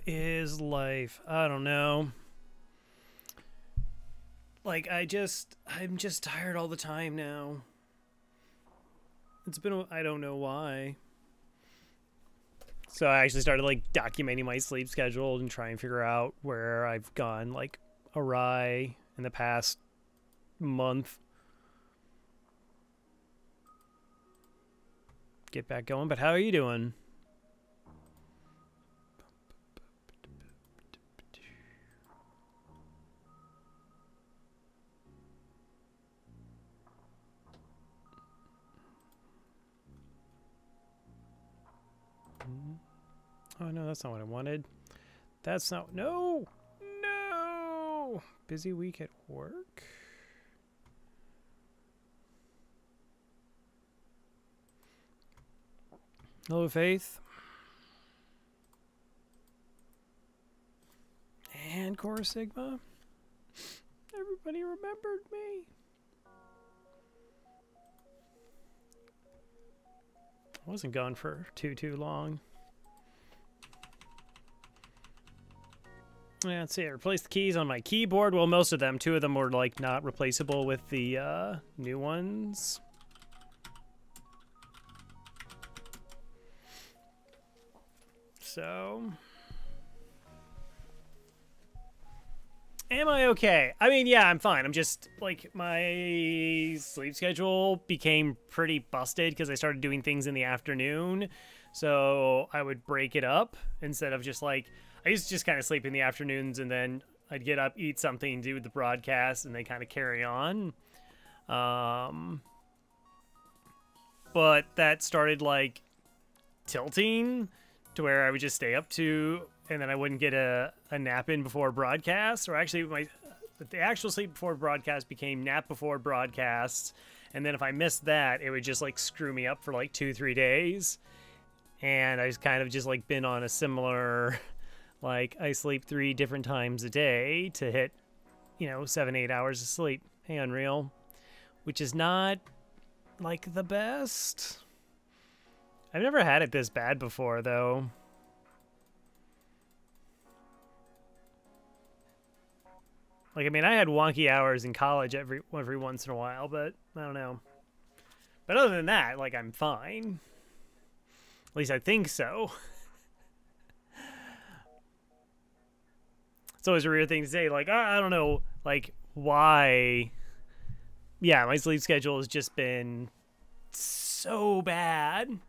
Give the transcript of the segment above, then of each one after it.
What is life? I don't know. Like, I'm just tired all the time now. It's been, I don't know why. So I actually started, like, documenting my sleep schedule and trying to figure out where I've gone, like, awry in the past month. Get back going, but how are you doing? Oh, no, that's not what I wanted. That's not... No! No! Busy week at work? Hello, Faith. And Core Sigma. Everybody remembered me. I wasn't gone for too long. Yeah, let's see. I replaced the keys on my keyboard. Well, most of them. 2 of them were, like, not replaceable with the new ones. So... Am I okay? I mean, yeah, I'm fine. I'm just, like, my sleep schedule became pretty busted because I started doing things in the afternoon. So I would break it up instead of just, like, I used to just kind of sleep in the afternoons and then I'd get up, eat something, do the broadcast, and then kind of carry on. But that started, like, tilting to where I would just stay up to... and then I wouldn't get a nap in before broadcast, or actually the actual sleep before broadcast became nap before broadcasts, and then if I missed that, it would just like screw me up for like 2-3 days, and I just kind of just like been on a similar, like I sleep 3 different times a day to hit, 7-8 hours of sleep. Hey, Unreal, which is not like the best. I've never had it this bad before though. Like, I mean, I had wonky hours in college every once in a while, but I don't know. But other than that, like, I'm fine. At least I think so. It's always a weird thing to say, like, I don't know, like, why. Yeah, my sleep schedule has just been so bad.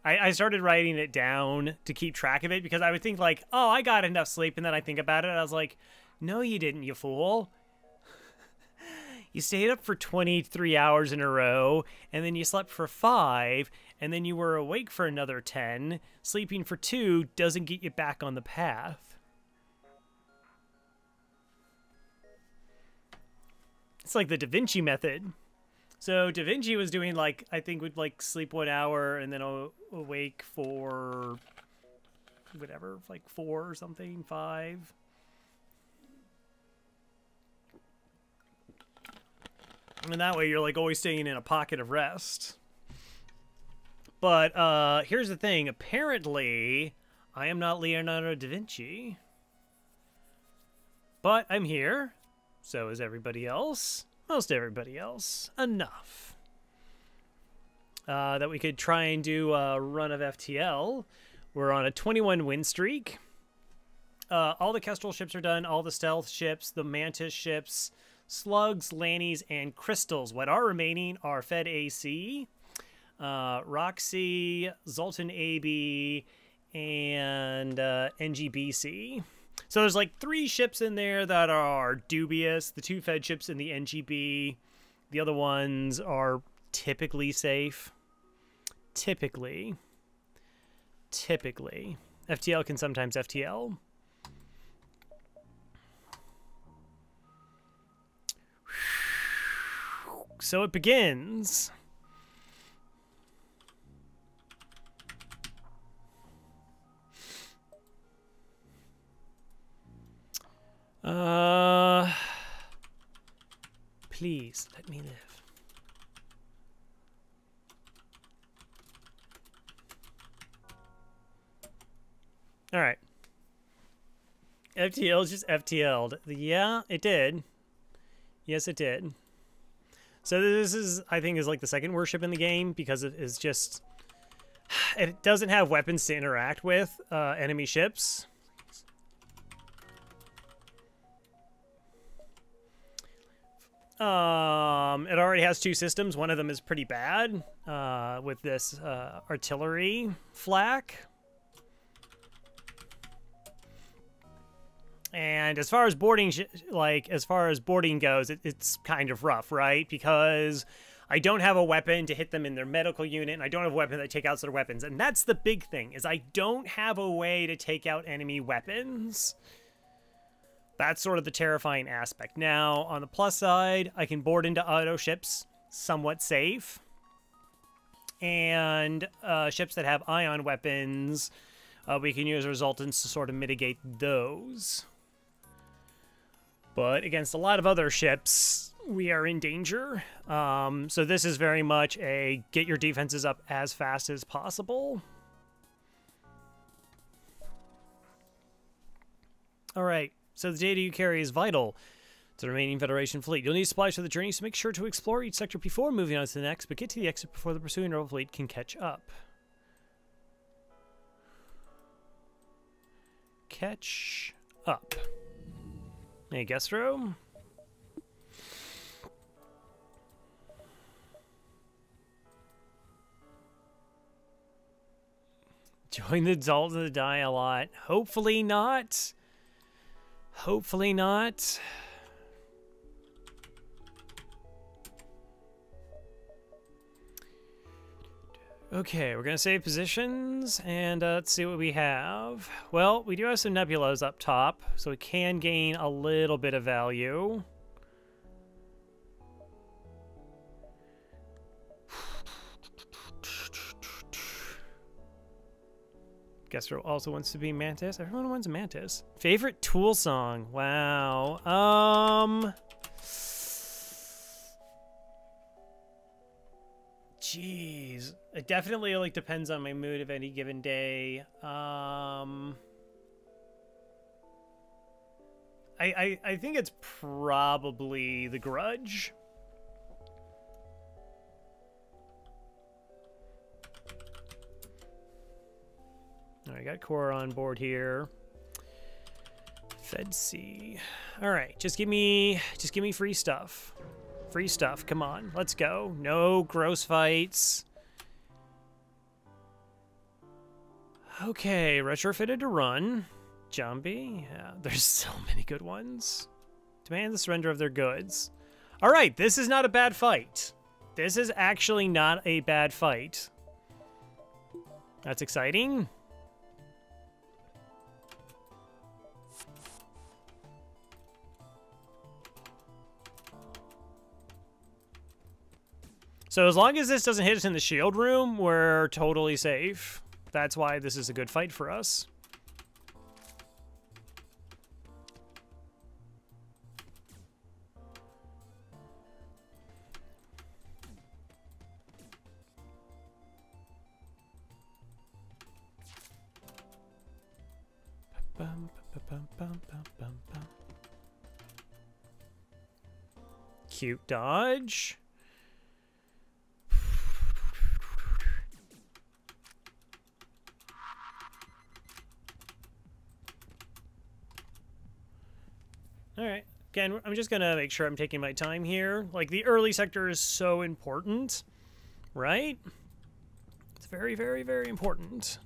I started writing it down to keep track of it because I would think, like, oh, I got enough sleep, and then I think about it, and I was like, no, you didn't, you fool. You stayed up for 23 hours in a row, and then you slept for 5, and then you were awake for another 10. Sleeping for 2 doesn't get you back on the path. It's like the Da Vinci method. So Da Vinci was doing, like, I think would, like, sleep 1 hour and then awake for whatever, like 4 or something, 5. And that way you're, like, always staying in a pocket of rest. But here's the thing. Apparently, I am not Leonardo da Vinci. But I'm here. So is everybody else. Most everybody else. Enough. That we could try and do a run of FTL. We're on a 21 win streak. All the Kestrel ships are done. All the stealth ships. The Mantis ships. Slugs, Lannies, and Crystals. What are remaining are Fed AC, Roxy, Zoltan AB, and NGBC. So there's like 3 ships in there that are dubious. The 2 Fed ships in the NGB. The other ones are typically safe. Typically. FTL can sometimes FTL. So it begins. Please let me live. All right. FTL just FTL'd. Yeah, it did. Yes, it did. So this is, I think, is like the second worst ship in the game because it is just... It doesn't have weapons to interact with enemy ships. It already has 2 systems. One of them is pretty bad with this artillery flak. And as far as boarding, goes, it's kind of rough, right? Because I don't have a weapon to hit them in their medical unit, and I don't have a weapon that take out their weapons. And that's the big thing, is I don't have a way to take out enemy weapons. That's sort of the terrifying aspect. Now, on the plus side, I can board into auto ships, somewhat safe. And ships that have ion weapons, we can use resultants to sort of mitigate those. But against a lot of other ships, we are in danger. So this is very much a get your defenses up as fast as possible. All right, so the data you carry is vital to the remaining Federation fleet. You'll need supplies for the journey, so make sure to explore each sector before moving on to the next, but get to the exit before the pursuing rebel fleet can catch up. Catch up. Hey, guest row. Join the Dalton to die a lot. Hopefully not. Hopefully not. Okay, we're going to save positions, and let's see what we have. Well, we do have some nebulas up top, so we can gain a little bit of value. Gestro also wants to be Mantis. Everyone wants Mantis. Favorite Tool song? Wow. Jeez. It definitely like depends on my mood of any given day. I think it's probably The Grudge. All right, got Core on board here. Fed C. All right, just give me free stuff. Free stuff. Come on, let's go. No gross fights. Okay, retrofitted to run. Jumpy. Yeah, there's so many good ones. Demand the surrender of their goods. All right, this is not a bad fight. This is actually not a bad fight. That's exciting. So as long as this doesn't hit us in the shield room, we're totally safe. That's why this is a good fight for us. Cute dodge. All right. Again, I'm just going to make sure I'm taking my time here. Like, the early sector is so important, right? It's very, very, very important.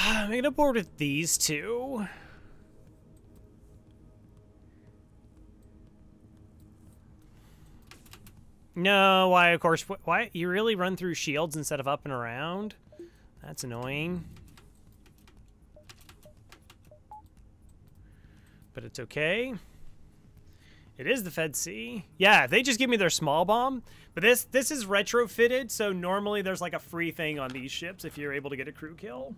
I'm going to board with these two. No, why, of course. Why? You really run through shields instead of up and around? That's annoying. But it's okay. It is the Fed C. Yeah, they just give me their small bomb. But this is retrofitted, so normally there's like a free thing on these ships if you're able to get a crew kill.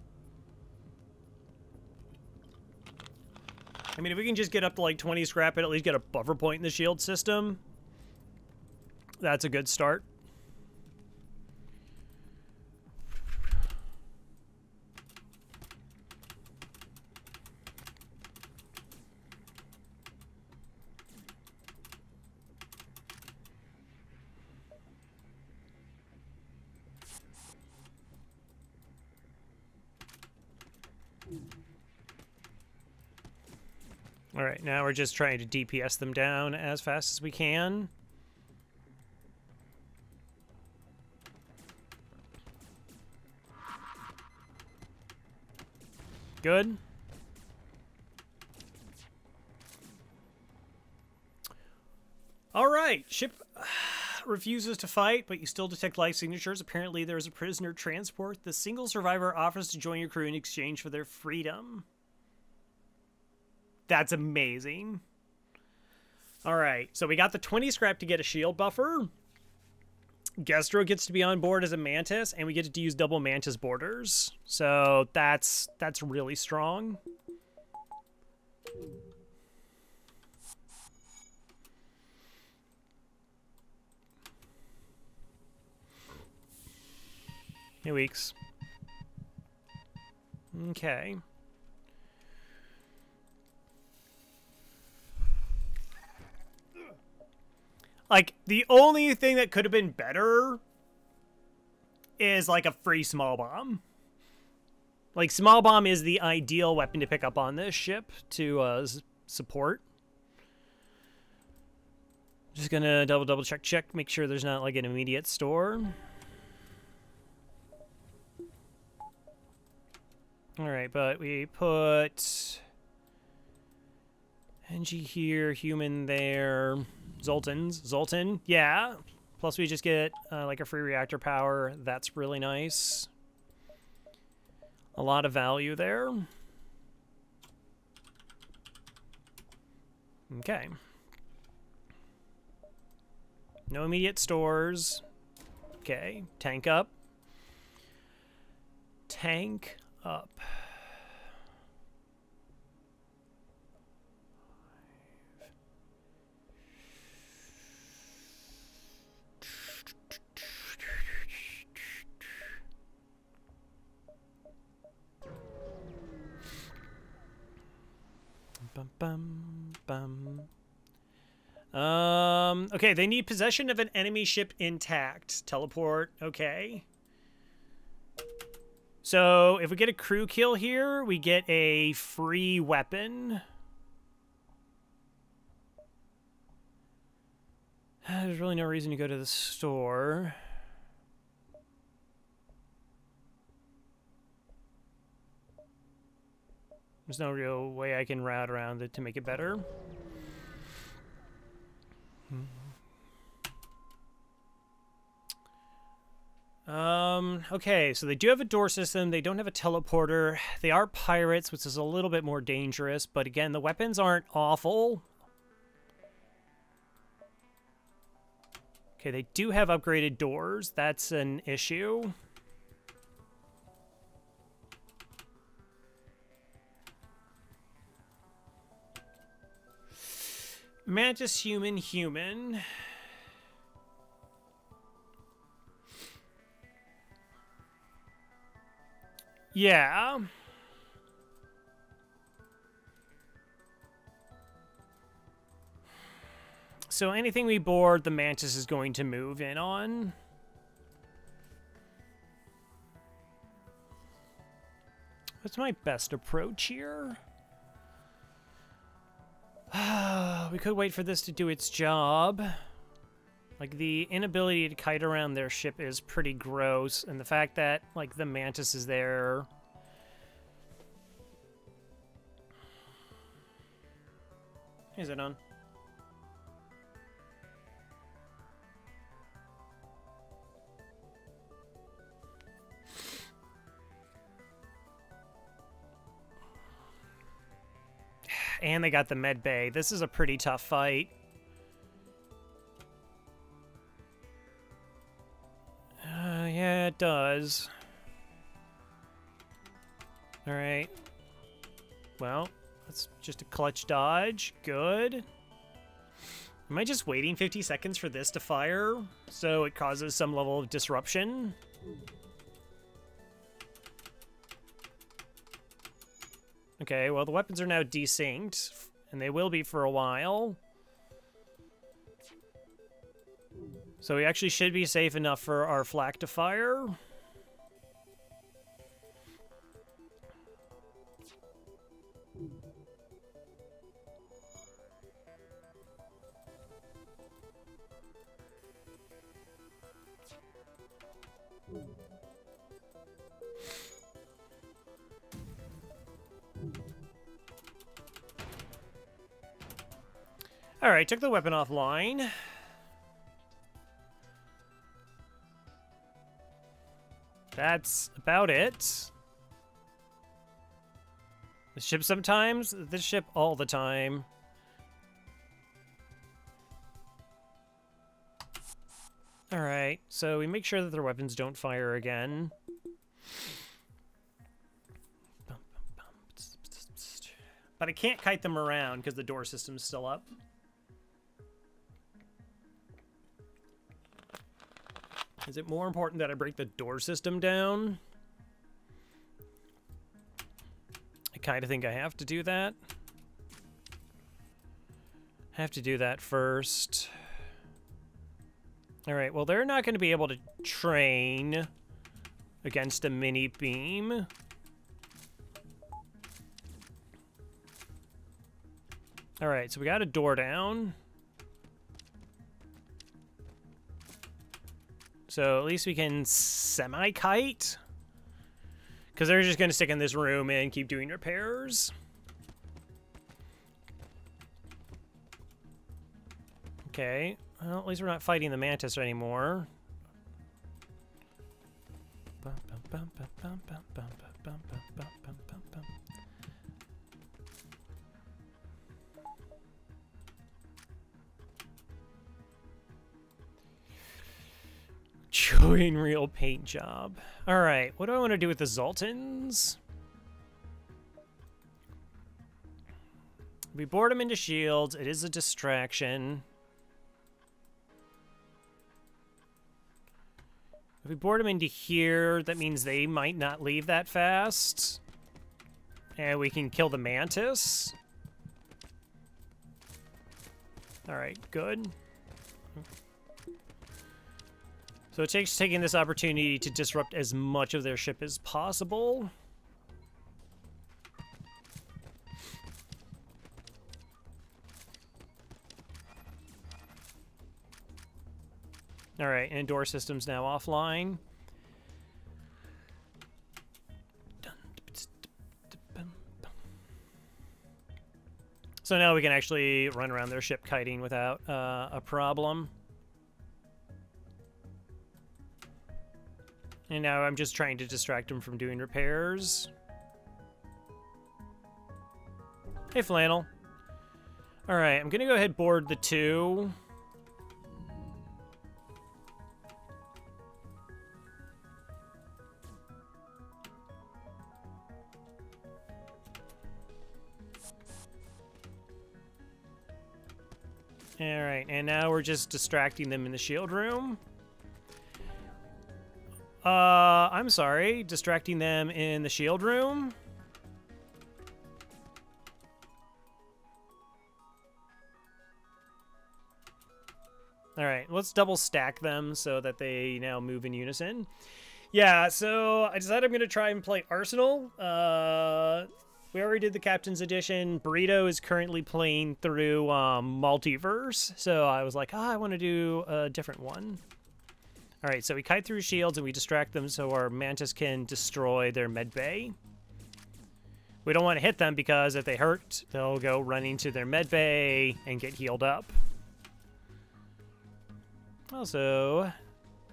I mean, if we can just get up to like 20 scrap and at least get a buffer point in the shield system, that's a good start. All right, now we're just trying to DPS them down as fast as we can. Good. All right, ship refuses to fight, but you still detect life signatures. Apparently there's a prisoner transport. The single survivor offers to join your crew in exchange for their freedom. That's amazing. All right, so we got the 20 scrap to get a shield buffer. Gestro gets to be on board as a Mantis, and we get to use double Mantis borders. So that's really strong. Hey, Weeks. Okay. Like, the only thing that could have been better is, like, a free small bomb. Like, small bomb is the ideal weapon to pick up on this ship to support. Just gonna double check, make sure there's not, like, an immediate store. Alright, but we put NG here, human there, Zoltan, yeah. Plus we just get like a free reactor power. That's really nice. A lot of value there. Okay. No immediate stores. Okay, tank up. Tank up. Okay, they need possession of an enemy ship intact. Teleport, okay. So, if we get a crew kill here, we get a free weapon. There's really no reason to go to the store. There's no real way I can route around it to make it better. Okay, so they do have a door system. They don't have a teleporter. They are pirates, which is a little bit more dangerous. But again, the weapons aren't awful. Okay, they do have upgraded doors. That's an issue. Mantis, human. Yeah. So anything we board, the Mantis is going to move in on. What's my best approach here? We could wait for this to do its job. Like, the inability to kite around their ship is pretty gross, and the fact that, like, the Mantis is there... Is it on? And they got the med bay. This is a pretty tough fight. Yeah, it does. Alright. Well, that's just a clutch dodge. Good. Am I just waiting 50 seconds for this to fire so it causes some level of disruption? Okay, well, the weapons are now desynced, and they will be for a while. So we actually should be safe enough for our flak to fire. All right, took the weapon offline. That's about it. The ship sometimes, this ship all the time. All right, so we make sure that their weapons don't fire again. But I can't kite them around because the door system's still up. Is it more important that I break the door system down? I kind of think I have to do that. Have to do that first. All right, well, they're not going to be able to train against a mini beam. All right, so we got a door down. So at least we can semi-kite. Because they're just going to stick in this room and keep doing repairs. Okay. Well, at least we're not fighting the Mantis anymore. Chewing real paint job. All right, what do I want to do with the Zoltans? We board them into shields. It is a distraction. If we board them into here, that means they might not leave that fast. And we can kill the Mantis. All right, good. So it takes taking this opportunity to disrupt as much of their ship as possible. All right, and door system's now offline. So now we can actually run around their ship kiting without a problem. And now I'm just trying to distract them from doing repairs. Hey, Flannel. All right, I'm going to go ahead and board the 2. All right, and now we're just distracting them in the shield room. I'm sorry, distracting them in the shield room. All right, let's double stack them so that they now move in unison. Yeah, so I decided I'm going to try and play Arsenal. We already did the Captain's Edition. Burrito is currently playing through Multiverse, so I was like, I want to do a different one. All right, so we kite through shields and we distract them so our Mantis can destroy their med bay. We don't want to hit them because if they hurt, they'll go running to their med bay and get healed up. Also,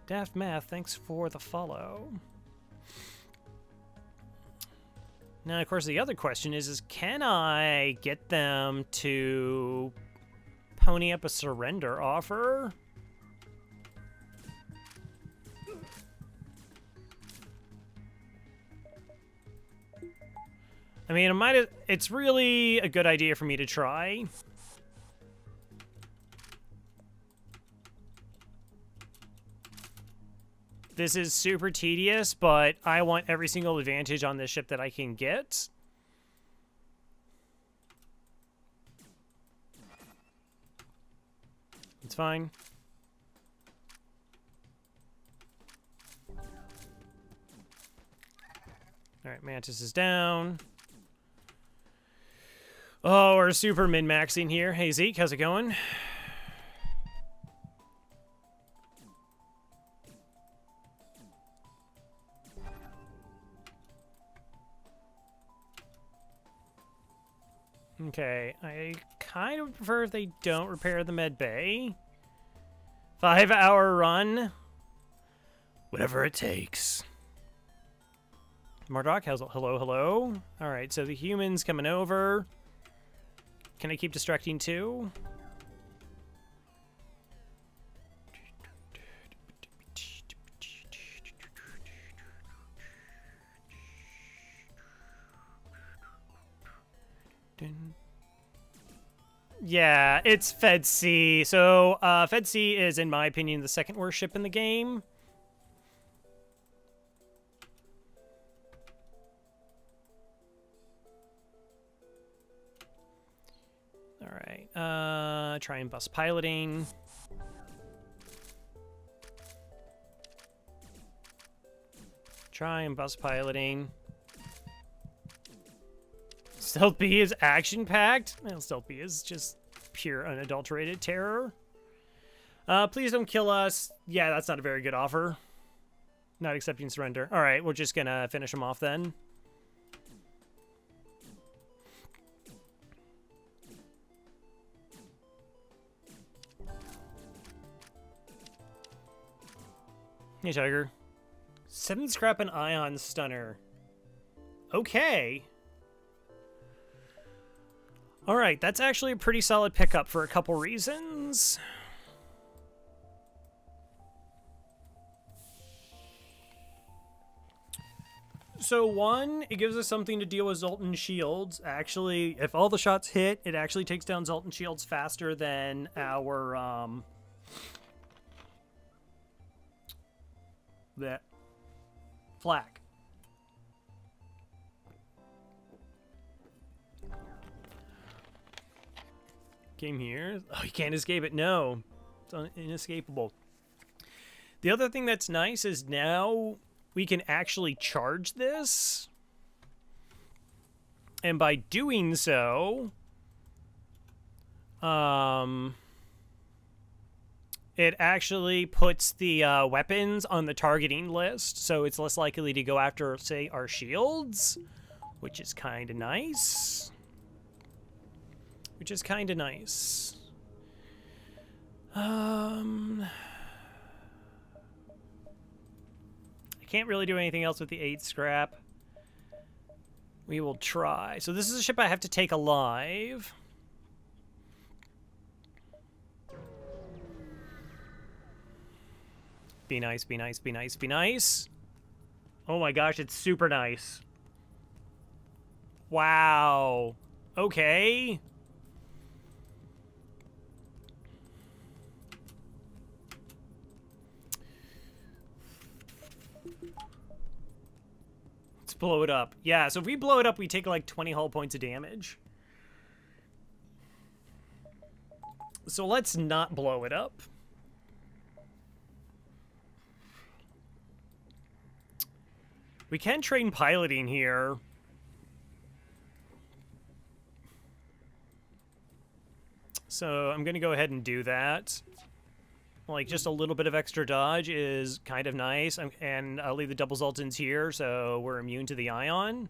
Daft Math, thanks for the follow. Now, of course, the other question is can I get them to pony up a surrender offer? I mean, it's really a good idea for me to try. This is super tedious, but I want every single advantage on this ship that I can get. It's fine. All right, Mantis is down. Oh, we're super min-maxing here. Hey, Zeke, how's it going? Okay, I kind of prefer if they don't repair the med bay. 5-hour run. Whatever it takes. Marduk, hello, hello. All right, so the humans coming over. Can I keep distracting too? Yeah, it's Fed C. So, Fed C is, in my opinion, the second worst ship in the game. All right, try and bus piloting. Try and bus piloting. Stealth B is action-packed? Well, Stealth B is just pure unadulterated terror. Please don't kill us. Yeah, that's not a very good offer. Not accepting surrender. All right, we're just gonna finish them off then. Hey, Tiger. 7 scrap and ion stunner. Okay. All right, that's actually a pretty solid pickup for a couple reasons. So one, it gives us something to deal with Zoltan shields. Actually, if all the shots hit, it actually takes down Zoltan shields faster than our that flak. Came here. Oh, you can't escape it. No, it's inescapable. The other thing that's nice is now we can actually charge this. And by doing so, it actually puts the weapons on the targeting list, so it's less likely to go after, say, our shields, which is kind of nice. I can't really do anything else with the 8 scrap. We will try. So this is a ship I have to take alive. Be nice, be nice, be nice, be nice. Oh my gosh, it's super nice. Wow. Okay. Let's blow it up. Yeah, so if we blow it up, we take like 20 hull points of damage. So let's not blow it up. We can train piloting here. So I'm going to go ahead and do that. Like, just a little bit of extra dodge is kind of nice. And I'll leave the double Zoltans here, so we're immune to the ion.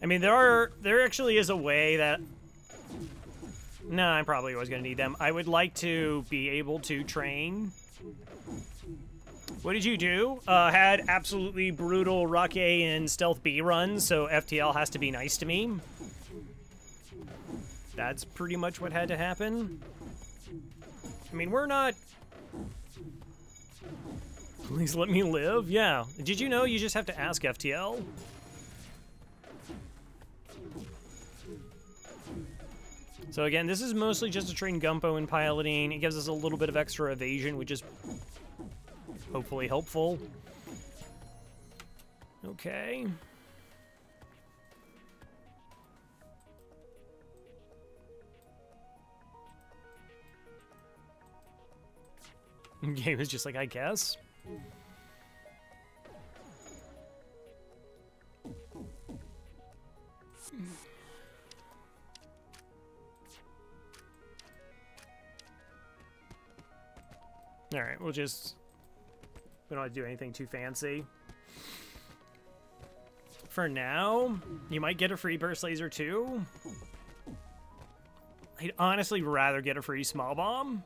I mean, there actually is a way that... No, I probably was going to need them. I would like to be able to train. What did you do? Had absolutely brutal Rock A and Stealth B runs, so FTL has to be nice to me. That's pretty much what had to happen. I mean, we're not... Please let me live? Yeah. Did you know you just have to ask FTL? So again, this is mostly just to train Gumpo and piloting. It gives us a little bit of extra evasion, which is hopefully helpful. Okay. Game is just like, I guess. All right, we'll just... We don't have to do anything too fancy. For now, you might get a free burst laser too. I'd honestly rather get a free small bomb.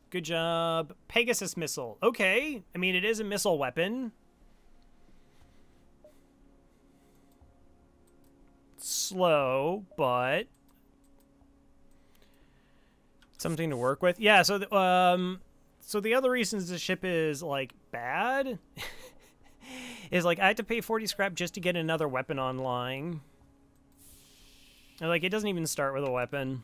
Good job. Pegasus missile. Okay. I mean, it is a missile weapon. Slow, but something to work with. Yeah, so so the other reasons the ship is like bad is like I had to pay 40 scrap just to get another weapon online. And, like, it doesn't even start with a weapon.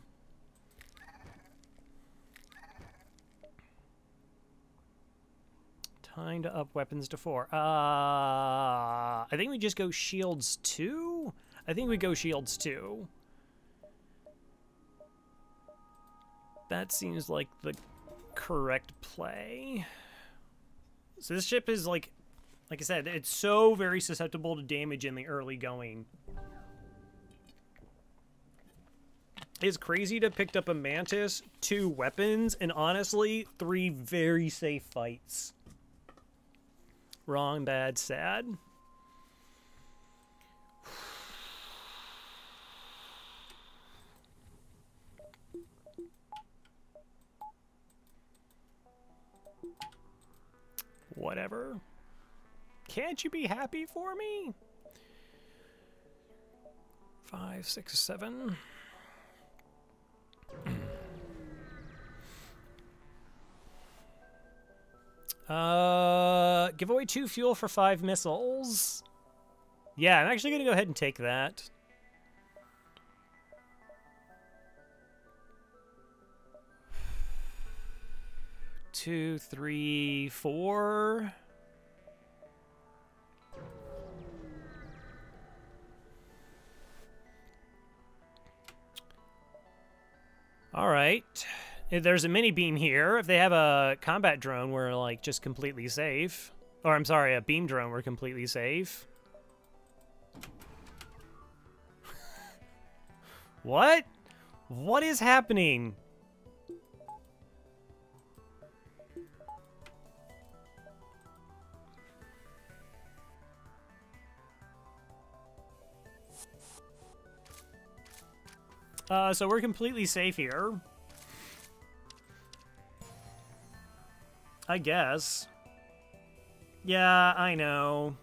Time to up weapons to 4. I think we just go shields 2? I think we go shields 2. That seems like the correct play. So this ship is like I said, it's so very susceptible to damage in the early going. It's crazy to pick up a Mantis, 2 weapons, and honestly, 3 very safe fights. Wrong, bad, sad. Whatever. Can't you be happy for me? 5, 6, 7. Give away 2 fuel for 5 missiles. Yeah, I'm actually gonna go ahead and take that. Two, 3, 4. All right. If there's a mini beam here, if they have a combat drone, we're like just completely safe. Or I'm sorry, a beam drone, we're completely safe. What? What is happening? So we're completely safe here. I guess. Yeah, I know.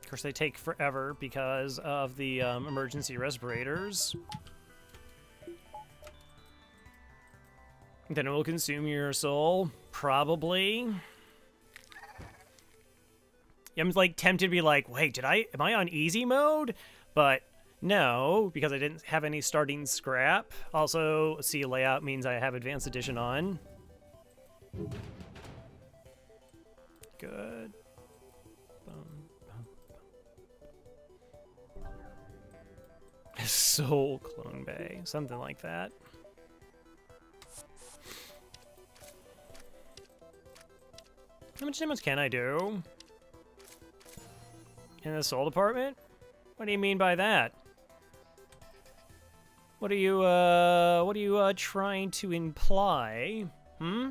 Of course, they take forever because of the emergency respirators. Then it will consume your soul. Probably. I'm like tempted to be like, wait, am I on easy mode? But no, because I didn't have any starting scrap. Also, see layout means I have advanced edition on. Good. Soul Clone Bay, something like that. How much damage can I do? In the soul department? What do you mean by that? What are you trying to imply? Hmm?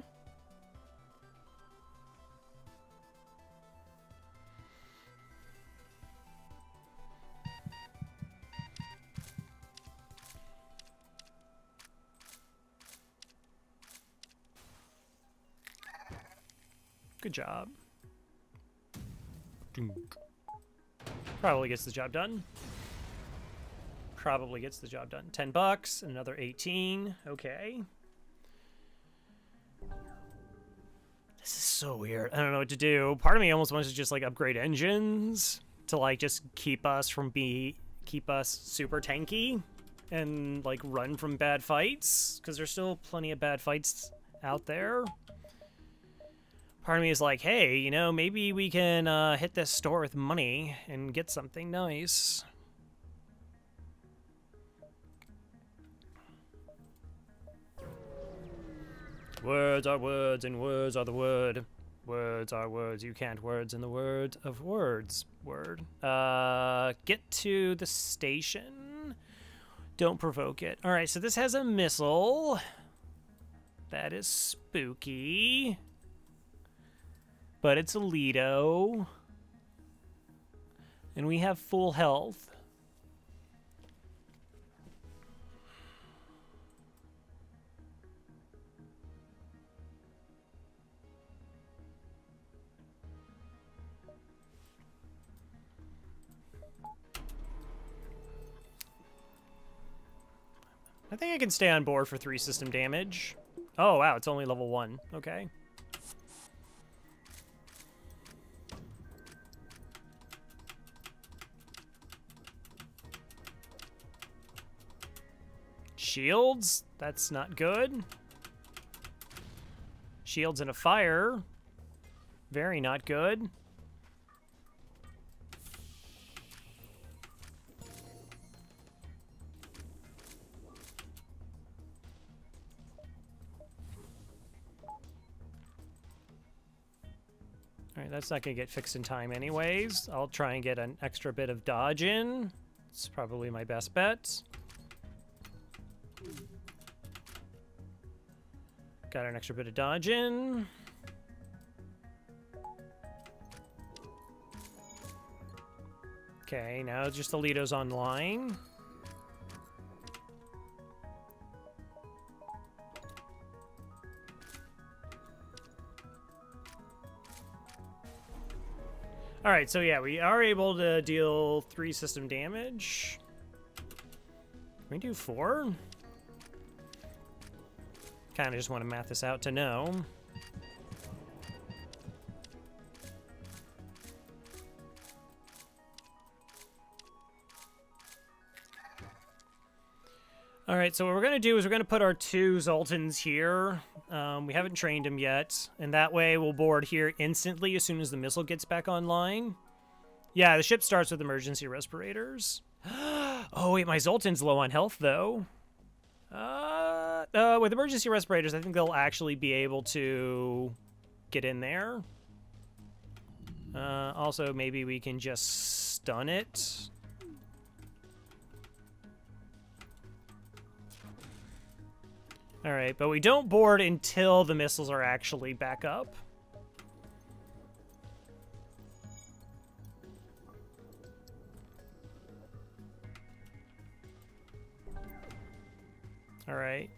Good job. Probably gets the job done. Probably gets the job done. $10, another 18. Okay. This is so weird. I don't know what to do. Part of me almost wants to just like upgrade engines to like just keep us super tanky and like run from bad fights, because there's still plenty of bad fights out there. Part of me is like, hey, you know, maybe we can hit this store with money and get something nice. Words are words and words are the word. Words are words. You can't words in the word of words. Word. Get to the station. Don't provoke it. All right, so this has a missile. That is spooky. But it's a Lido. And we have full health. I think I can stay on board for 3 system damage. Oh, wow, it's only level 1. Okay. Shields? That's not good. Shields and a fire. Very not good. Alright, that's not going to get fixed in time anyways. I'll try and get an extra bit of dodge in. It's probably my best bet. Got an extra bit of dodge in. Okay, now just the Lido's online. Alright, so yeah, we are able to deal 3 system damage. Can we do 4? Kind of just want to math this out to know. Alright, so what we're going to do is we're going to put our 2 Zoltans here. We haven't trained them yet, and that way we'll board here instantly as soon as the missile gets back online. Yeah, the ship starts with emergency respirators. Oh wait, my Zoltan's low on health though. With emergency respirators, I think they'll actually be able to get in there. Also, maybe we can just stun it. Alright, but we don't board until the missiles are actually back up. Alright.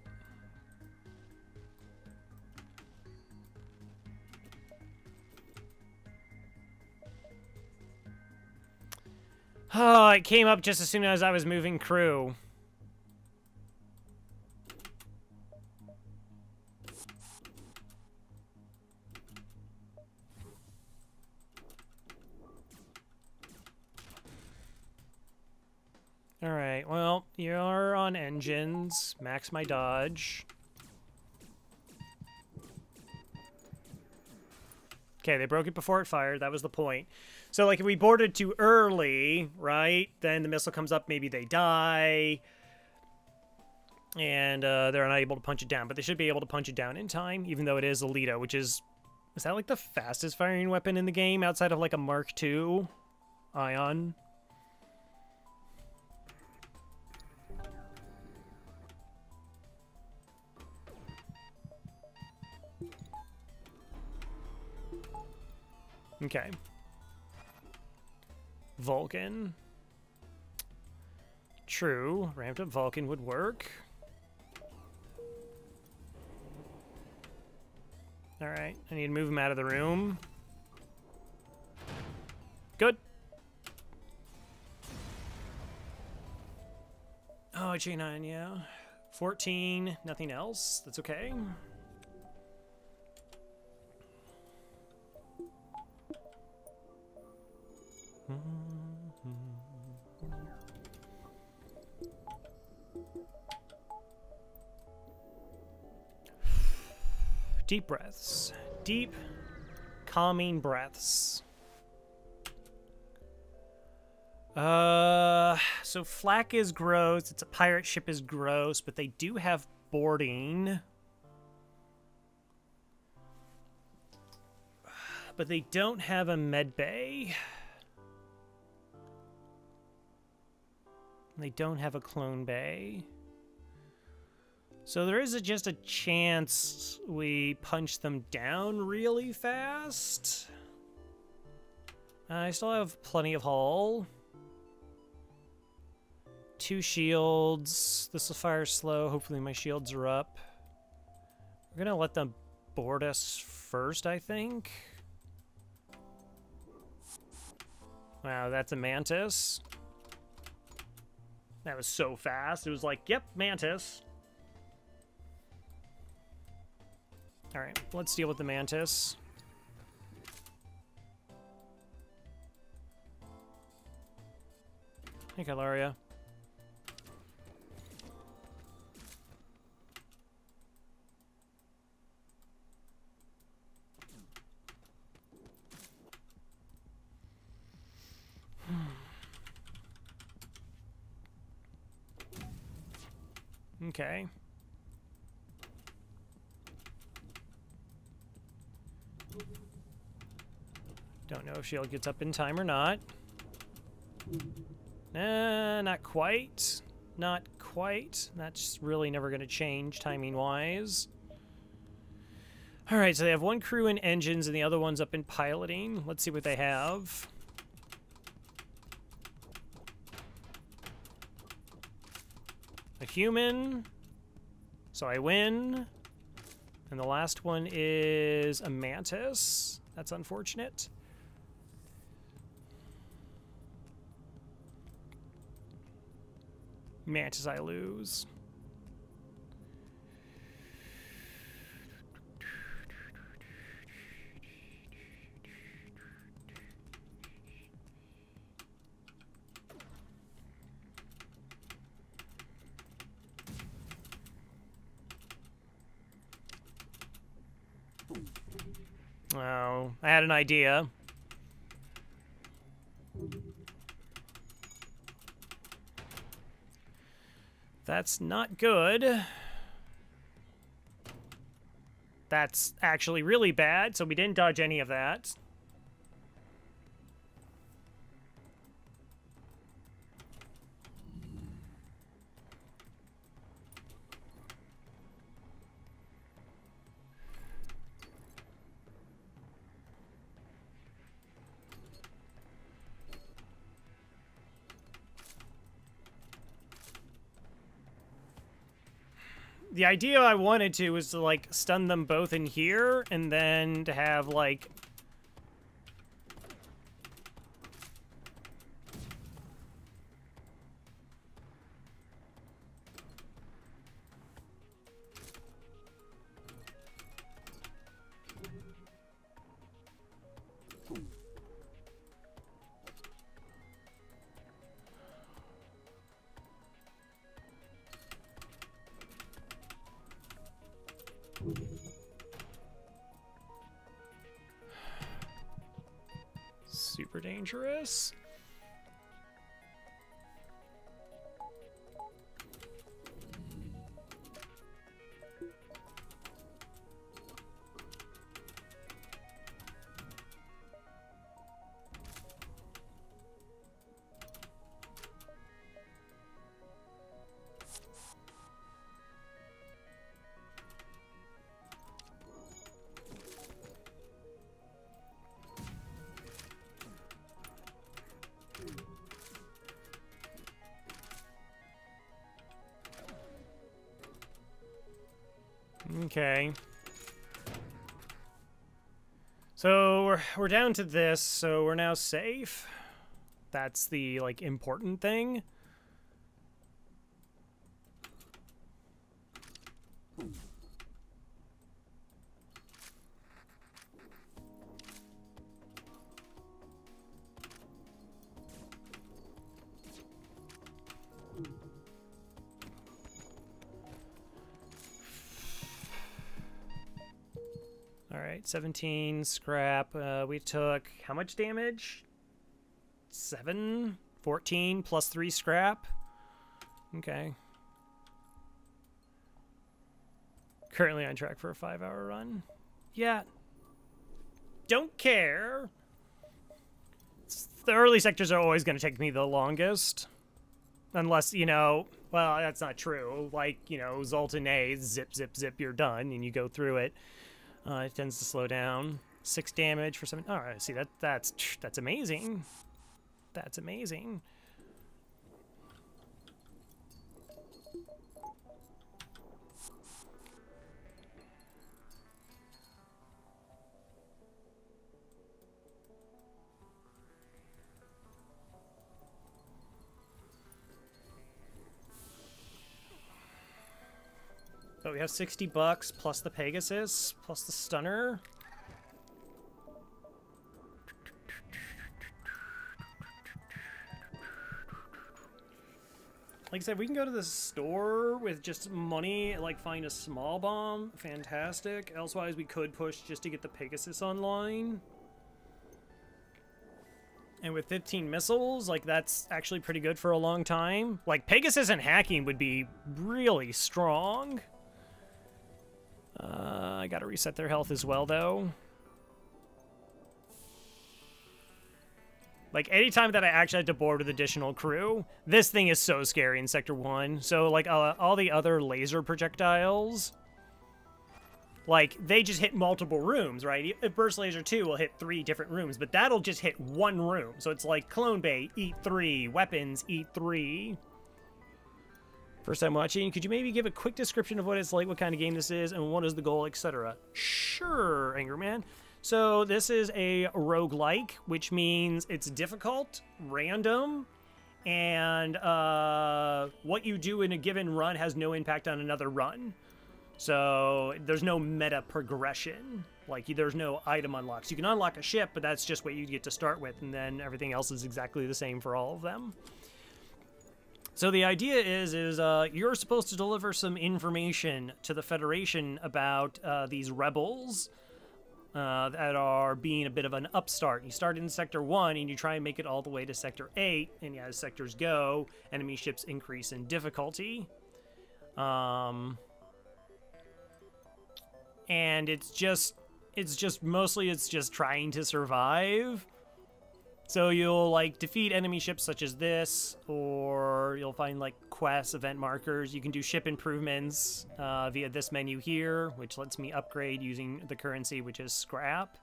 Oh, it came up just as soon as I was moving crew. Alright, well, you're on engines. Max my dodge. Okay, they broke it before it fired. That was the point. So, like, if we boarded too early, right, then the missile comes up, maybe they die, and they're unable to punch it down. But they should be able to punch it down in time, even though it is a Lido, which is that, like, the fastest firing weapon in the game outside of, like, a Mark II Ion? Okay. Vulcan. True. Ramped up Vulcan would work. Alright. I need to move him out of the room. Good. Oh, J9, yeah. 14. Nothing else. That's okay. Deep breaths. Deep, calming breaths. So flak is gross. It's a pirate ship is gross, but they do have boarding. but they don't have a med bay. They don't have a clone bay. So there is just a chance we punch them down really fast. I still have plenty of hull. 2 shields. This will fire slow. Hopefully my shields are up. We're gonna let them board us first, I think. Wow, that's a mantis. That was so fast. It was like, yep, mantis. All right, let's deal with the mantis. Hey, Calaria. Okay. Don't know if shield gets up in time or not. Not quite. Not quite. That's really never going to change timing-wise. Alright, so they have 1 crew in engines and the other one's up in piloting. Let's see what they have. A human. So I win. And the last one is a mantis. That's unfortunate. Mantis I lose. Oh, I had an idea. That's not good. That's actually really bad, so we didn't dodge any of that. The idea I wanted to was to, like, stun them both in here, and then to have, like... super dangerous. Okay. So we're down to this, so we're now safe. That's the, like, important thing. Alright, 17 scrap. We took how much damage? 7? 14 plus 3 scrap? Okay. Currently on track for a 5-hour run. Yeah. don't care. The early sectors are always going to take me the longest. Unless, you know, well, that's not true. Like, you know, Zoltan A, zip, zip, zip, you're done, and you go through it. It tends to slow down. 6 damage for 7. All right, see, that's amazing. That's amazing. So we have $60 plus the Pegasus plus the stunner. Like I said, we can go to the store with just money, like find a small bomb. Fantastic. Elsewise, we could push just to get the Pegasus online. And with 15 missiles, like, that's actually pretty good for a long time. Like, Pegasus and hacking would be really strong. I gotta reset their health as well, though. Like, anytime that I actually had to board with additional crew, this thing is so scary in Sector 1. So, like, all the other laser projectiles, like, they just hit multiple rooms, right? Burst Laser 2 will hit 3 different rooms, but that'll just hit 1 room. So it's like Clone Bay, eat 3, weapons, eat 3. First time watching, could you maybe give a quick description of what it's like, what kind of game this is, and what is the goal, etc.? Sure, Angerman. So this is a roguelike, which means it's difficult, random, and what you do in a given run has no impact on another run. So there's no meta progression. Like, there's no item unlocks. You can unlock a ship, but that's just what you get to start with, and then everything else is exactly the same for all of them. So the idea is you're supposed to deliver some information to the Federation about these rebels that are being a bit of an upstart. You start in Sector 1, and you try and make it all the way to Sector 8, and as sectors go, enemy ships increase in difficulty. And it's just mostly trying to survive. So you'll, like, defeat enemy ships such as this, or you'll find, like, quests, event markers. You can do ship improvements via this menu here, which lets me upgrade using the currency, which is scrap.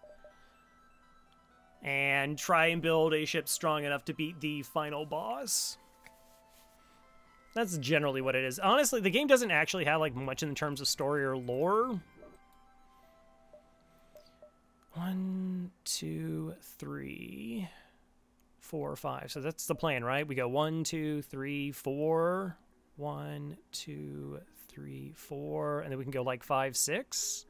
And try and build a ship strong enough to beat the final boss. That's generally what it is. Honestly, the game doesn't actually have, like, much in terms of story or lore. 1, 2, 3, 4, 5. So that's the plan, right? We go 1, 2, 3, 4. 1, 2, 3, 4. And then we can go like 5, 6.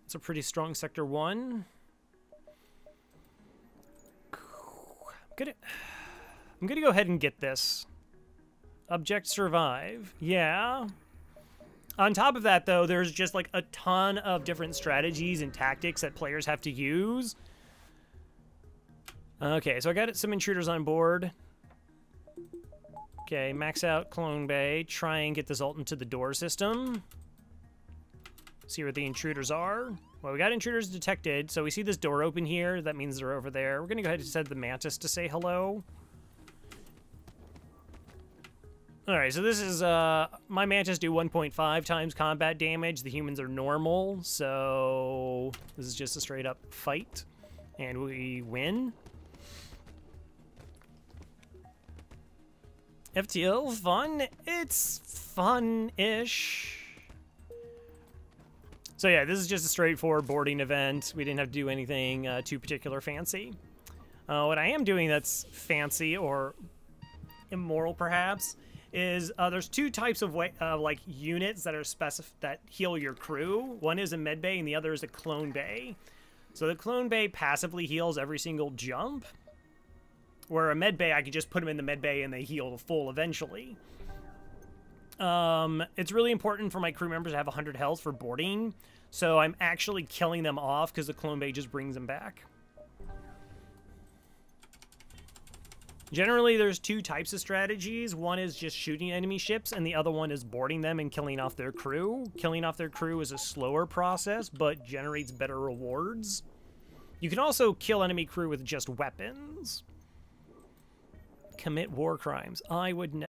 It's a pretty strong Sector 1. I'm gonna go ahead and get this. Object survive. Yeah. On top of that, though, there's just, like, a ton of different strategies and tactics that players have to use. Okay, so I got some intruders on board. Okay, max out Clone Bay. Try and get the Zoltan to the door system. See where the intruders are. Well, we got intruders detected, so we see this door open here. That means they're over there. We're going to go ahead and send the Mantis to say hello. Alright, so this is, my Mantis do 1.5 times combat damage. The humans are normal, so this is just a straight up fight. And we win. FTL, fun? It's fun-ish. So yeah, this is just a straightforward boarding event. We didn't have to do anything too particular fancy. What I am doing that's fancy, or immoral perhaps, is there's 2 types of like units that are that heal your crew. One is a med bay and the other is a clone bay. So the clone bay passively heals every single jump, where a med bay I could just put them in the med bay and they heal full eventually. It's really important for my crew members to have 100 health for boarding, so I'm actually killing them off because the clone bay just brings them back. Generally, there's 2 types of strategies. One is just shooting enemy ships, and the other one is boarding them and killing off their crew. Killing off their crew is a slower process, but generates better rewards. You can also kill enemy crew with just weapons. Commit war crimes. I would never.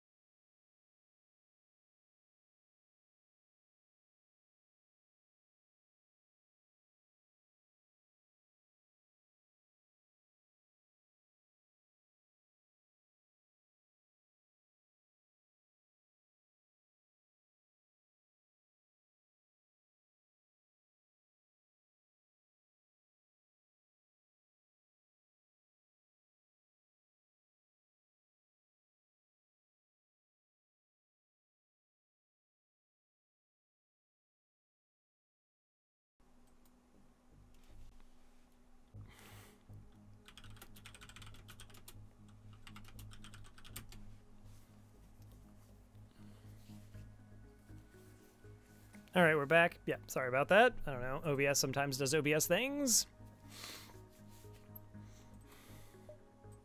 All right, we're back. Yeah, sorry about that. I don't know. OBS sometimes does OBS things.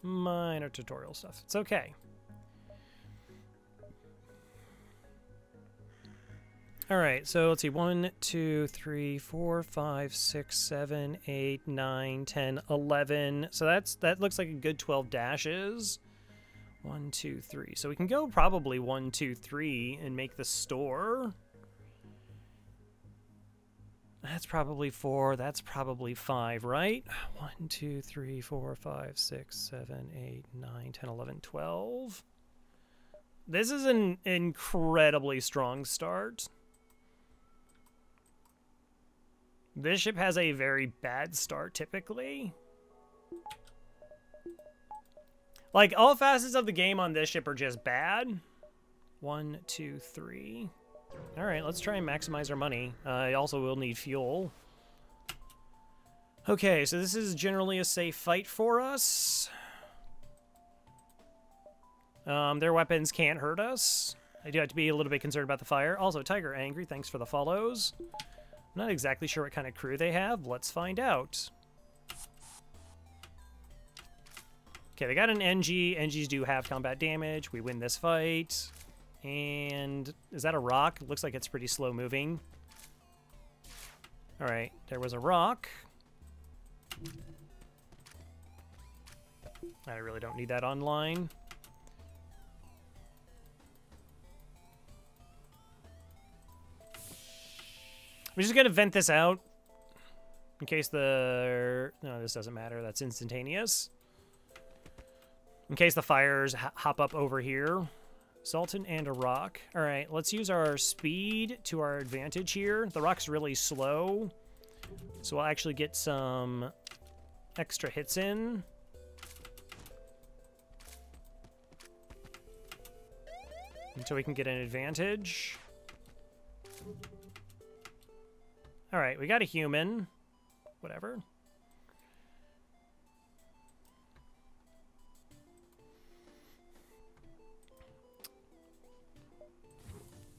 Minor tutorial stuff. It's okay. All right, so let's see. 1, 2, 3, 4, 5, 6, 7, 8, 9, 10, 11. So that looks like a good 12 dashes. 1, 2, 3. So we can go probably 1, 2, 3 and make the store. That's probably 4. That's probably 5, right? 1, 2, 3, 4, 5, 6, 7, 8, 9, 10, 11, 12. This is an incredibly strong start. This ship has a very bad start, typically. Like, all facets of the game on this ship are just bad. 1, 2, 3. All right, let's try and maximize our money. I also will need fuel. Okay, so this is generally a safe fight for us. Their weapons can't hurt us. I do have to be a little bit concerned about the fire. Also, Tiger Angry, thanks for the follows. I'm not exactly sure what kind of crew they have. Let's find out. Okay, they got an NG. NGs do have combat damage. We win this fight. And is that a rock? It looks like it's pretty slow moving. All right, there was a rock. I really don't need that online. We're just gonna vent this out in case the... No, this doesn't matter. That's instantaneous. In case the fires hop up over here. Sultan and a rock. All right, let's use our speed to our advantage here. The rock's really slow, so we'll actually get some extra hits in. Until we can get an advantage. All right, we got a human. Whatever.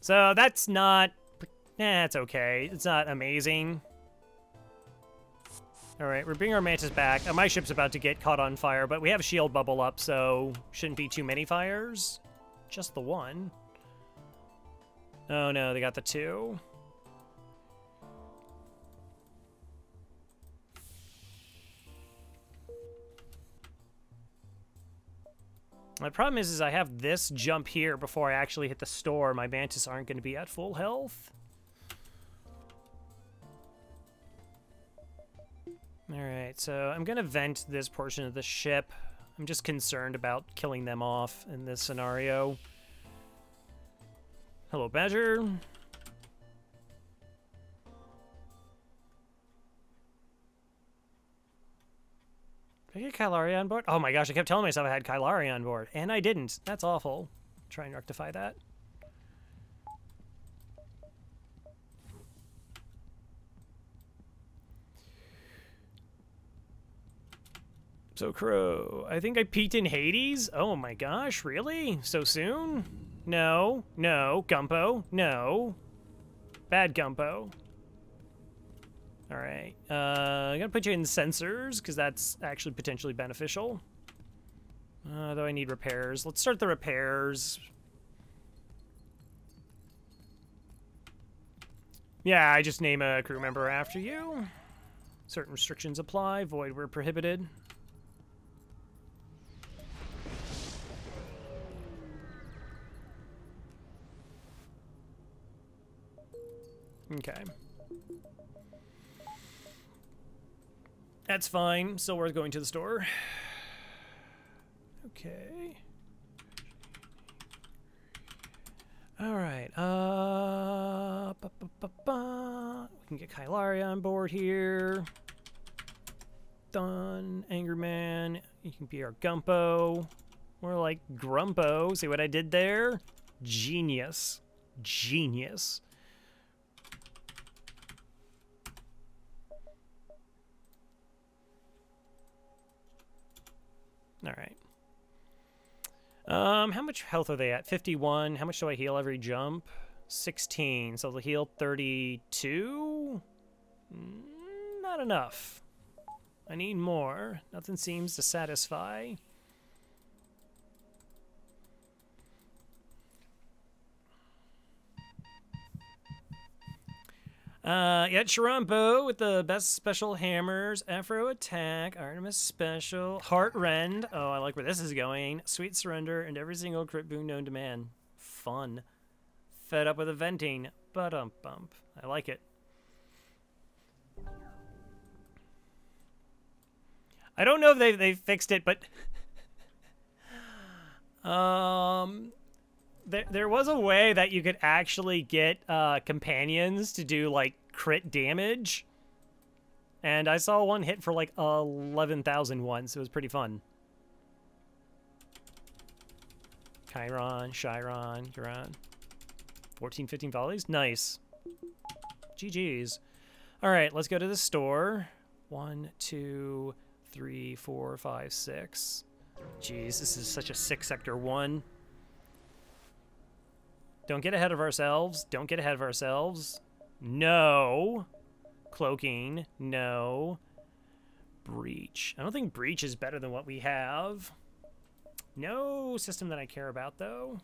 So that's not... it's okay. It's not amazing. All right, we're bringing our Mantis back. My ship's about to get caught on fire, but we have a shield bubble up, so shouldn't be too many fires. Just the one. Oh no, they got the 2. My problem is I have this jump here before I actually hit the store. My Mantis aren't going to be at full health. Alright, so I'm going to vent this portion of the ship. I'm just concerned about killing them off in this scenario. Hello, Badger. Did I get Kylari on board? Oh my gosh, I kept telling myself I had Kylari on board, and I didn't. That's awful. Try and rectify that. So, Crow, I think I peaked in Hades? Oh my gosh, really? So soon? No, no, Gumpo, no. Bad Gumpo. Alright, I'm gonna put you in sensors, because that's actually potentially beneficial. Though I need repairs. Let's start the repairs. Yeah, I just name a crew member after you. Certain restrictions apply. Void where prohibited. Okay. That's fine. Still worth going to the store. Okay. All right. We can get Kylaria on board here. Done. Angerman. You can be our Gumpo. More like Grumpo. See what I did there? Genius. Genius. All right. How much health are they at? 51. How much do I heal every jump? 16. So they'll heal 32? Not enough. I need more. Nothing seems to satisfy. Yeah, Chirambo with the best special hammers, Afro Attack, Artemis Special, Heart Rend. Oh, I like where this is going. Sweet Surrender, and every single crit boon known to man. Fun. Fed up with the venting. Bump. I like it. I don't know if they fixed it, but there was a way that you could actually get companions to do like crit damage, and I saw one hit for like 11,000 once. It was pretty fun. Chiron, you're on. 14, 15 volleys? Nice. GG's. All right, let's go to the store. 1, 2, 3, 4, 5, 6. Jeez, this is such a 6 sector 1. Don't get ahead of ourselves. Don't get ahead of ourselves. No. Cloaking. No. Breach. I don't think Breach is better than what we have. No system that I care about, though.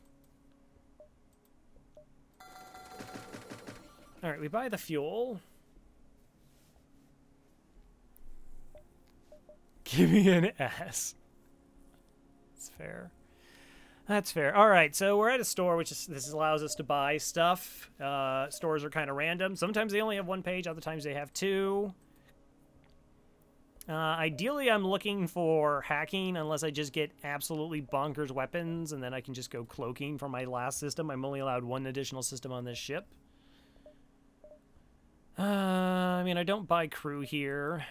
All right, we buy the fuel. Give me an S. That's fair. That's fair. All right, so we're at a store, which is, this allows us to buy stuff. Stores are kind of random. Sometimes they only have 1 page, other times they have 2. Ideally, I'm looking for hacking, unless I just get absolutely bonkers weapons, and then I can just go cloaking for my last system. I'm only allowed 1 additional system on this ship. I mean, I don't buy crew here.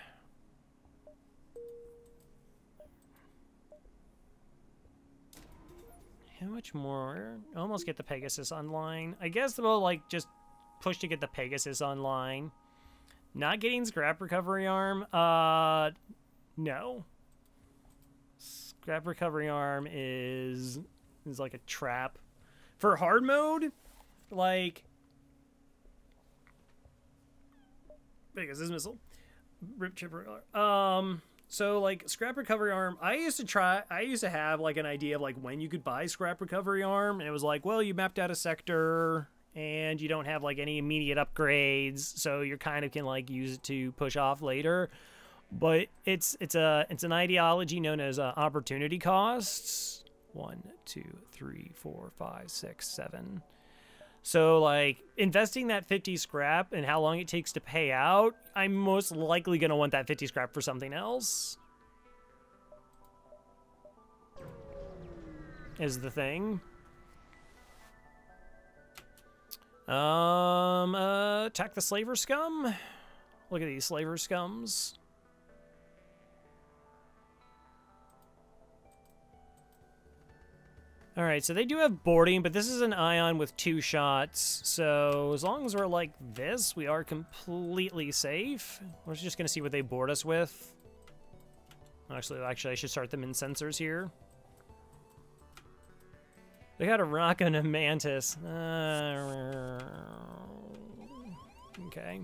How much more? Almost get the Pegasus online. I guess we'll, like, just push to get the Pegasus online. Not getting Scrap Recovery Arm? No. Scrap Recovery Arm is like a trap. For hard mode, like... Pegasus Missile. Rip Chipper. So, like, Scrap Recovery Arm, I used to have, like, an idea of, like, when you could buy Scrap Recovery Arm, and it was like, well, you mapped out a sector, and you don't have, like, any immediate upgrades, so you kind of can, like, use it to push off later. But it's an ideology known as opportunity costs. 1, 2, 3, 4, 5, 6, 7. So, like, investing that 50 scrap and how long it takes to pay out, I'm most likely going to want that 50 scrap for something else. Is the thing. Attack the Slaver Scum. Look at these Slaver Scums. Alright, so they do have boarding, but this is an Ion with 2 shots, so as long as we're like this, we are completely safe. We're just going to see what they board us with. Actually, I should start them in sensors here. They got a Rock and a Mantis. Okay.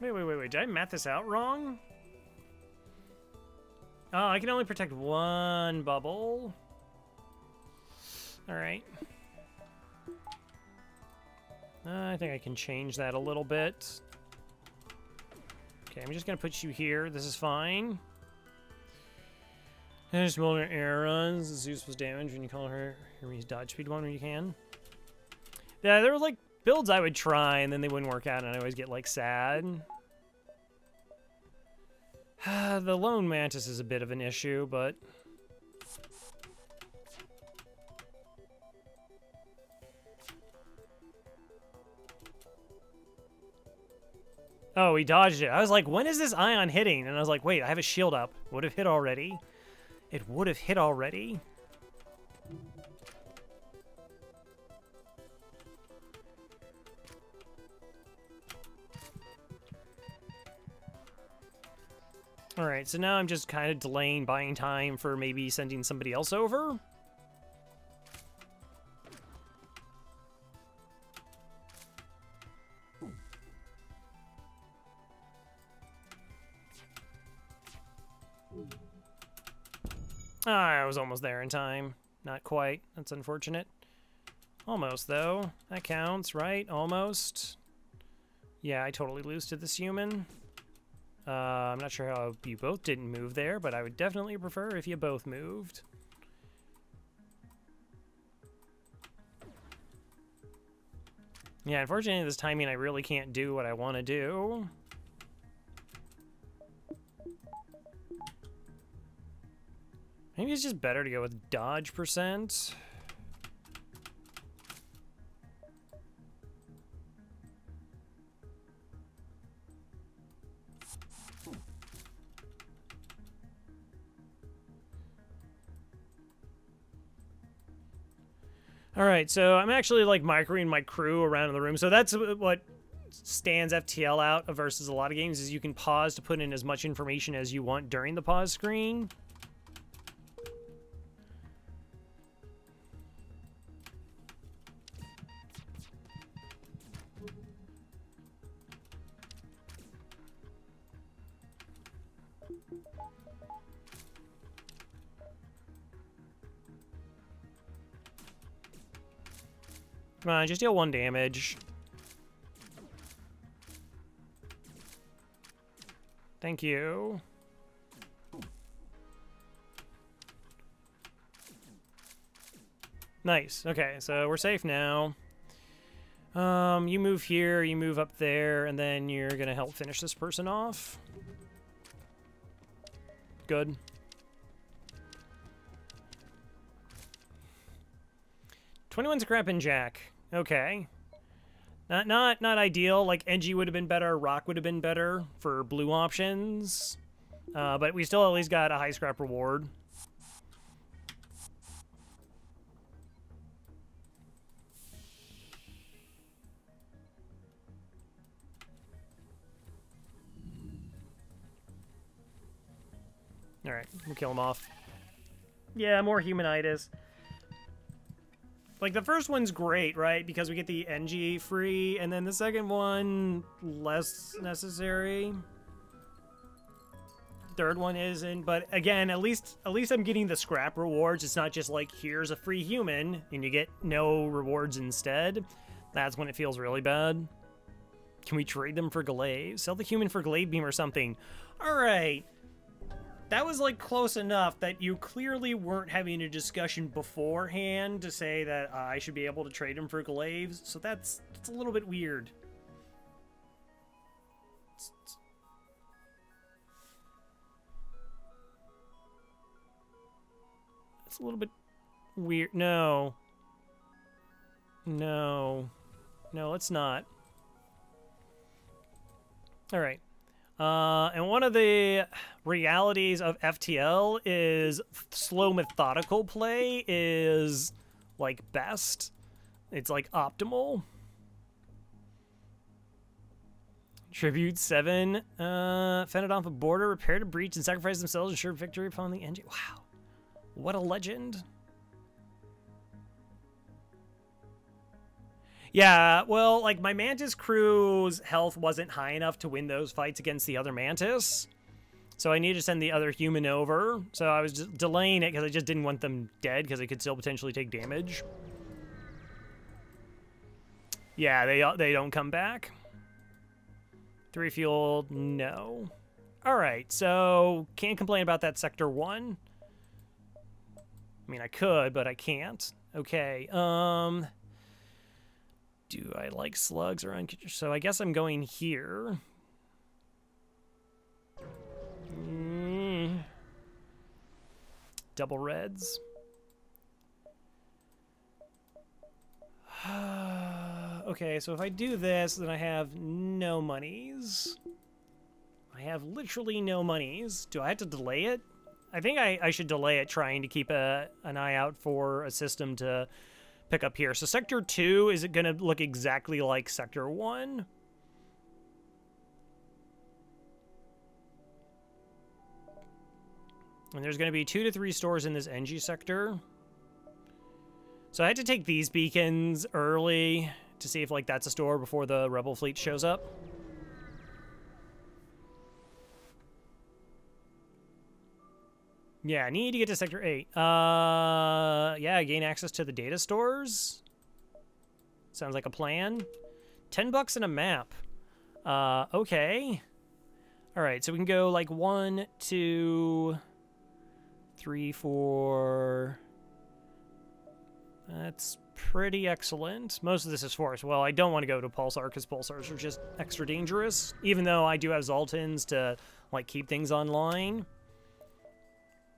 Wait. Did I map this out wrong? Oh, I can only protect one bubble. All right. I think I can change that a little bit. Okay, I'm just gonna put you here. This is fine. Just multiple air runs. This useless damage when you call her Hermes dodge speed one when you can. Yeah, there were like builds I would try and then they wouldn't work out and I always get like sad. The lone mantis is a bit of an issue, but oh, he dodged it. I was like, when is this ion hitting? And I was like, wait, I have a shield up. Would have hit already. It would have hit already. All right, so now I'm just kind of delaying buying time for maybe sending somebody else over. I was almost there in time. Not quite. That's unfortunate. Almost, though. That counts, right? Almost. Yeah, I totally lose to this human. I'm not sure how you both didn't move there, but I would definitely prefer if you both moved. Yeah, unfortunately, this timing, I really can't do what I want to do. Maybe it's just better to go with dodge percent. All right, so I'm actually like microing my crew around in the room. So that's what stands FTL out versus a lot of games is you can pause to put in as much information as you want during the pause screen. Come on, just deal 1 damage. Thank you. Nice. Okay, so we're safe now. You move here, you move up there, and then you're gonna help finish this person off. Good. "21's Crappin' Jack." Okay. Not ideal. Like, Engie would have been better, Rock would have been better for blue options. But we still at least got a high scrap reward. Alright, we'll kill him off. Yeah, more humanitis. Like, the first one's great, right? Because we get the NG free, and then the second one, less necessary. Third one isn't, but again, at least I'm getting the scrap rewards. It's not just like, here's a free human, and you get no rewards instead. That's when it feels really bad. Can we trade them for Glaive? Sell the human for Glaive Beam or something. Alright. That was, like, close enough that you clearly weren't having a discussion beforehand to say that I should be able to trade him for Glaives, so that's a little bit weird. It's a little bit weird. No. No. No, let's not. Alright. And one of the realities of FTL is slow methodical play is, like, best. It's, like, optimal. Tribute 7. Fended off a border, repaired a breach, and sacrificed themselves, ensured victory upon the engine. Wow. What a legend. Yeah, well, like, my Mantis crew's health wasn't high enough to win those fights against the other Mantis. So I needed to send the other human over. So I was just delaying it because I just didn't want them dead because they could still potentially take damage. Yeah, they don't come back. 3 fueled, no. All right, so can't complain about that Sector 1. I mean, I could, but I can't. Okay, do I like slugs or so I guess I'm going here. Double reds. Okay, so if I do this, then I have no monies. I have literally no monies. Do I have to delay it? I think I should delay it, trying to keep an eye out for a system to pick up here. So Sector 2, is it going to look exactly like Sector 1? And there's going to be 2 to 3 stores in this NG sector. So I had to take these beacons early to see if, like, that's a store before the Rebel fleet shows up. Yeah, I need to get to Sector 8. Yeah, gain access to the data stores. Sounds like a plan. $10 and a map. Okay. All right, so we can go, like, 1, 2, 3, 4... That's pretty excellent. Most of this is forest. Well, I don't want to go to Pulsar because Pulsars are just extra dangerous, even though I do have Zoltans to, like, keep things online.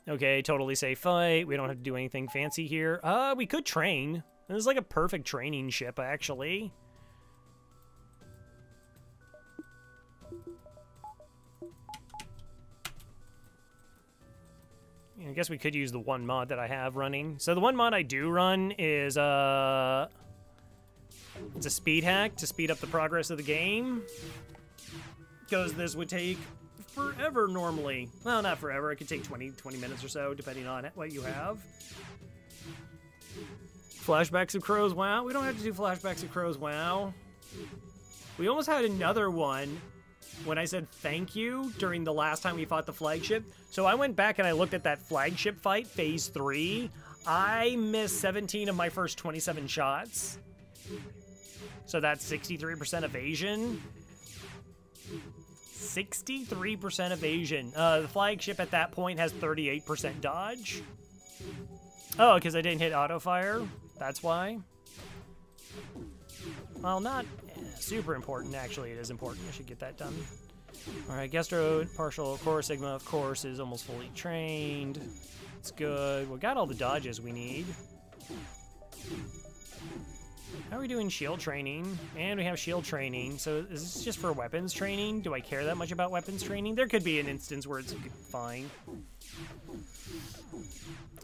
Okay, totally safe fight. We don't have to do anything fancy here. We could train. This is like a perfect training ship, actually. I guess we could use the one mod that I have running. So the one mod I do run is, it's a speed hack to speed up the progress of the game. Because this would take forever normally. Well, not forever. It could take 20 minutes or so, depending on what you have. Flashbacks of Crows WoW. We don't have to do flashbacks of Crows WoW. We almost had another one when I said thank you during the last time we fought the flagship. So I went back and I looked at that flagship fight, Phase 3. I missed 17 of my first 27 shots. So that's 63% evasion. 63% evasion. The flagship at that point has 38% dodge. Oh, because I didn't hit auto fire. That's why. Well, not super important. Actually, it is important. I should get that done. All right, Gastro partial Core Sigma, of course, is almost fully trained. It's good. We got all the dodges we need. How are we doing shield training? And we have shield training. So is this just for weapons training? Do I care that much about weapons training? There could be an instance where it's fine.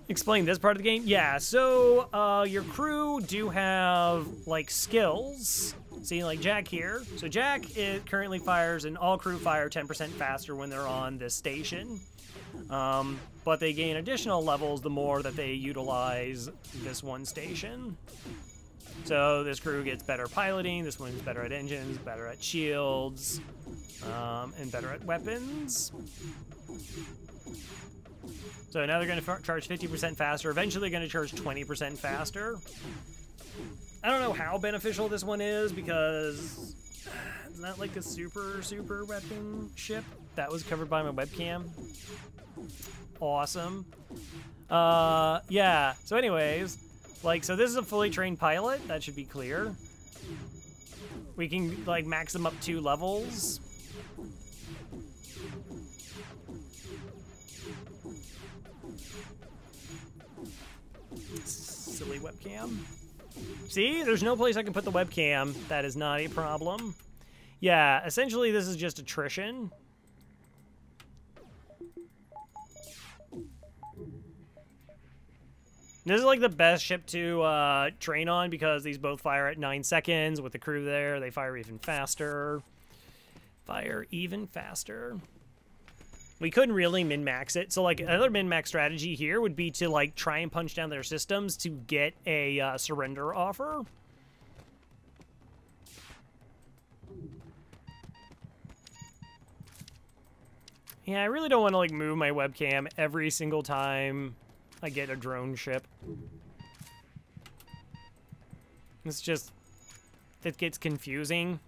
Explain this part of the game? Yeah, so your crew do have, like, skills. See, like Jack here. So Jack currently fires, and all crew fire 10% faster when they're on this station. But they gain additional levels the more that they utilize this one station. So this crew gets better piloting, this one's better at engines, better at shields, and better at weapons. So now they're going to charge 50% faster. Eventually they're going to charge 20% faster. I don't know how beneficial this one is because it's not like a super weapon ship. That was covered by my webcam. Awesome. Yeah, so anyways, like, so this is a fully trained pilot. That should be clear. We can, like, max them up 2 levels. Silly webcam. See, there's no place I can put the webcam. That is not a problem. Yeah, essentially this is just attrition. This is like the best ship to train on because these both fire at 9 seconds. With the crew there, they fire even faster. Fire even faster. We couldn't really min-max it. So, like, another min-max strategy here would be to, like, try and punch down their systems to get a surrender offer. Yeah, I really don't want to like move my webcam every single time I get a drone ship. It's just, it gets confusing.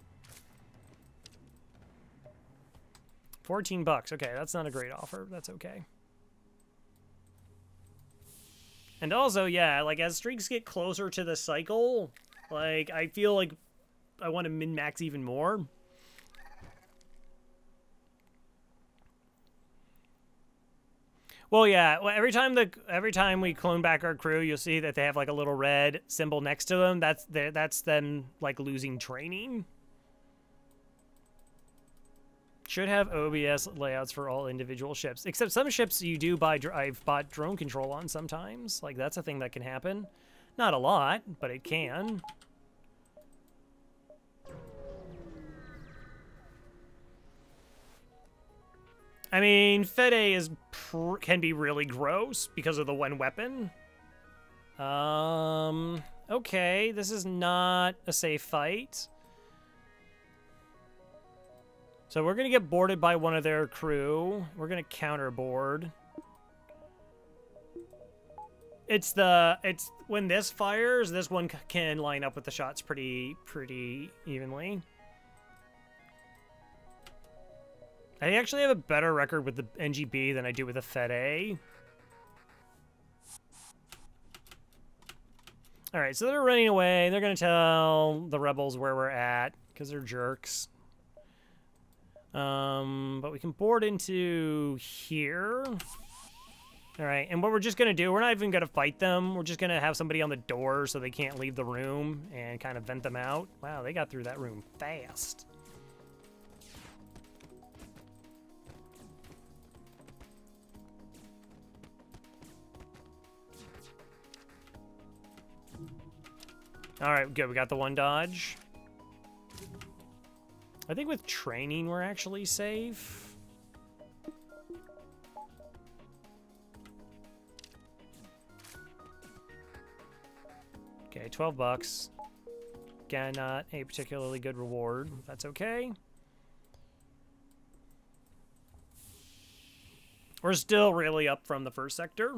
14 bucks. Okay, that's not a great offer. That's okay. And also, yeah, like as streaks get closer to the cycle, like I feel like I want to min-max even more. Well, yeah. Well, every time we clone back our crew, you'll see that they have like a little red symbol next to them. That's then like losing training. Should have OBS layouts for all individual ships, except some ships you do buy. I've bought drone control on sometimes. Like that's a thing that can happen. Not a lot, but it can. I mean, Fede can be really gross because of the one weapon. Okay, this is not a safe fight. So we're gonna get boarded by one of their crew. We're gonna counter board. It's when this fires, this one can line up with the shots pretty evenly. I actually have a better record with the NGB than I do with the Fede. Alright, so they're running away. They're going to tell the rebels where we're at, because they're jerks. But we can board into here. Alright, and what we're just going to do, we're not even going to fight them. We're just going to have somebody on the door so they can't leave the room and kind of vent them out. Wow, they got through that room fast. Alright, good. We got the one dodge. I think with training, we're actually safe. Okay, 12 bucks. Again, not a particularly good reward. That's okay. We're still really up from the first sector.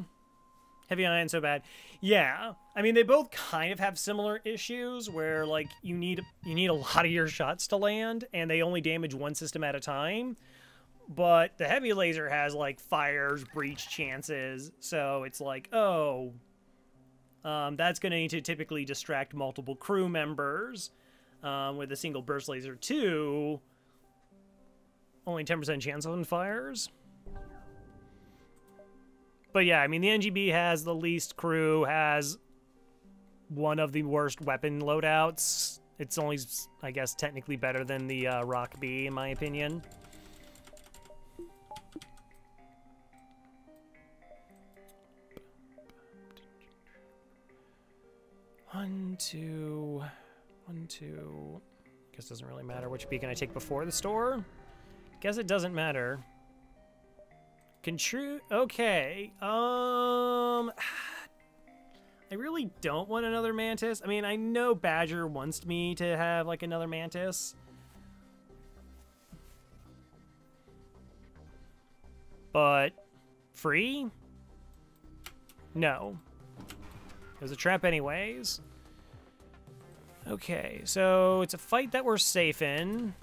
Heavy iron so bad. Yeah, I mean, they both kind of have similar issues where, like, you need a lot of your shots to land, and they only damage one system at a time. But the heavy laser has, like, fires, breach chances, so it's like, oh, that's going to need to typically distract multiple crew members. With a single burst laser 2, only 10% chance on fires. But yeah, I mean, the NGB has the least crew, has one of the worst weapon loadouts. It's only, I guess, technically better than the Rock B, in my opinion. One, two. Guess it doesn't really matter which beacon I take before the store. Guess it doesn't matter. Okay. I really don't want another Mantis. I mean, I know Badger wants me to have, like, another Mantis. But free? No. It was a trap anyways. Okay, so it's a fight that we're safe in.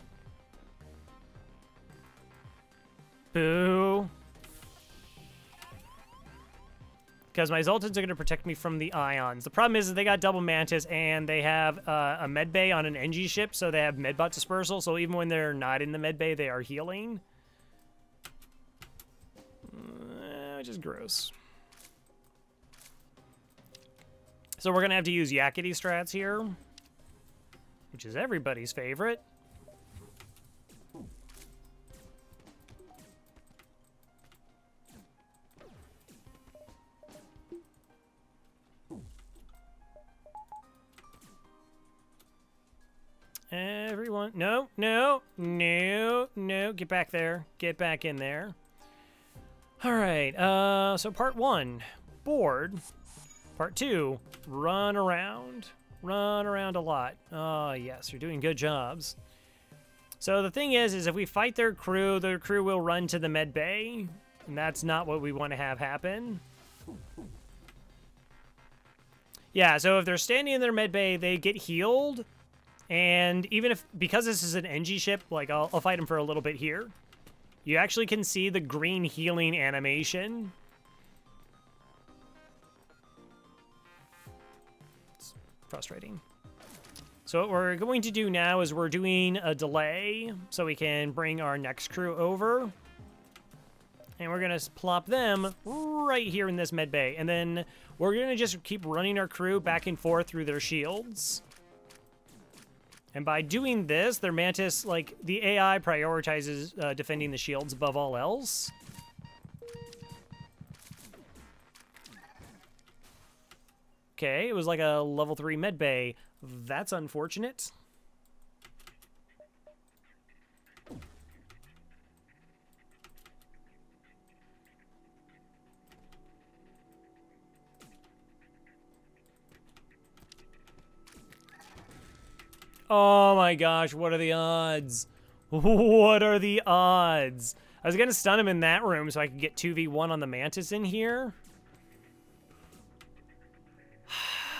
Boo. Because my Zoltans are going to protect me from the ions. The problem is they got double Mantis, and they have a med bay on an NG ship, so they have medbot dispersal, so even when they're not in the med bay, they are healing. Which is gross. So we're going to have to use Yakety strats here, which is everybody's favorite. Everyone, no, get back there. Get back in there. All right, so part 1, board. Part 2, run around. Run around a lot. Oh, yes, you're doing good jobs. So the thing is if we fight their crew will run to the med bay, and that's not what we want to have happen. Yeah, so if they're standing in their med bay, they get healed, and even if, because this is an NG ship, like, I'll fight them for a little bit here. You actually can see the green healing animation. It's frustrating. So what we're going to do now is we're doing a delay so we can bring our next crew over. And we're going to plop them right here in this med bay. And then we're going to just keep running our crew back and forth through their shields. And by doing this, their Mantis, like, the AI prioritizes defending the shields above all else. Okay, it was like a level 3 med bay. That's unfortunate. Oh my gosh, what are the odds? What are the odds? I was gonna stun him in that room so I could get 2v1 on the Mantis in here.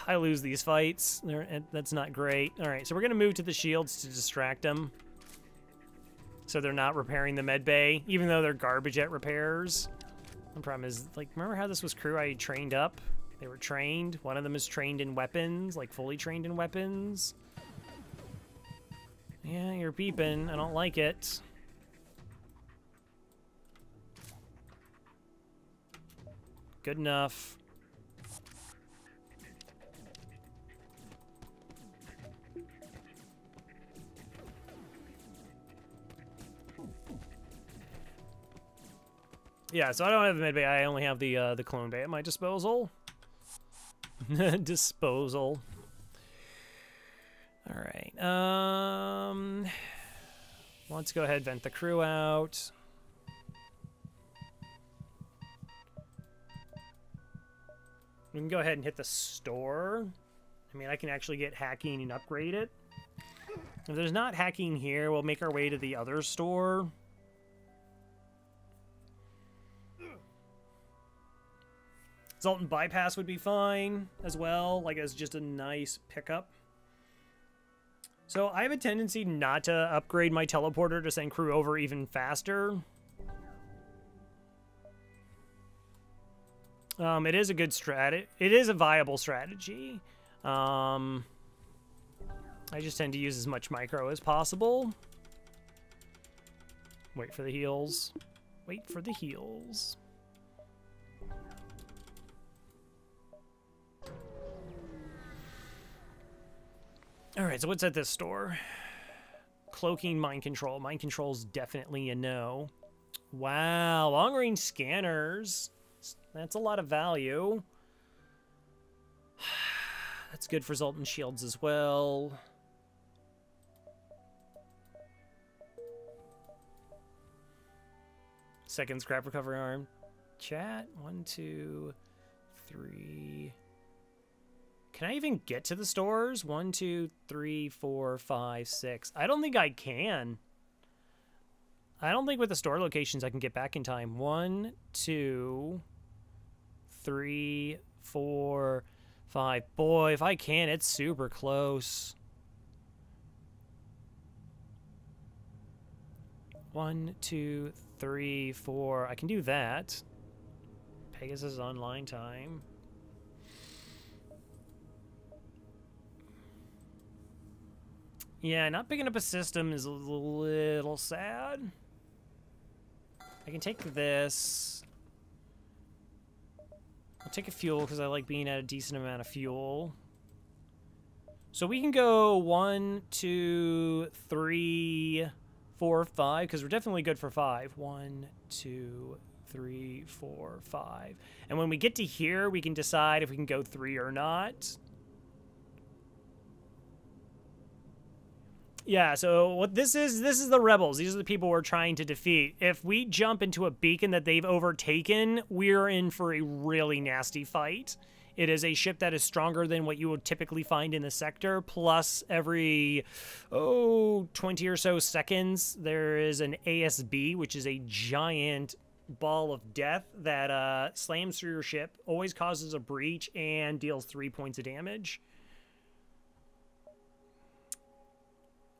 I lose these fights. That's not great. All right, so we're gonna move to the shields to distract them, so they're not repairing the med bay, even though they're garbage at repairs. The problem is, like, remember how this was crew I trained up? They were trained. One of them is trained in weapons, like fully trained in weapons. Yeah, you're beeping. I don't like it. Good enough. Yeah, so I don't have the med bay. I only have the clone bay at my disposal. Disposal. All right. Let's go ahead and vent the crew out. We can go ahead and hit the store. I mean, I can actually get hacking and upgrade it. If there's not hacking here, we'll make our way to the other store. Zoltan Bypass would be fine as well, like as just a nice pickup. So I have a tendency not to upgrade my teleporter to send crew over even faster. It is a good strat. It is a viable strategy. I just tend to use as much micro as possible. Wait for the heals. Wait for the heals. Alright, so what's at this store? Cloaking, mind control. Mind control's definitely a no. Wow, long-range scanners. That's a lot of value. That's good for Zoltan shields as well. Second scrap recovery arm. Chat. 1, 2, 3. Can I even get to the stores? 1, 2, 3, 4, 5, 6. I don't think I can. I don't think with the store locations I can get back in time. 1, 2, 3, 4, 5. Boy, if I can, it's super close. 1, 2, 3, 4. I can do that. Pegasus online time. Yeah, not picking up a system is a little sad. I can take this. I'll take a fuel because I like being at a decent amount of fuel. So we can go 1, 2, 3, 4, 5 because we're definitely good for 5. 1, 2, 3, 4, 5. And when we get to here, we can decide if we can go 3 or not. Yeah, so what this is the rebels. These are the people we're trying to defeat. If we jump into a beacon that they've overtaken, we're in for a really nasty fight. It is a ship that is stronger than what you would typically find in the sector, plus every, 20 or so seconds, there is an ASB, which is a giant ball of death that slams through your ship, always causes a breach, and deals 3 points of damage.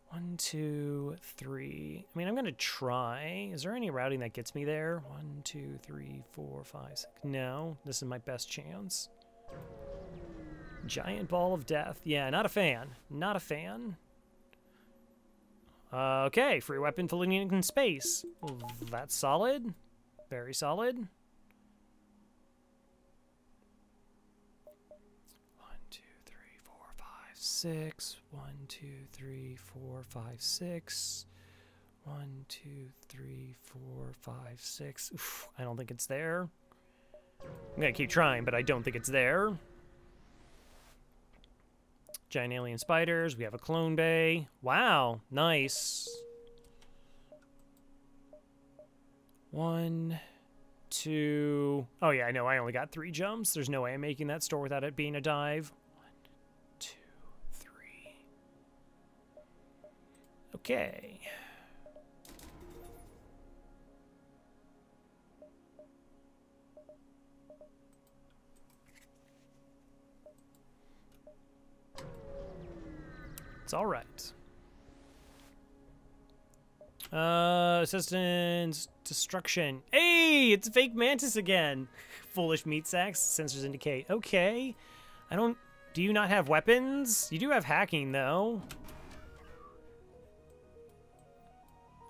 1, 2, 3. I mean, I'm going to try. Is there any routing that gets me there? 1, 2, 3, 4, 5, 6. No, this is my best chance. Giant ball of death. Yeah, not a fan. Not a fan. Okay, free weapon floating in space. That's solid. Very solid. 6. 1, 2, 3, 4, 5, 6. 1, 2, 3, 4, 5, 6. Oof, I don't think it's there. I'm gonna keep trying, but I don't think it's there. Giant alien spiders. We have a clone bay. Wow, nice. 1, 2. Oh yeah, I know. I only got 3 jumps. There's no way I'm making that store without it being a dive. Okay. It's all right. Assistance, destruction. Hey, it's fake mantis again. Foolish meat sacks, sensors indicate. Okay. Do you not have weapons? You do have hacking, though.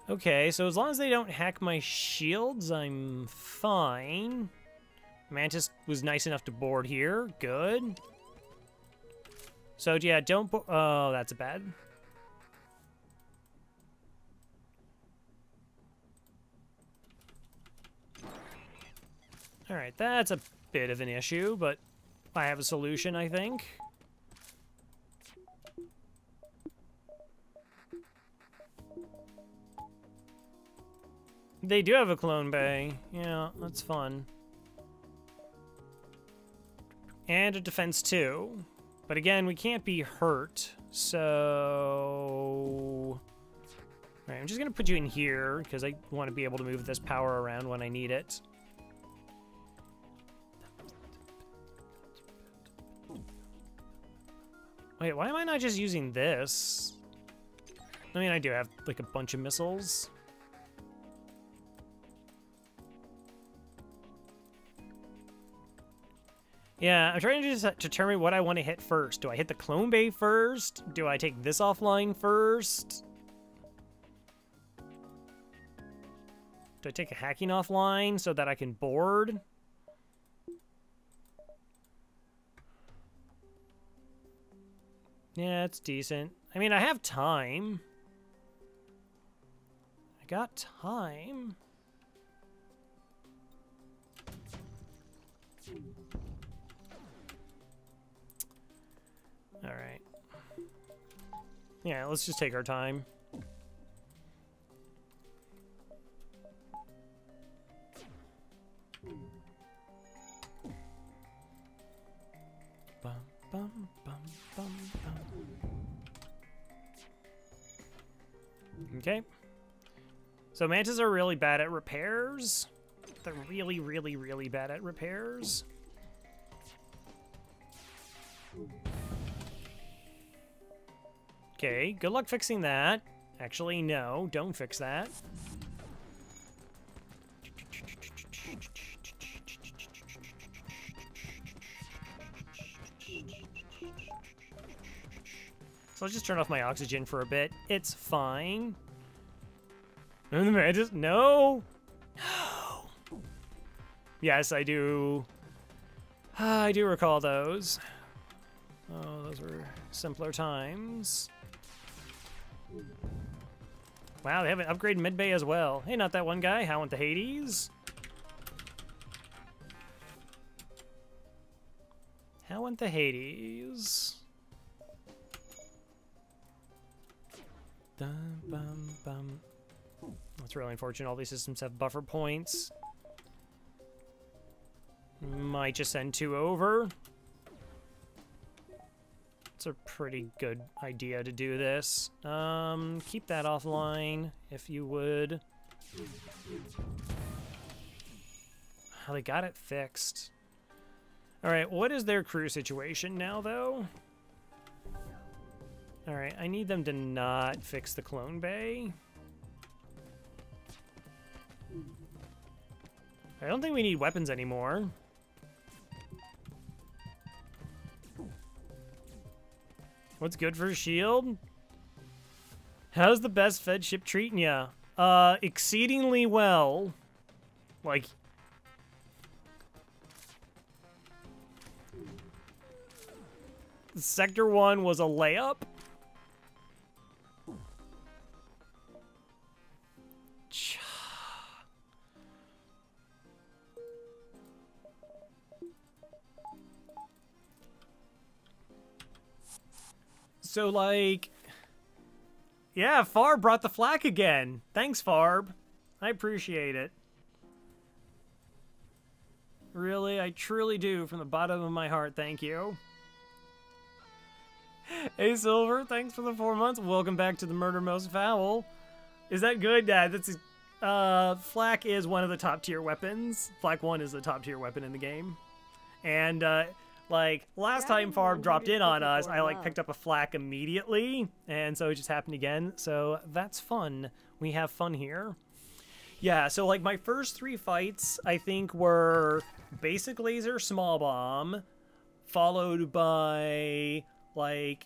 Okay, so as long as they don't hack my shields, I'm fine. Mantis was nice enough to board here. Good. So, yeah, don't... Oh, that's bad. Alright, that's a bit of an issue, but I have a solution, I think. They do have a clone bay. Yeah, that's fun. And a defense too. But again, we can't be hurt, so... Alright, I'm just gonna put you in here, because I want to be able to move this power around when I need it. Wait, why am I not just using this? I mean, I do have, like, a bunch of missiles. Yeah, I'm trying to just determine what I want to hit first. Do I hit the clone bay first? Do I take this offline first? Do I take a hacking offline so that I can board? Yeah, it's decent. I mean, I have time. I got time. All right. Yeah, let's just take our time. Bum, bum, bum, bum, bum. Okay. So mantis are really bad at repairs. They're really, really, really bad at repairs. Okay, good luck fixing that. Actually, no, don't fix that. So let's just turn off my oxygen for a bit. It's fine. And the mantis, no! No! Yes, I do. I do recall those. Oh, those were simpler times. Wow, they have an upgrade mid-bay as well. Hey, not that one guy. How went the Hades? How went the Hades? Dum, bum, bum. That's really unfortunate. All these systems have buffer points. Might just send 2 over. pretty good idea to do this. Keep that offline, if you would. Oh, they got it fixed. Alright, what is their crew situation now, though? Alright, I need them to not fix the clone bay. I don't think we need weapons anymore. What's good for a shield? How's the best fed ship treating ya? Exceedingly well. Like... Sector 1 was a layup. So, like... Yeah, Farb brought the flak again. Thanks, Farb. I appreciate it. Really, I truly do, from the bottom of my heart, thank you. Hey, Silver, thanks for the 4 months. Welcome back to the Murder Most Foul. Is that good, Dad? That's flak is one of the top tier weapons. Flak 1 is the top tier weapon in the game. And, like, last time Farb dropped in on us, I, like, picked up a flak immediately. And so it just happened again. So that's fun. We have fun here. Yeah, so, like, my first 3 fights, I think, were basic laser small bomb, followed by... like,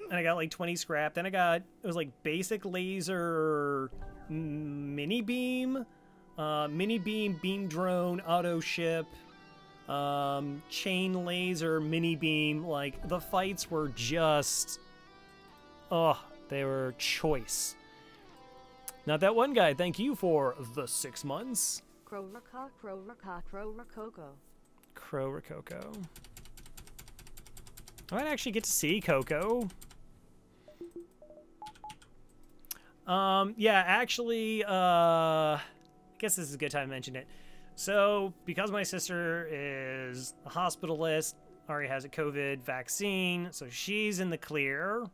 and I got like 20 scrap. Then I got, it was like basic laser mini beam, beam drone, auto ship, chain laser mini beam. Like, the fights were just, oh, they were choice. Not that one guy. Thank you for the 6 months. Crow Rococo. Crow Rococo. I might actually get to see Coco. Yeah, actually, I guess this is a good time to mention it. So, because my sister is a hospitalist, already has a COVID vaccine, so she's in the clear.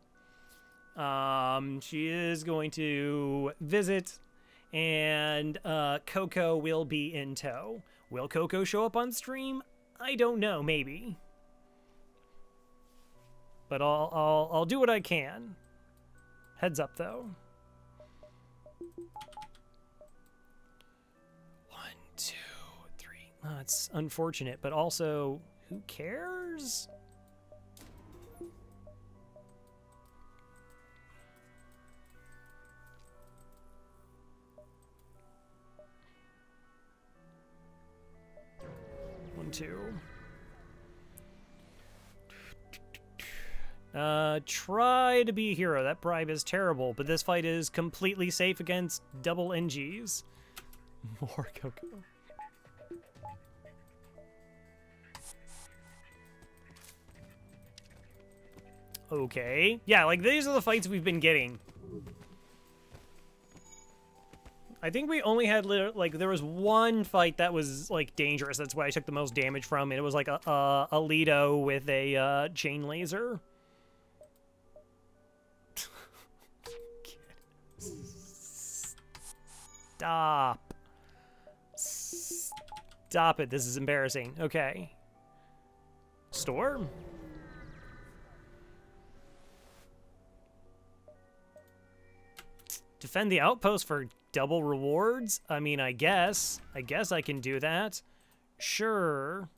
She is going to visit, and Coco will be in tow. Will Coco show up on stream? I don't know, maybe. But I'll do what I can. Heads up, though. 1, 2, 3. Oh, it's unfortunate, but also, who cares? One, two. Try to be a hero. That bribe is terrible, but this fight is completely safe against double NGs. More Coco. Okay. Yeah, like, these are the fights we've been getting. I think we only had, like, there was one fight that was, like, dangerous. That's why I took the most damage from, and it was, like, a Lido with a, chain laser. Stop. Stop it. This is embarrassing. Okay. Storm? Defend the outpost for double rewards? I mean, I guess. I guess I can do that. Sure.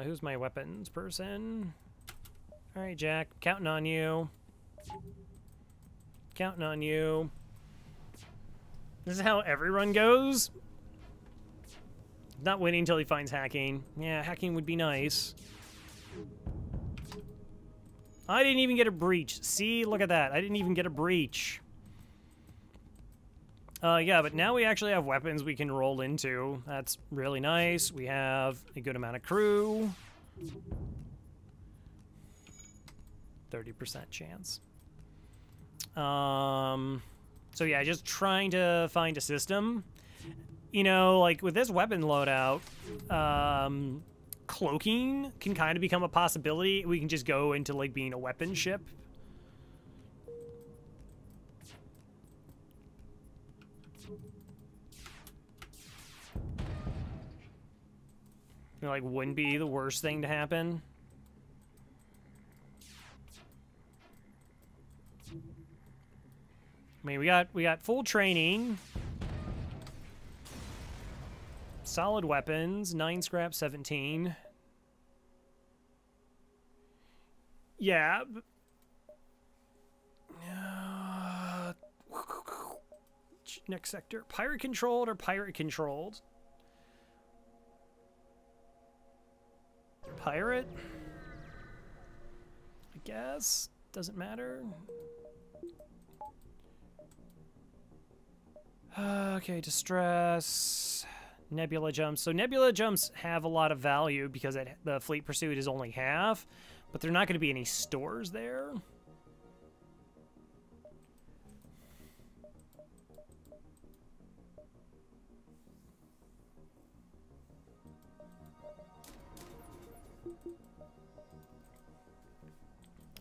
Who's my weapons person? All right, Jack. Counting on you. Counting on you. This is how every run goes? Not winning until he finds hacking. Yeah, hacking would be nice. I didn't even get a breach. See, look at that. I didn't even get a breach. Yeah, but now we actually have weapons we can roll into. That's really nice. We have a good amount of crew. 30% chance. So yeah, just trying to find a system. you know, like with this weapon loadout, cloaking can kind of become a possibility. We can just go into like being a weapon ship. Like, wouldn't be the worst thing to happen. I mean, we got full training, solid weapons, 9 scrap, 17. Yeah. Next sector, pirate controlled or pirate controlled? Pirate, I guess. Doesn't matter. Okay, distress, nebula jumps. So nebula jumps have a lot of value because the fleet pursuit is only half, but there are not going to be any stores there.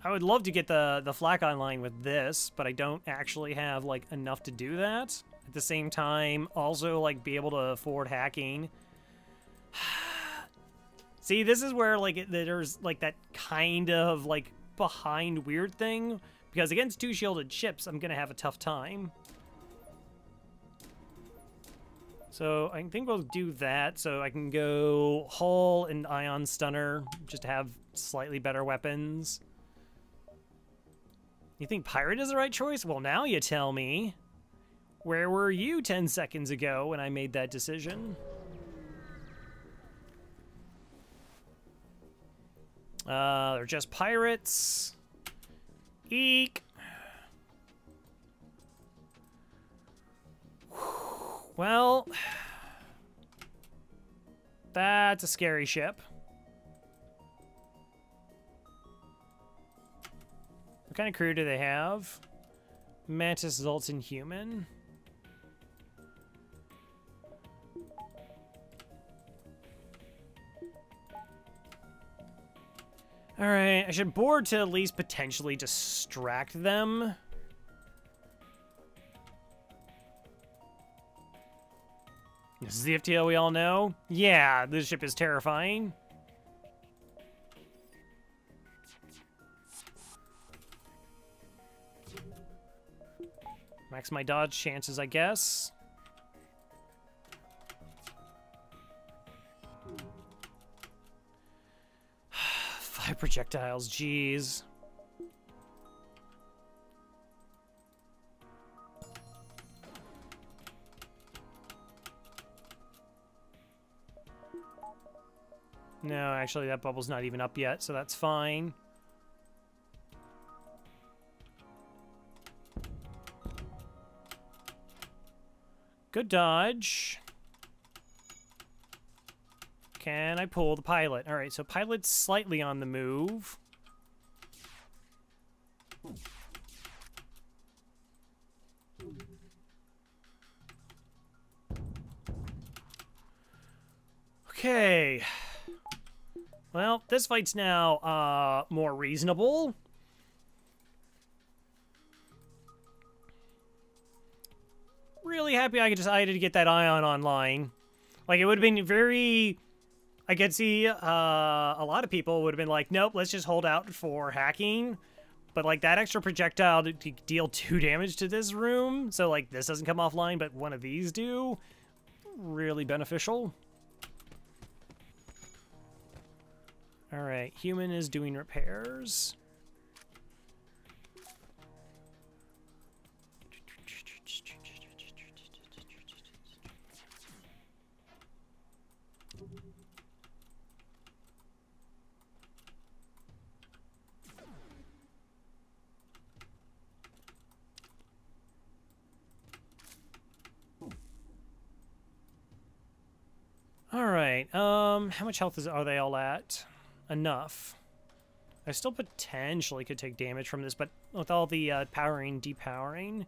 I would love to get the flak online with this, but I don't actually have like enough to do that. At the same time, also like be able to afford hacking. See, this is where like there's like that kind of like behind weird thing, because against 2 shielded ships, I'm gonna have a tough time. So I think we'll do that, so I can go hull and ion stunner just to have slightly better weapons. You think pirate is the right choice? Well, now you tell me. Where were you 10 seconds ago when I made that decision? They're just pirates. Eek. Well, that's a scary ship. What kind of crew do they have? Mantis, Zoltan, human. Alright, I should board to at least potentially distract them. This is the FTL we all know? Yeah, this ship is terrifying. Max my dodge chances, I guess. Five projectiles, jeez. No, actually that bubble's not even up yet, so that's fine. Good dodge. Can I pull the pilot? All right, so pilot's slightly on the move. Okay. Well, this fight's now more reasonable. Really happy I decided to get that ion online. Like, it would have been very... I could see a lot of people would have been like, nope, let's just hold out for hacking. But, like, that extra projectile to deal 2 damage to this room, so, like, this doesn't come offline, but one of these do. Really beneficial. Alright, human is doing repairs. Alright, how much health are they all at? Enough. I still potentially could take damage from this, but with all the powering, depowering.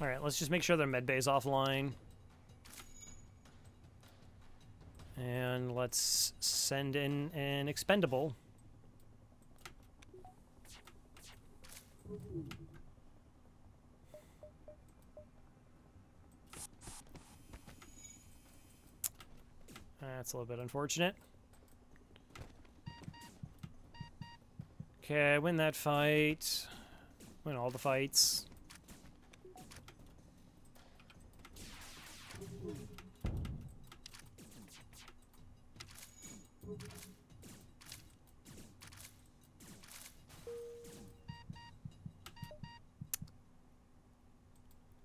Alright, let's just make sure their medbay's offline. And let's send in an expendable. That's a little bit unfortunate. Okay, win that fight. Win all the fights.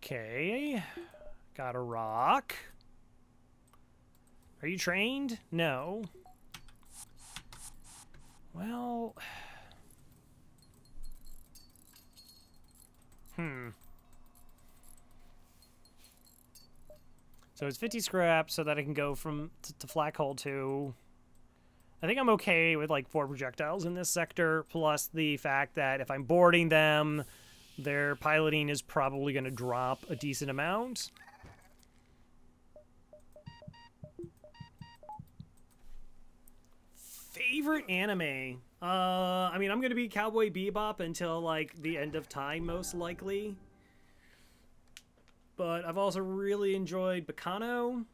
Okay. Got a rock. Are you trained? No. Well... So it's 50 scrap so that I can go from to Flak Hole 2. I think I'm okay with like 4 projectiles in this sector, plus the fact that if I'm boarding them, their piloting is probably going to drop a decent amount. Favorite anime? I mean, I'm going to be Cowboy Bebop until like the end of time, most likely. But I've also really enjoyed Bacano.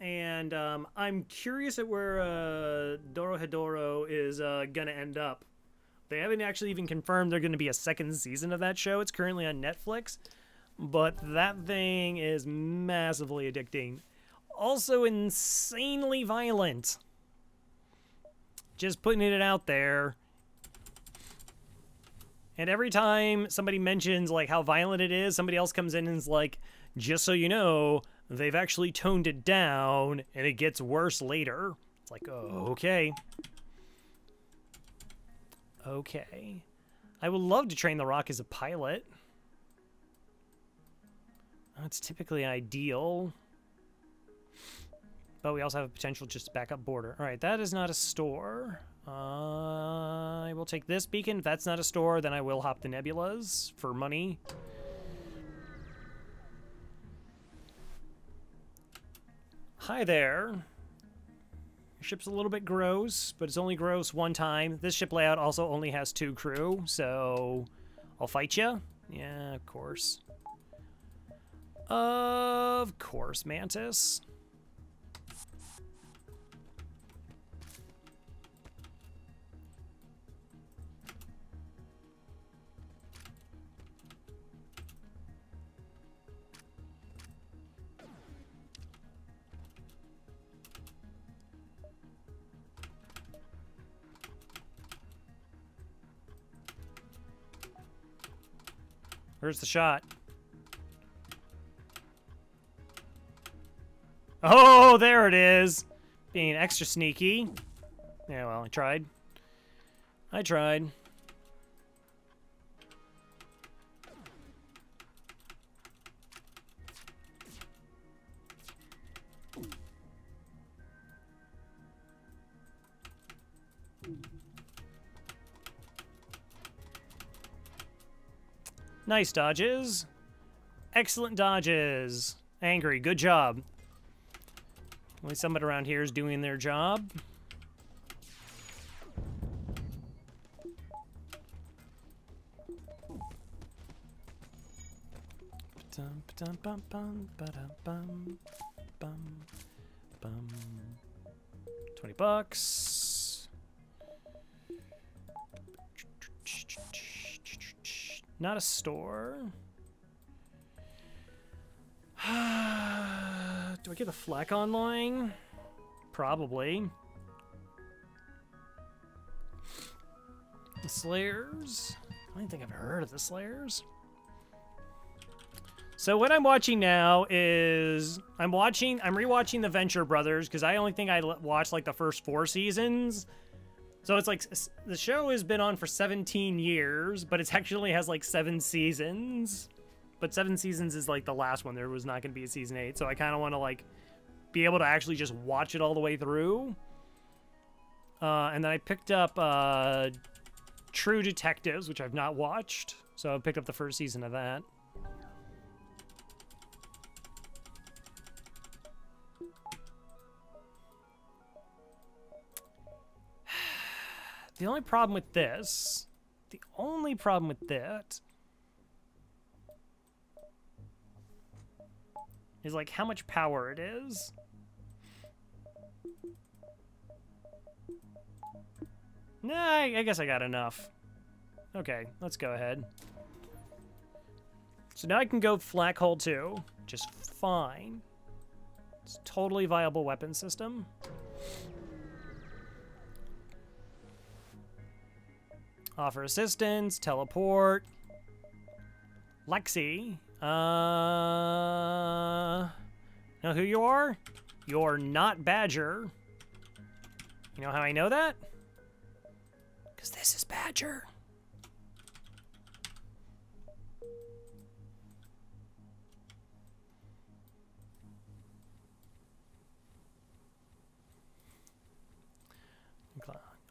And I'm curious at where Dorohedoro is going to end up. They haven't actually even confirmed they're going to be a second season of that show. It's currently on Netflix. But that thing is massively addicting. Also insanely violent. Just putting it out there. And every time somebody mentions like how violent it is, somebody else comes in and is like, just so you know, they've actually toned it down and it gets worse later. It's like, oh, okay. Okay. I would love to train the Rock as a pilot. That's typically ideal. But we also have a potential just backup border. All right, that is not a store. I will take this beacon. If that's not a store, then I will hop the Nebulas for money. Hi there. Your ship's a little bit gross, but it's only gross one time. This ship layout also only has 2 crew, so I'll fight you. Yeah, of course. Of course, Mantis. Where's the shot? Oh, there it is. Being extra sneaky. Yeah, well, I tried. I tried. Nice dodges. Excellent dodges. Angry, good job. At least somebody around here is doing their job. $20. Not a store. Do I get the Flak online? Probably. The Slayers? I don't think I've heard of the Slayers. So what I'm watching now is I'm rewatching the Venture Brothers because I only think I watched like the first 4 seasons. So it's like the show has been on for 17 years, but it actually has like 7 seasons. But 7 seasons is like the last one. There was not going to be a season 8. So I kind of want to like be able to actually just watch it all the way through. And then I picked up True Detectives, which I've not watched. So I picked up the first season of that. The only problem with this, the only problem with that is like how much power it is. Nah, I guess I got enough. Okay, let's go ahead. So now I can go Flak Hole 2, just fine. It's a totally viable weapon system. Offer assistance, teleport. Lexi. Know who you are? You're not Badger. You know how I know that? Because this is Badger.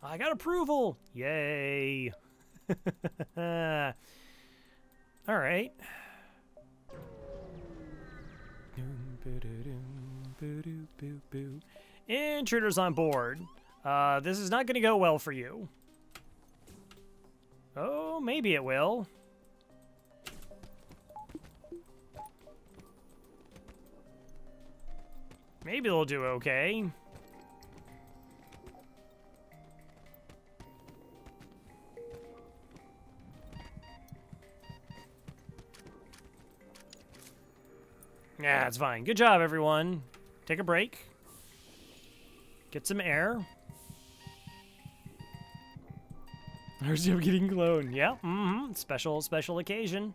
I got approval! Yay! All right. Intruders on board. This is not going to go well for you. Oh, maybe it will. Maybe they'll do okay. Yeah, it's fine. Good job, everyone. Take a break. Get some air. I'm getting cloned. Yeah, special occasion.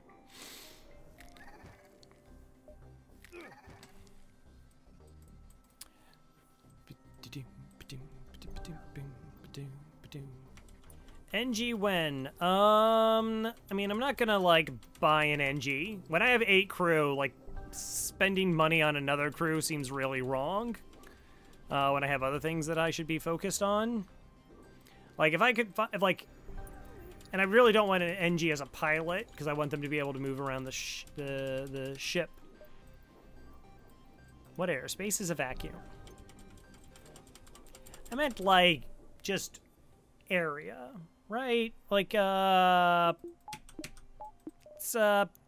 NG when? I mean, I'm not gonna, like, buy an NG. When I have 8 crew, like, spending money on another crew seems really wrong. When I have other things that I should be focused on. Like, if I could, and I really don't want an NG as a pilot, because I want them to be able to move around the ship. What air? Space is a vacuum. I meant, like, just area, right? Like,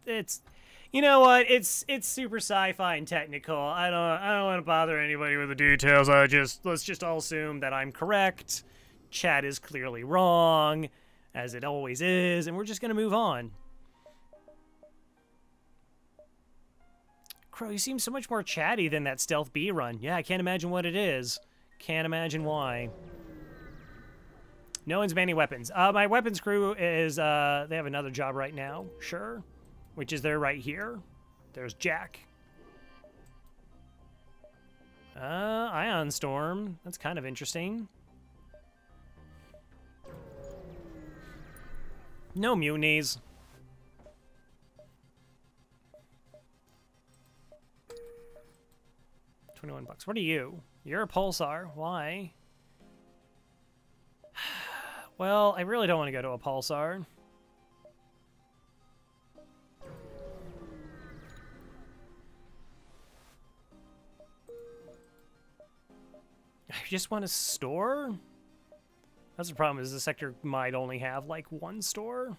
it's, you know what? It's super sci-fi and technical. I don't want to bother anybody with the details. Let's just all assume that I'm correct. Chat is clearly wrong, as it always is, and we're just gonna move on. Crow, you seem so much more chatty than that Stealth B run. Yeah, I can't imagine what it is. Can't imagine why. No one's banning weapons. My weapons crew is, they have another job right now, sure. Which is they're right here. There's Jack. Ion Storm. That's kind of interesting. No mutinies. $21. What are you? You're a Pulsar. Why? Well, I really don't want to go to a Pulsar. I just want a store? That's the problem, is the sector might only have, like, one store.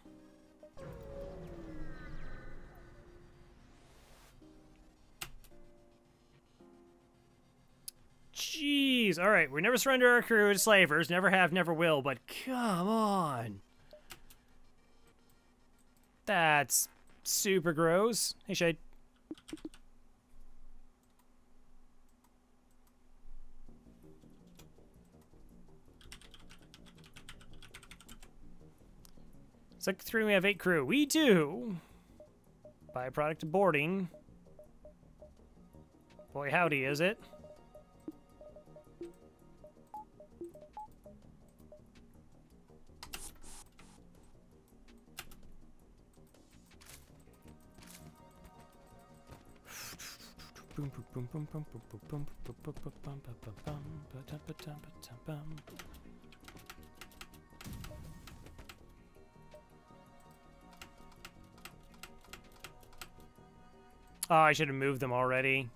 Jeez, alright, we never surrender our crew to slavers, never have, never will, but come on. That's super gross. Hey, Shade. Sector 3, we have 8 crew. We do. Byproduct of boarding. Boy, howdy, is it? Oh, I should have moved them already.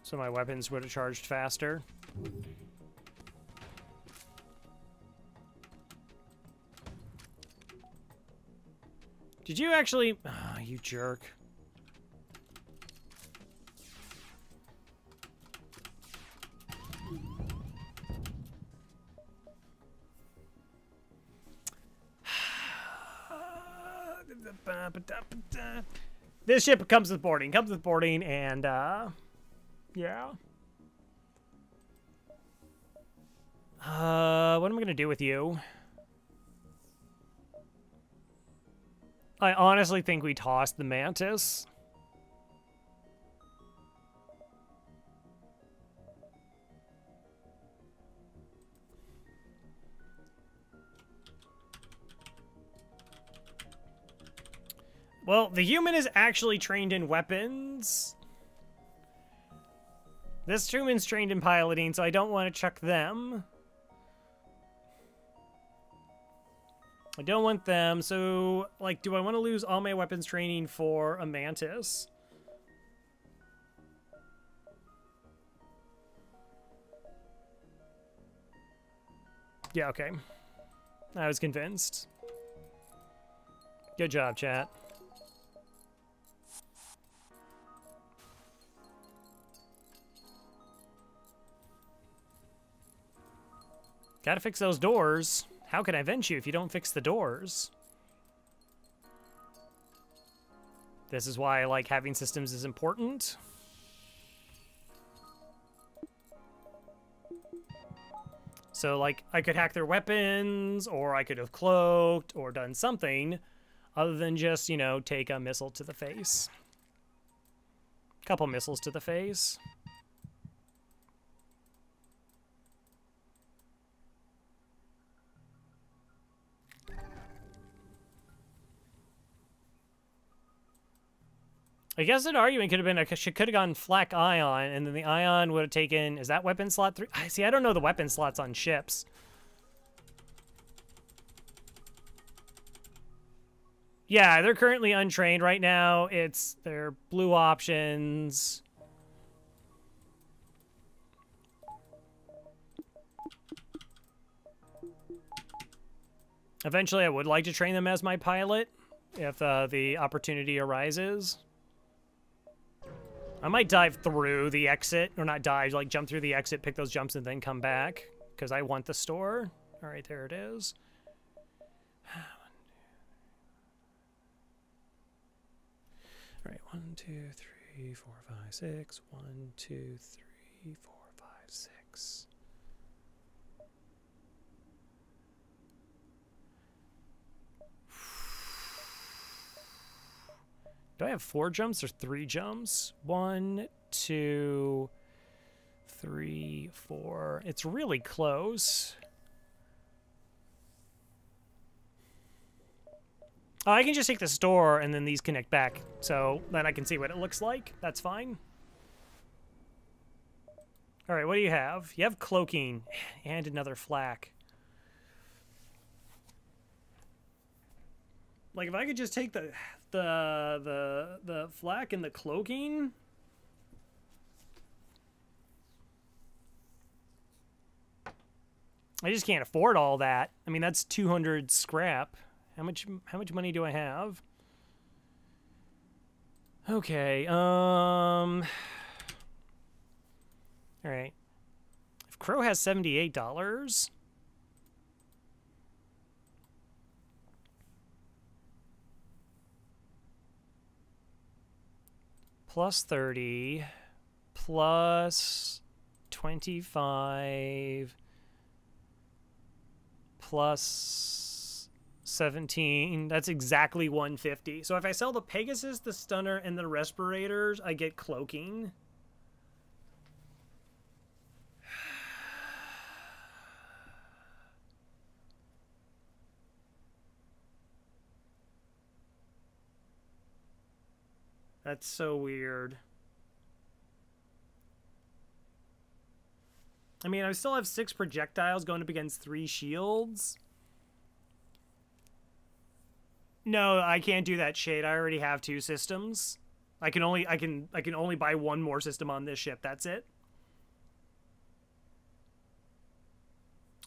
So my weapons would have charged faster. Did you actually... Oh, you jerk. This ship comes with boarding. Comes with boarding, and, yeah. What am I gonna do with you? I honestly think we tossed the Mantis. Well, the human is actually trained in weapons. This human's trained in piloting, so I don't want to chuck them. I don't want them, so, like, do I want to lose all my weapons training for a Mantis? Yeah, okay. I was convinced. Good job, chat. Gotta fix those doors. How can I vent you if you don't fix the doors? This is why, like, having systems is important. So, like, I could hack their weapons, or I could have cloaked, or done something, other than just, you know, take a missile to the face. Couple missiles to the face. I guess an argument could have been she could have gone flak ion, and then the ion would have taken. Is that weapon slot 3? See, I don't know the weapon slots on ships. Yeah, they're currently untrained right now. It's their blue options. Eventually, I would like to train them as my pilot if the opportunity arises. I might dive through the exit, or not dive, like jump through the exit, pick those jumps, and then come back, because I want the store. All right, there it is. All right, 1, 2, 3, 4, 5, 6. 1, 2, 3, 4, 5, 6. Do I have 4 jumps or 3 jumps? 1, 2, 3, 4. It's really close. Oh, I can just take the store and then these connect back. So then I can see what it looks like. That's fine. All right, what do you have? You have cloaking and another flak. Like, if I could just take the flak and the cloaking. I just can't afford all that. I mean, that's 200 scrap. How much money do I have? Okay, all right. If Crow has $78, plus 30, plus 25, plus 17, that's exactly 150. So if I sell the Pegasus, the Stunner, and the Respirators, I get cloaking. That's so weird. I mean, I still have 6 projectiles going up against 3 shields. No, I can't do that shade. I already have 2 systems. I can only buy 1 more system on this ship. That's it.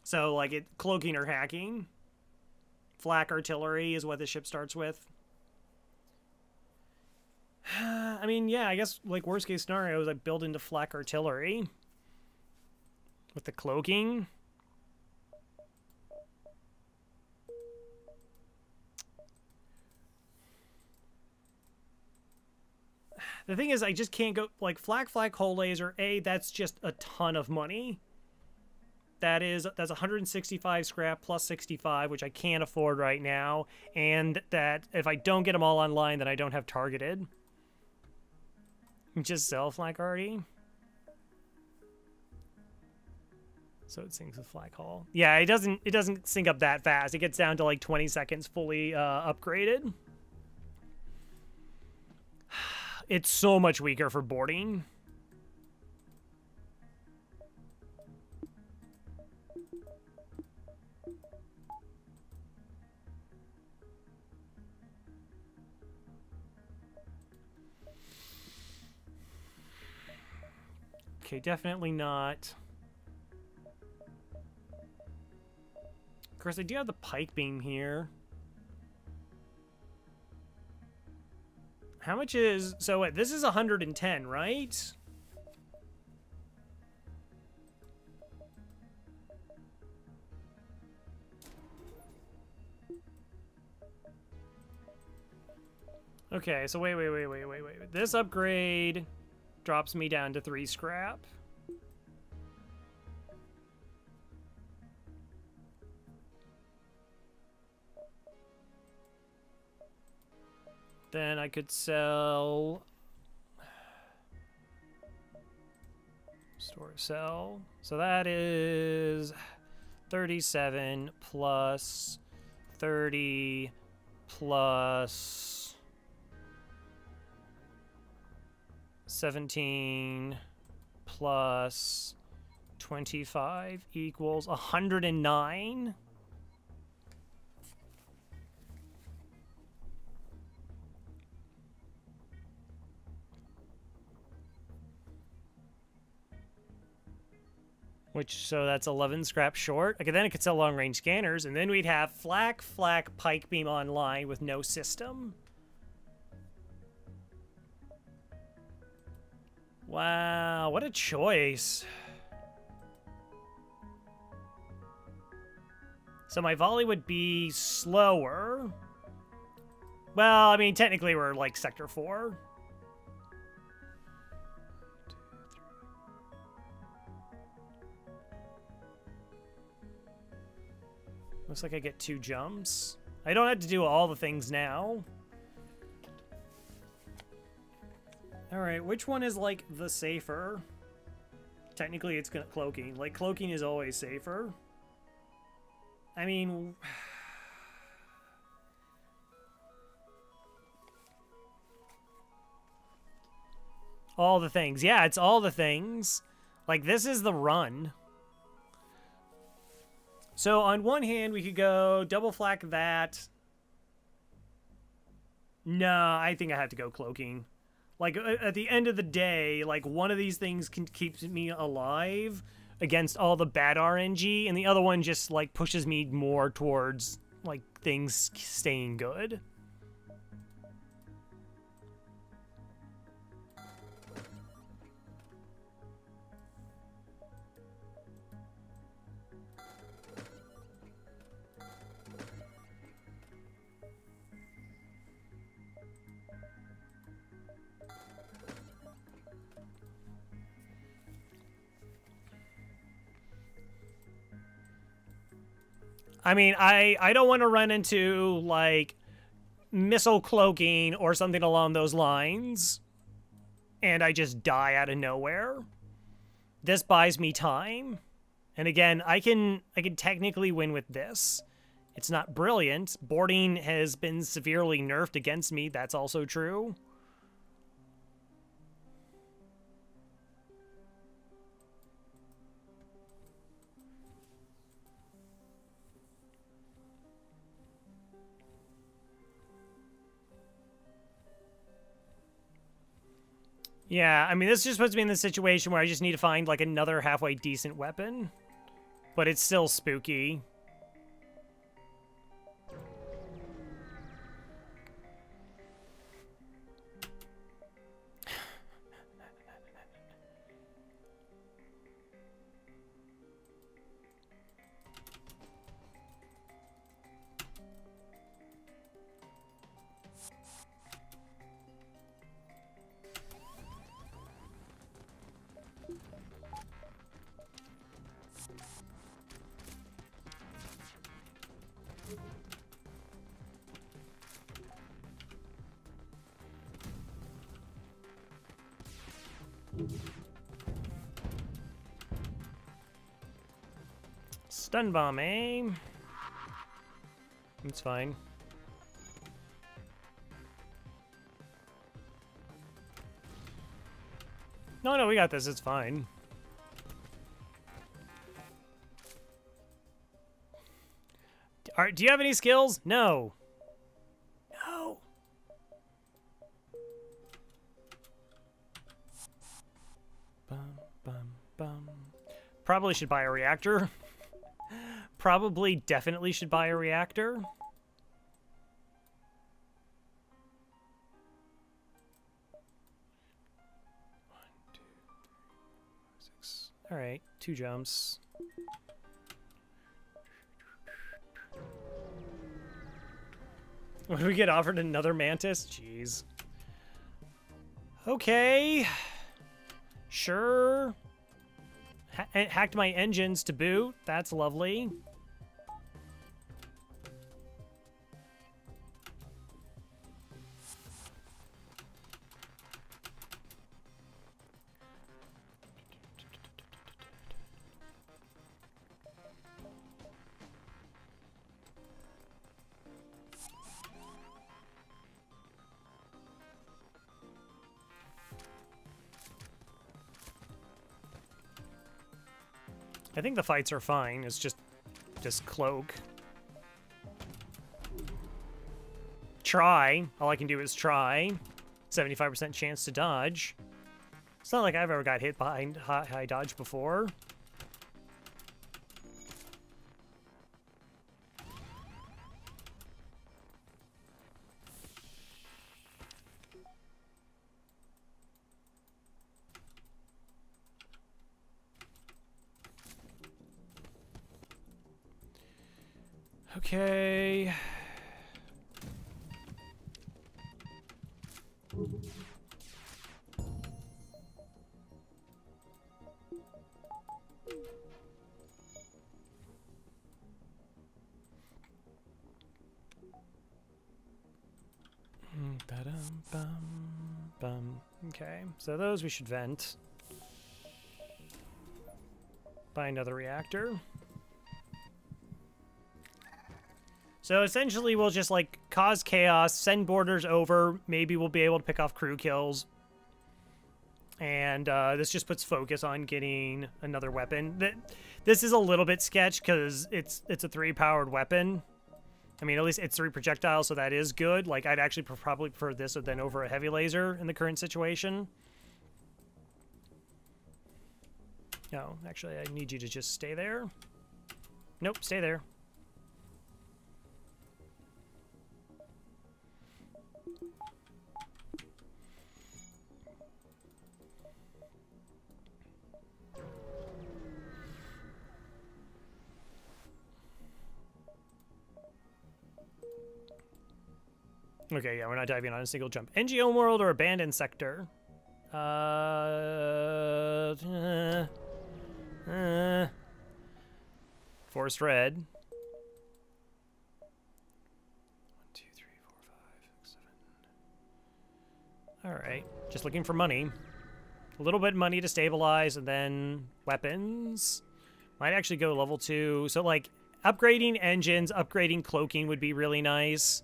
So, like, cloaking or hacking. Flak artillery is what the ship starts with. I mean, yeah, I guess, like, worst case scenario is I build into flak artillery with the cloaking. The thing is, I just can't go, like, flak hull laser, that's just a ton of money. That's 165 scrap plus 65, which I can't afford right now. And that if I don't get them all online, then I don't have targeted. Just sell flak already. So it syncs with flak hull. Yeah, it doesn't sync up that fast. It gets down to like 20 seconds fully upgraded. It's so much weaker for boarding. Okay, definitely not. Of course, I do have the pike beam here. How much is... So, wait, this is 110, right? Okay, so wait. This upgrade drops me down to 3 scrap. Then I could sell... Store sell. So that is 37 plus 30 plus 17 plus 25 equals 109. So that's 11 scrap short. Okay, then I could sell long-range scanners, and then we'd have flak, pike beam online with no system. Wow, what a choice. So my volley would be slower. Well, I mean, technically we're like Sector 4. Looks like I get 2 jumps. I don't have to do all the things now. Alright, which one is, like, the safer? Technically, it's gonna cloaking. Like, cloaking is always safer. I mean... all the things. Yeah, it's all the things. Like, this is the run. So, on one hand, we could go double flak that. No, I think I have to go cloaking. Like, at the end of the day, like, one of these things can keep me alive against all the bad RNG, and the other one just, like, pushes me more towards, like, things staying good. I mean, I don't want to run into, like, missile cloaking or something along those lines, and I just die out of nowhere. This buys me time. And again, I can technically win with this. It's not brilliant. Boarding has been severely nerfed against me. That's also true. Yeah, I mean, this just puts me in the situation where I just need to find, like, another halfway decent weapon. But it's still spooky. Stun bomb, eh? It's fine. No, no, we got this. It's fine. Do you have any skills? No. No. Bum, bum, bum. Probably should buy a reactor. Probably definitely should buy a reactor. 1, 2, 3, 4, 5, 6. All right, 2 jumps. Would we get offered another mantis? Jeez. Okay. Sure. Hacked my engines to boot. That's lovely. I think the fights are fine. It's just cloak. Try. All I can do is try. 75% chance to dodge. It's not like I've ever got hit behind high dodge before. Okay. Okay, so those we should vent. Buy another reactor. So essentially we'll just like cause chaos, send boarders over, maybe we'll be able to pick off crew kills. And this just puts focus on getting another weapon. This is a little bit sketch because it's a 3-powered weapon. I mean, at least it's 3 projectiles, so that is good. Like, I'd actually probably prefer this than over a heavy laser in the current situation. No, actually, I need you to just stay there. Nope, stay there. Okay, yeah, we're not diving on a single jump. NGO world or abandoned sector? Forest red. 1, 2, 3, 4, 5, 6, 7. All right, just looking for money. A little bit of money to stabilize, and then weapons. Might actually go level 2. So, like, upgrading engines, upgrading cloaking would be really nice.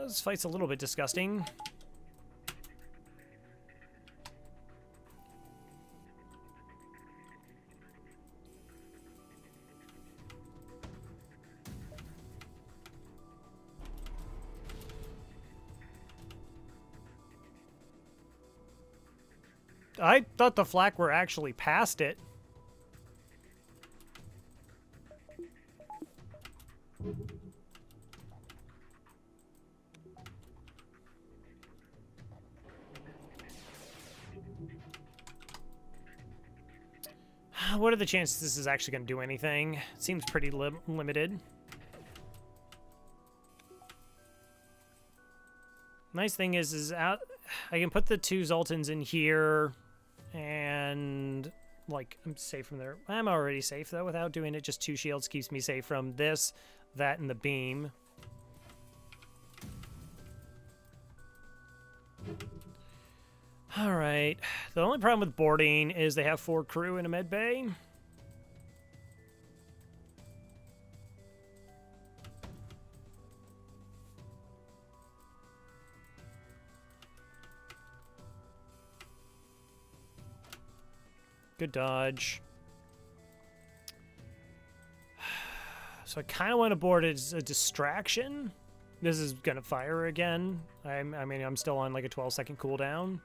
This fight's a little bit disgusting. I thought the flak were actually past it. What are the chances this is actually going to do anything? It seems pretty limited. Nice thing is I can put the 2 Zoltans in here, and like I'm safe from there. I'm already safe though without doing it. Just 2 shields keeps me safe from this, that, and the beam. Alright. The only problem with boarding is they have 4 crew in a med bay. Good dodge. So I kind of want to board it as a distraction. This is going to fire again. I mean, I'm still on like a 12-second cooldown.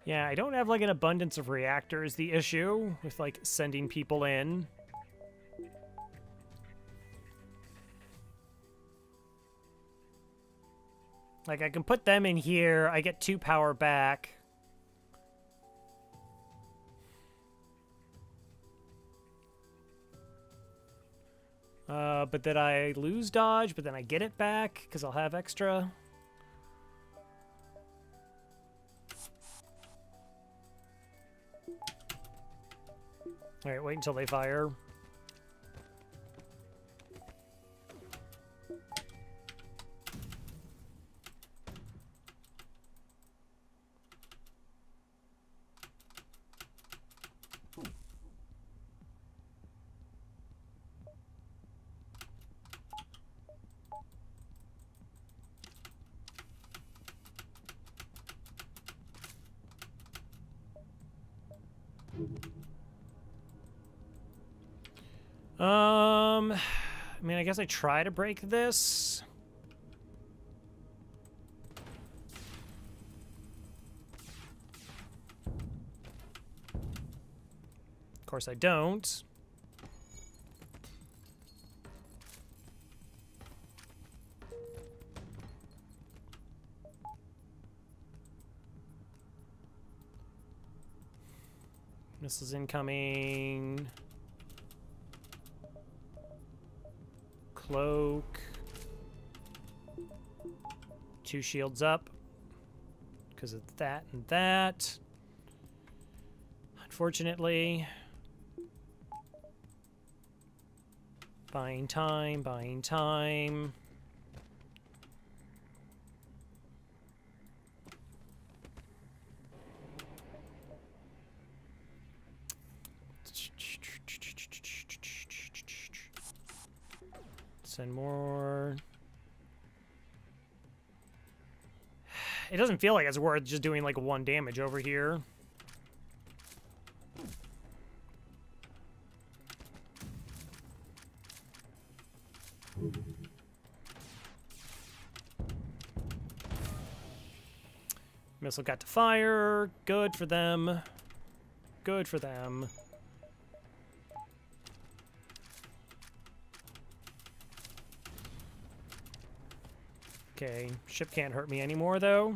Yeah, I don't have like an abundance of reactors. The issue with like sending people in. Like I can put them in here. I get 2 power back. But then I lose dodge, but then I get it back because I'll have extra. Alright, wait until they fire. I mean, I guess I try to break this. Of course I don't. Missiles incoming. Cloak. 2 shields up. Because of that and that. Unfortunately. Buying time, buying time. Send more. It doesn't feel like it's worth just doing like 1 damage over here. Missile got to fire. Good for them. Good for them. Okay, ship can't hurt me anymore, though.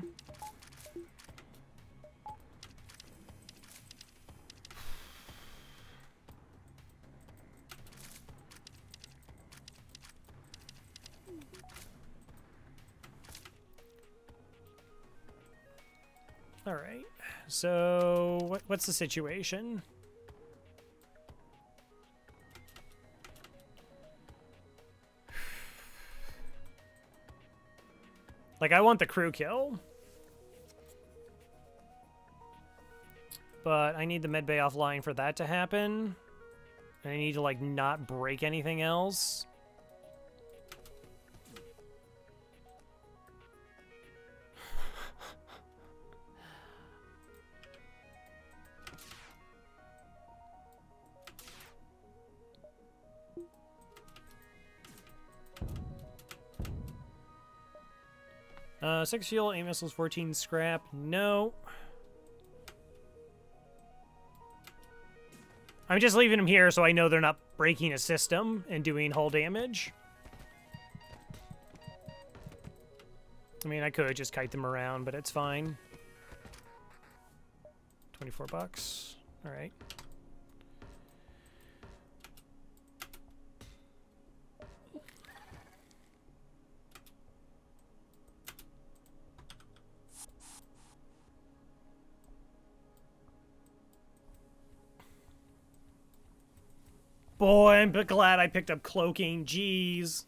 All right, so what's the situation? Like, I want the crew kill. But I need the medbay offline for that to happen. And I need to, like, not break anything else. Six fuel, 8 missiles, 14 scrap. No. I'm just leaving them here so I know they're not breaking a system and doing hull damage. I mean, I could just kite them around, but it's fine. 24 bucks. All right. Boy, I'm glad I picked up cloaking. Jeez.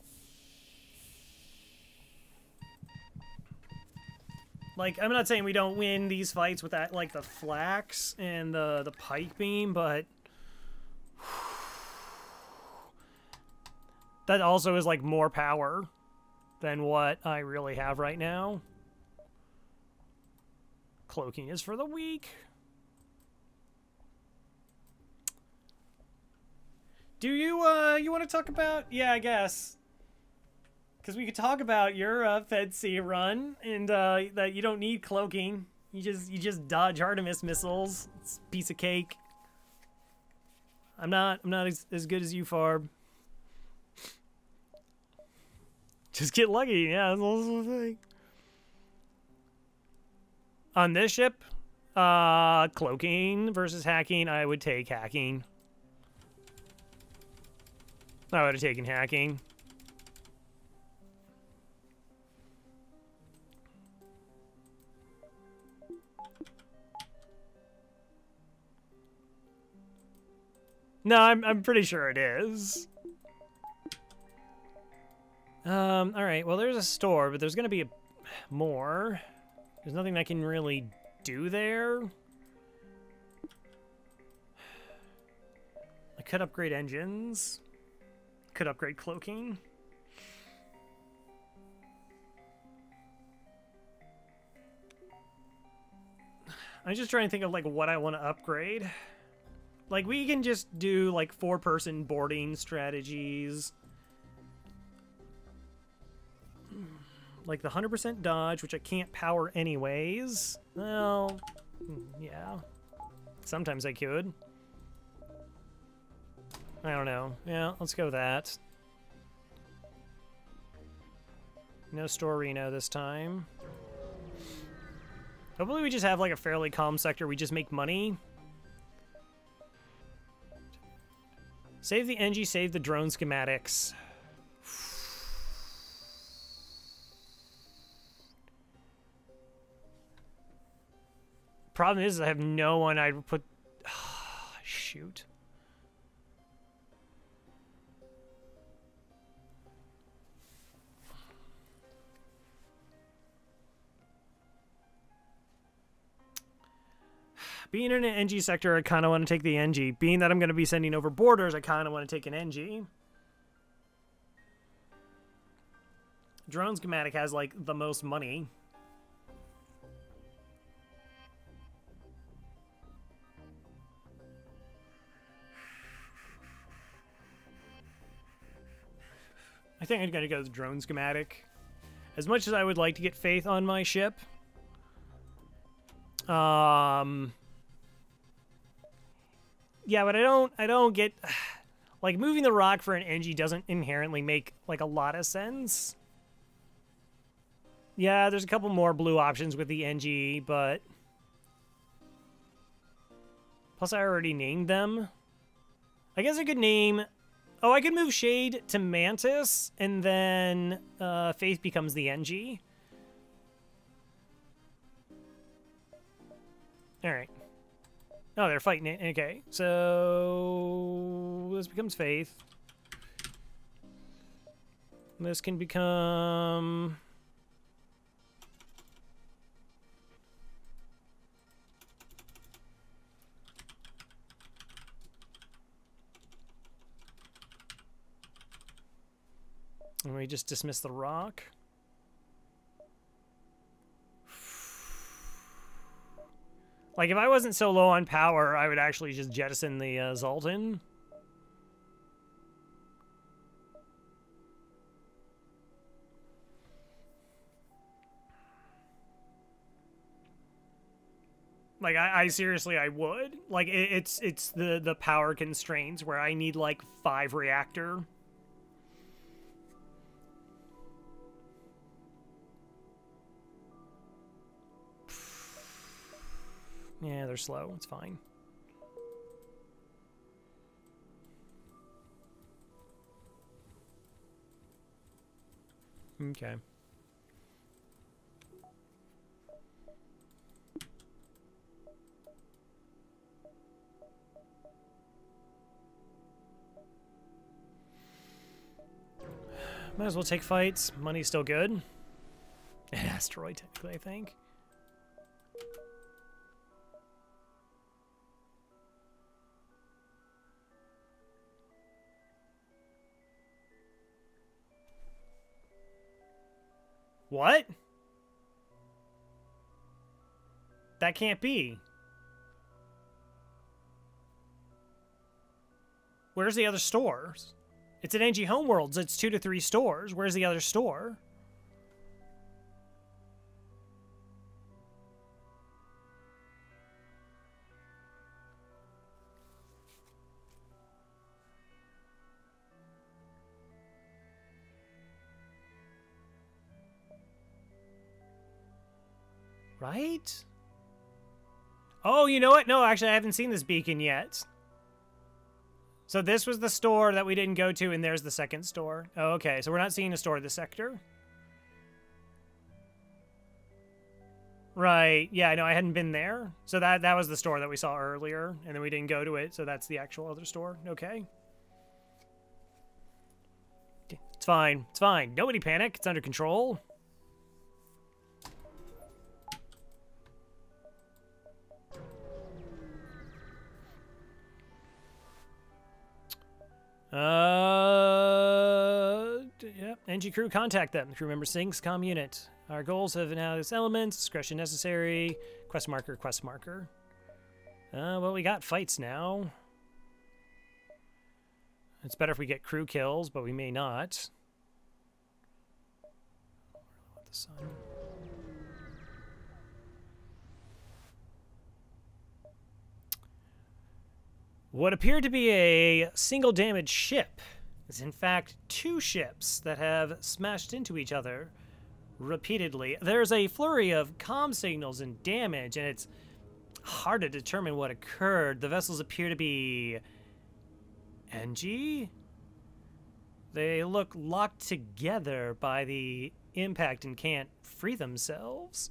Like, I'm not saying we don't win these fights with that, like the flax and the pike beam, but that also is like more power than what I really have right now. Cloaking is for the weak. Do you want to talk about? Yeah, I guess. Because we could talk about your Fed C run and that you don't need cloaking. You just dodge Artemis missiles. It's a piece of cake. I'm not as good as you, Farb. Just get lucky. Yeah, that's also the thing. On this ship, cloaking versus hacking, I would take hacking. I would have taken hacking. No, I'm pretty sure it is. All right. Well, there's a store, but there's gonna be more. There's nothing I can really do there. I could upgrade engines. Could upgrade cloaking. I'm just trying to think of like what I want to upgrade. Like, we can just do like 4-person boarding strategies. Like the 100% dodge, which I can't power anyways. Well, yeah. Sometimes I could. I don't know. Yeah, let's go with that. No Storino this time. Hopefully we just have like a fairly calm sector. We just make money. Save the NG, save the drone schematics. Problem is, I have no one I'd put... shoot. Being in an NG sector, I kind of want to take the NG. Being that I'm going to be sending over borders, I kind of want to take an NG. Drone schematic has, like, the most money. I think I'm going to go with drone schematic. As much as I would like to get Faith on my ship. Yeah, but I don't get... Like, moving the rock for an NG doesn't inherently make, like, a lot of sense. Yeah, there's a couple more blue options with the NG, but... Plus, I already named them. I guess I could name... Oh, I could move Shade to Mantis, and then Faith becomes the NG. Alright. Oh, they're fighting it. Okay, so... This becomes Faith. This can become... And we just dismiss the rock. Like, if I wasn't so low on power, I would actually just jettison the Zoltan. Like, I seriously, I would. Like, it's the power constraints where I need, like, 5 reactor. Yeah, they're slow. It's fine. Okay. Might as well take fights. Money's still good. An asteroid, technically, I think. What? That can't be. Where's the other stores? It's at NG Homeworlds. It's 2 to 3 stores. Where's the other store? Right? Oh, you know what? No, actually, I haven't seen this beacon yet. So this was the store that we didn't go to, and there's the second store. Oh, okay. So we're not seeing a store of the sector. Right. Yeah, I know. I hadn't been there. So that was the store that we saw earlier, and then we didn't go to it. So that's the actual other store. Okay. It's fine. It's fine. Nobody panic. It's under control. Yep. NG crew, contact them. Crew member sinks, comm unit. Our goals have analysis elements, discretion necessary, quest marker, quest marker. Well, we got fights now. It's better if we get crew kills, but we may not. The sun. What appeared to be a single damaged ship is in fact 2 ships that have smashed into each other repeatedly. There's a flurry of comm signals and damage, and it's hard to determine what occurred. The vessels appear to be NG? They look locked together by the impact and can't free themselves.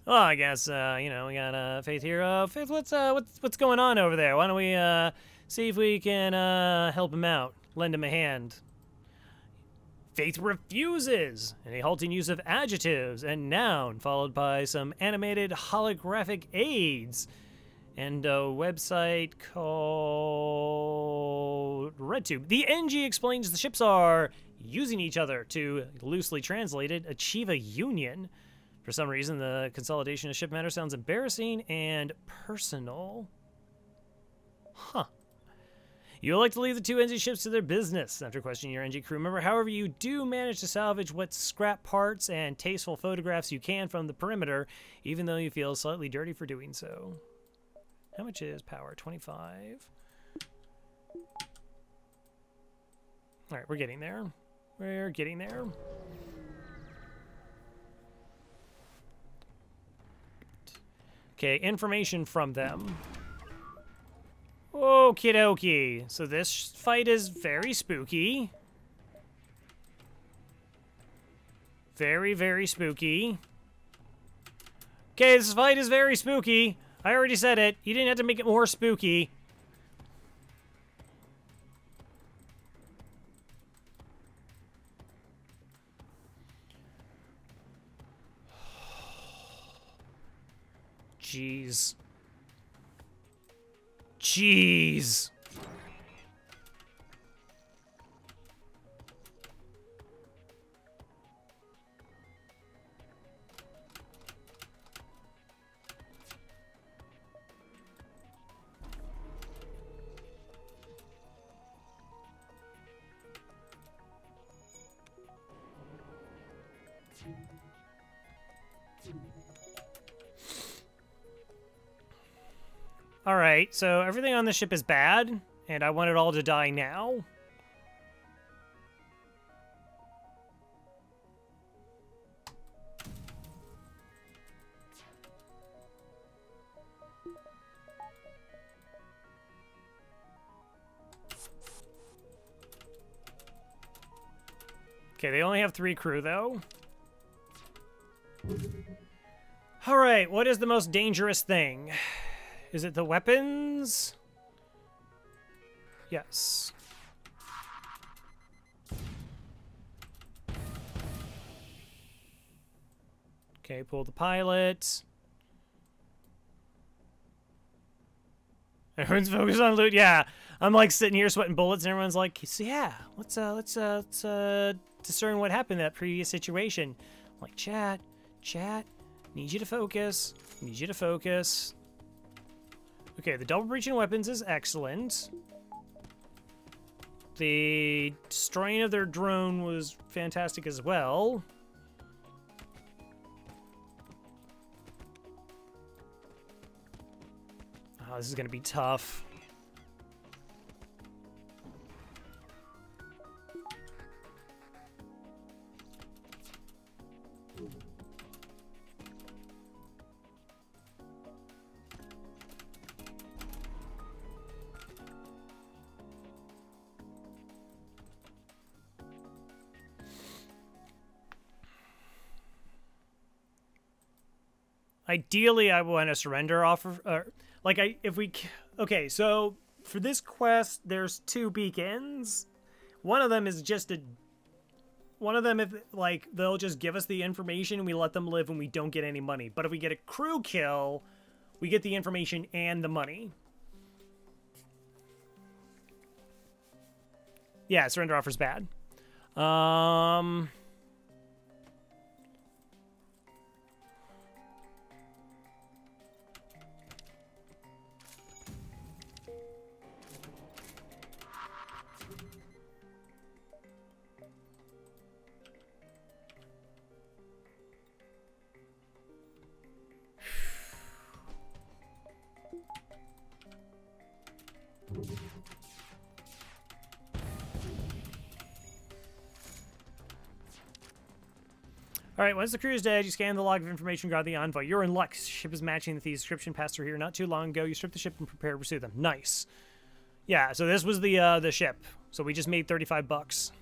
Well, I guess, you know, we got Faith here. Faith, what's going on over there? Why don't we see if we can help him out, lend him a hand. Faith refuses, and a halting use of adjectives and noun, followed by some animated holographic aids, and a website called RedTube. The NG explains the ships are using each other to, loosely translated, achieve a union. For some reason, the consolidation of ship matter sounds embarrassing and personal. Huh. You like to leave the 2 NG ships to their business after questioning your NG crew member. However, you do manage to salvage what scrap parts and tasteful photographs you can from the perimeter, even though you feel slightly dirty for doing so. How much is power? 25. All right, we're getting there. We're getting there. Okay, information from them. Okie dokie. So this fight is very spooky. Very, very spooky. Okay, this fight is very spooky. I already said it. You didn't have to make it more spooky. Jeez. Jeez. Alright, so everything on the ship is bad, and I want it all to die now. Okay, they only have 3 crew, though. Alright, what is the most dangerous thing? Is it the weapons? Yes. Okay, pull the pilot. Everyone's focused on loot. Yeah, I'm like sitting here sweating bullets, and everyone's like, "So yeah, let's discern what happened in that previous situation. I'm like, chat, need you to focus. Need you to focus. Okay, the double breaching weapons is excellent. The destroying of their drone was fantastic as well. Oh, this is gonna be tough. Ideally, I want a surrender offer. Okay, so for this quest, there's 2 beacons. One of them is just a. One of them, if like they'll just give us the information and we let them live and we don't get any money. But if we get a crew kill, we get the information and the money. Yeah, surrender offer's bad. Alright, once the crew is dead, you scan the log of information regarding the envoy. You're in luck. Ship is matching the description passed through here not too long ago. You strip the ship and prepare to pursue them. Nice. Yeah, so this was the ship. So we just made 35 bucks.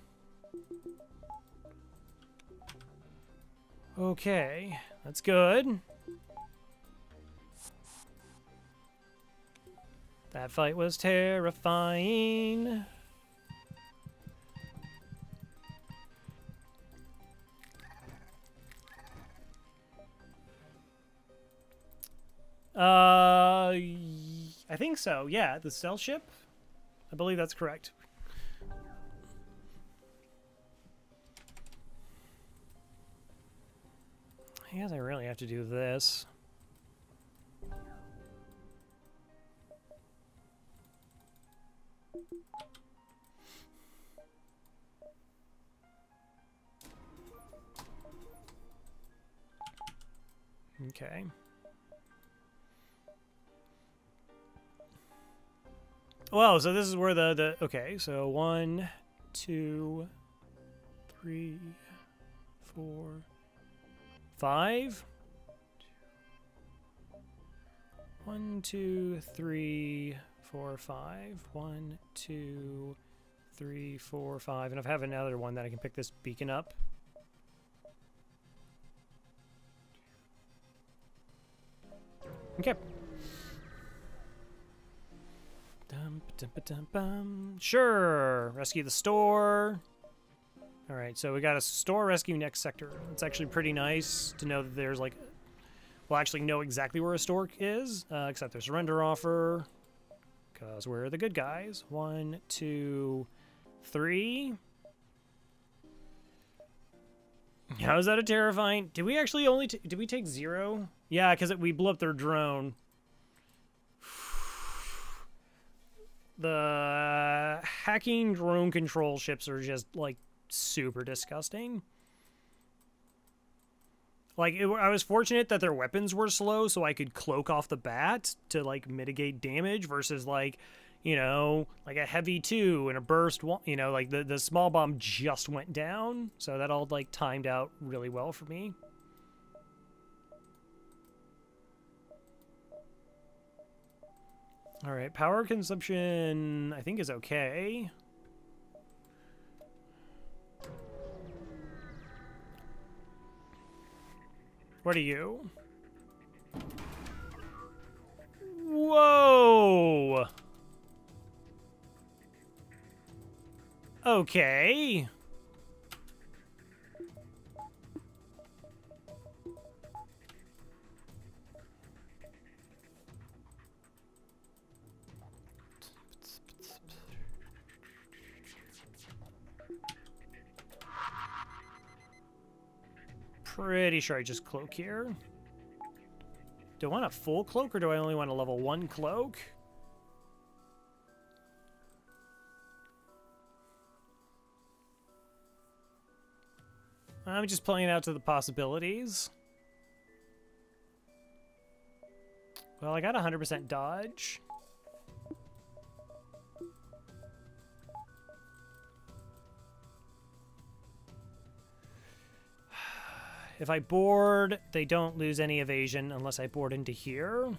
Okay, that's good. That fight was terrifying. I think so. Yeah, the stealth ship. I believe that's correct. I guess I really have to do this. Okay. Well, so this is where okay, so 1, 2, 3, 4, 5. 1, 2, 3, 4, 5. 1, 2, 3, 4, 5. And I have another one that I can pick this beacon up. Okay. Sure. Rescue the store. All right, so we got a store rescue next sector. It's actually pretty nice to know that there's like, we'll actually know exactly where a store is, except there's surrender offer, because we're the good guys. 1, 2, 3. How is that a terrifying? Did we actually only did we take 0? Yeah, because we blew up their drone. The hacking drone control ships are just like super disgusting. Like, I was fortunate that their weapons were slow, so I could cloak off the bat to like mitigate damage versus like, you know, like a heavy 2 and a burst, you know, like the small bomb just went down, so that all like timed out really well for me. All right, power consumption I think is okay. What are you? Whoa! Okay. pretty sure I just cloak here. Do I want a full cloak or do I only want a level 1 cloak? I'm just playing out to the possibilities. Well, I got 100% dodge. If I board, they don't lose any evasion unless I board into here.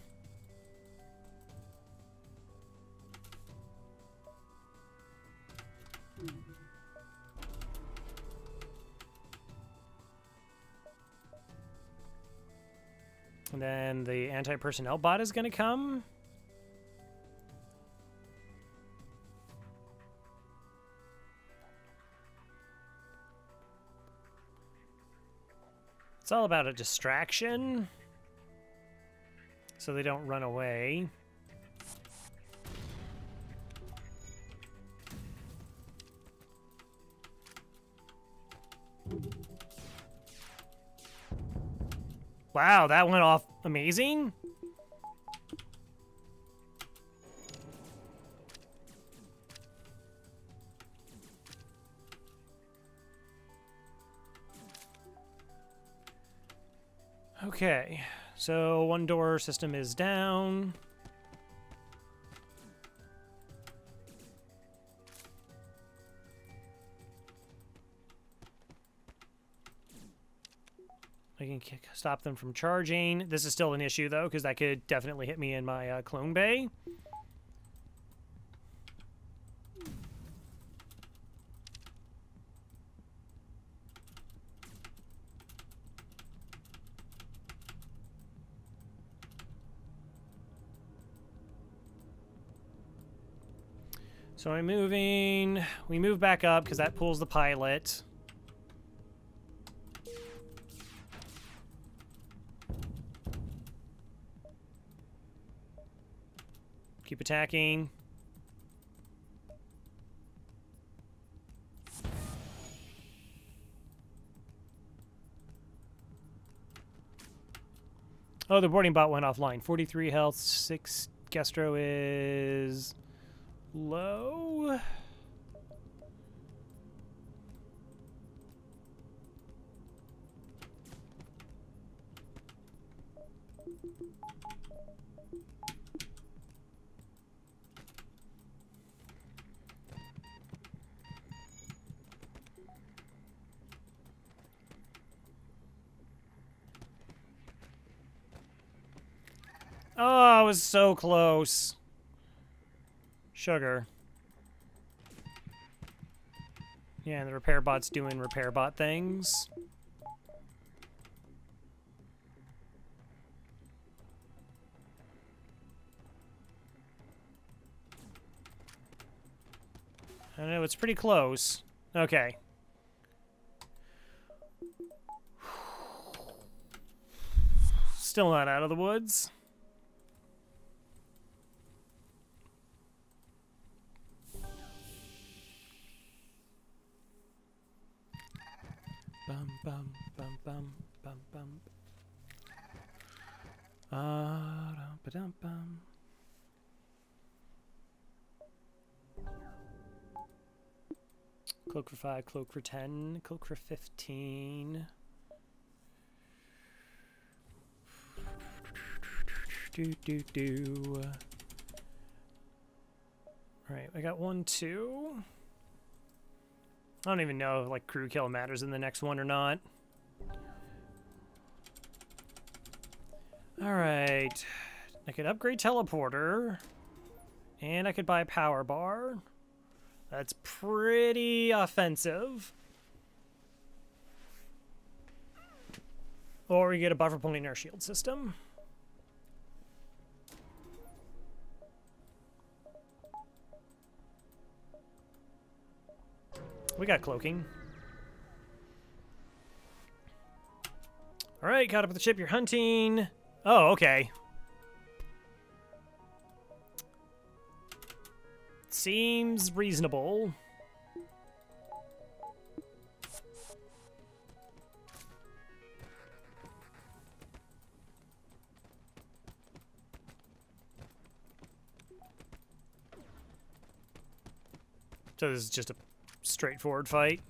And then the anti-personnel bot is going to come. It's all about a distraction, so they don't run away. Wow, that went off amazing. Okay, so one door system is down. I can stop them from charging. This is still an issue, though, because that could definitely hit me in my clone bay. So I'm moving. We move back up because that pulls the pilot. Keep attacking. Oh, the boarding bot went offline. 43 health, 6 Gastro is low. Oh, I was so close. Sugar. Yeah, and the repair bot's doing repair bot things. I know, it's pretty close. Okay. Still not out of the woods. Bum bum bum bum bum bum. Ba-dum bum. Cloak for 5, cloak for 10, cloak for 15. Do. Alright, I got 1, 2. I don't even know if like crew kill matters in the next one or not. Alright. I could upgrade teleporter. And I could buy a power bar. That's pretty offensive. Or we get a buffer pulling air shield system. We got cloaking. Alright, caught up with the ship you're hunting. Oh, okay. Seems reasonable. So this is just a straightforward fight.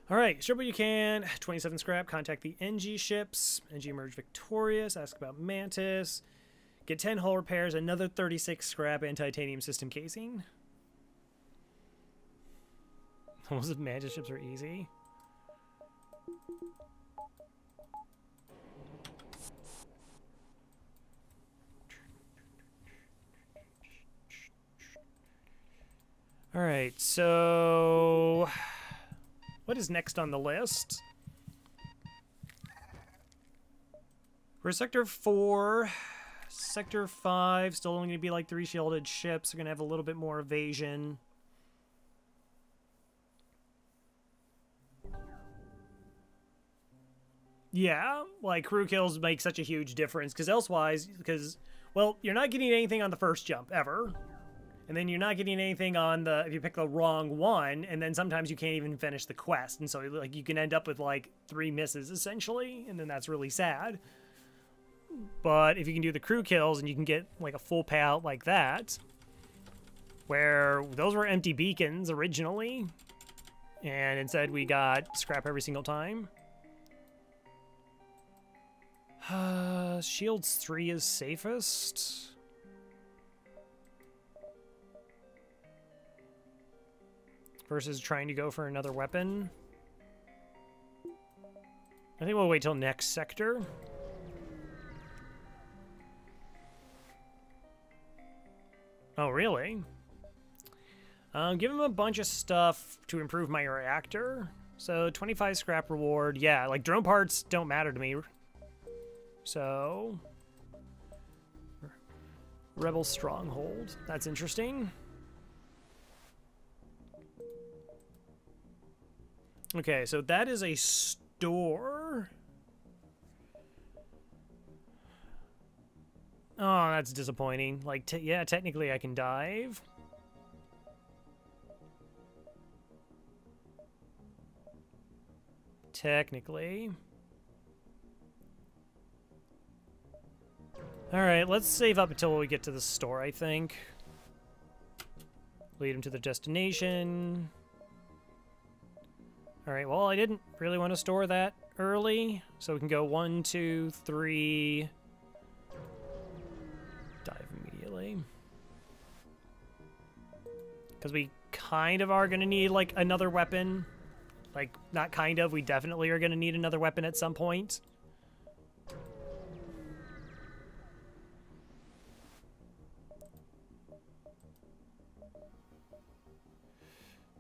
All right, ship what you can. 27 scrap. Contact the NG ships. NG emerge victorious. Ask about Mantis. Get 10 hull repairs. Another 36 scrap and titanium system casing. Those Mantis ships are easy. All right, so what is next on the list? For Sector 4, Sector 5, still only going to be like 3 shielded ships. They're going to have a little bit more evasion. Yeah, like crew kills make such a huge difference because elsewise, well, you're not getting anything on the first jump ever. And then you're not getting anything on the, if you pick the wrong one, and then sometimes you can't even finish the quest. And so like you can end up with like 3 misses essentially, and then that's really sad. But if you can do the crew kills and you can get like a full payout like that, where those were empty beacons originally, and instead we got scrap every single time. Shields 3 is safest. Versus trying to go for another weapon. I think we'll wait till next sector. Oh, really? Give him a bunch of stuff to improve my reactor. So 25 scrap reward. Yeah, like drone parts don't matter to me. So Rebel Stronghold. That's interesting. Okay, so that is a store. Oh, that's disappointing. Like, yeah, technically I can dive. Technically. Alright, let's save up until we get to the store, I think. Lead them to their destination. Alright, well, I didn't really want to store that early, so we can go 1, 2, 3. Dive immediately. Because we kind of are going to need, like, another weapon. Like, not kind of, we definitely are going to need another weapon at some point.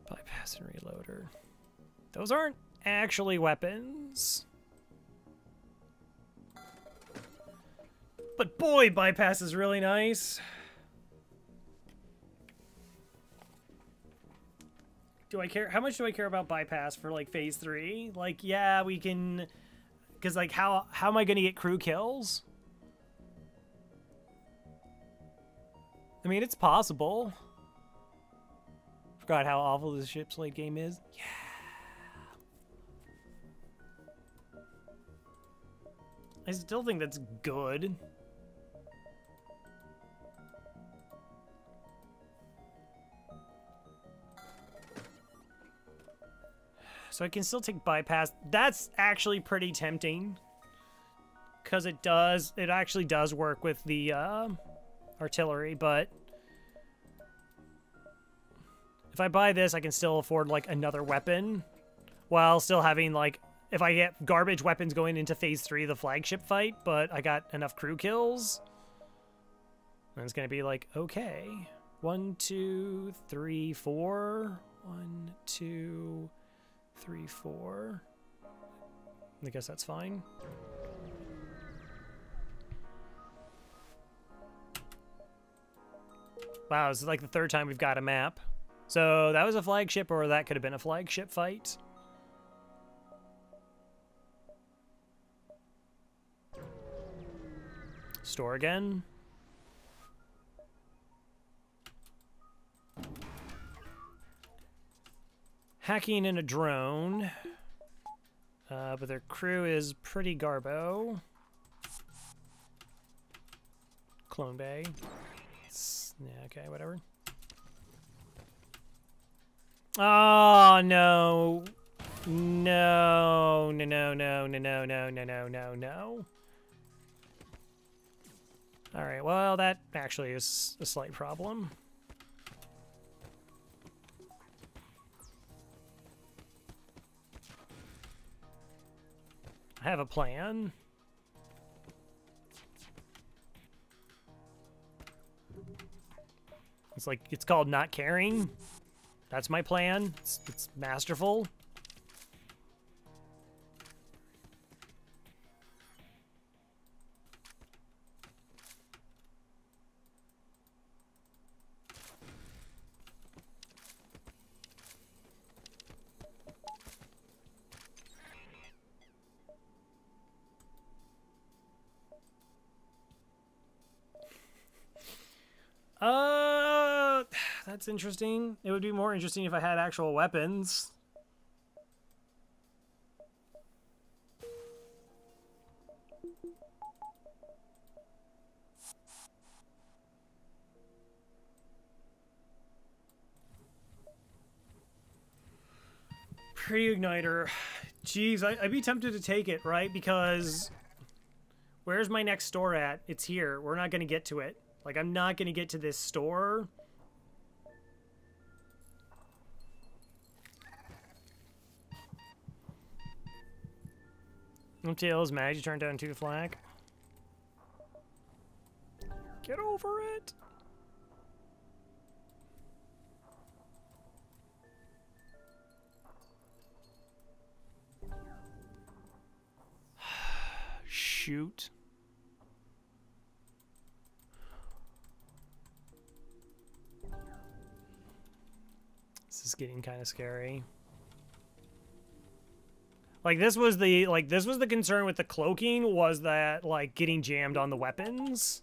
Bypass and reloader. Those aren't actually weapons. But boy, bypass is really nice. Do I care? How much do I care about bypass for like phase 3? Like, yeah, we can, because like how am I going to get crew kills? I mean, it's possible. Forgot how awful this ship's late game is. Yeah. I still think that's good. So I can still take bypass. That's actually pretty tempting. Because it actually does work with the artillery, but if I buy this, I can still afford like another weapon while still having like, if I get garbage weapons going into phase 3 of the flagship fight, but I got enough crew kills, then it's going to be like, okay, 1, 2, 3, 4. 1, 2, 3, 4. I guess that's fine. Wow, this is like the 3rd time we've got a map. So that was a flagship, or that could have been a flagship fight. Store again. hacking in a drone. But their crew is pretty garbo. Clone Bay. Yeah, okay, whatever. Oh, no. No, no, no, no, no, no, no, no, no, no, no. All right, well, that actually is a slight problem. I have a plan. It's called not caring. That's my plan. It's masterful. That's interesting. It would be more interesting if I had actual weapons. Pre-igniter. Jeez, I'd be tempted to take it, right? Because where's my next store at? It's here. We're not going to get to it. Like, I'm not going to get to this store. Tails, mad you turned down 2 flak. Get over it. Shoot. This is getting kind of scary. Like, this was the concern with the cloaking, was that, like, getting jammed on the weapons.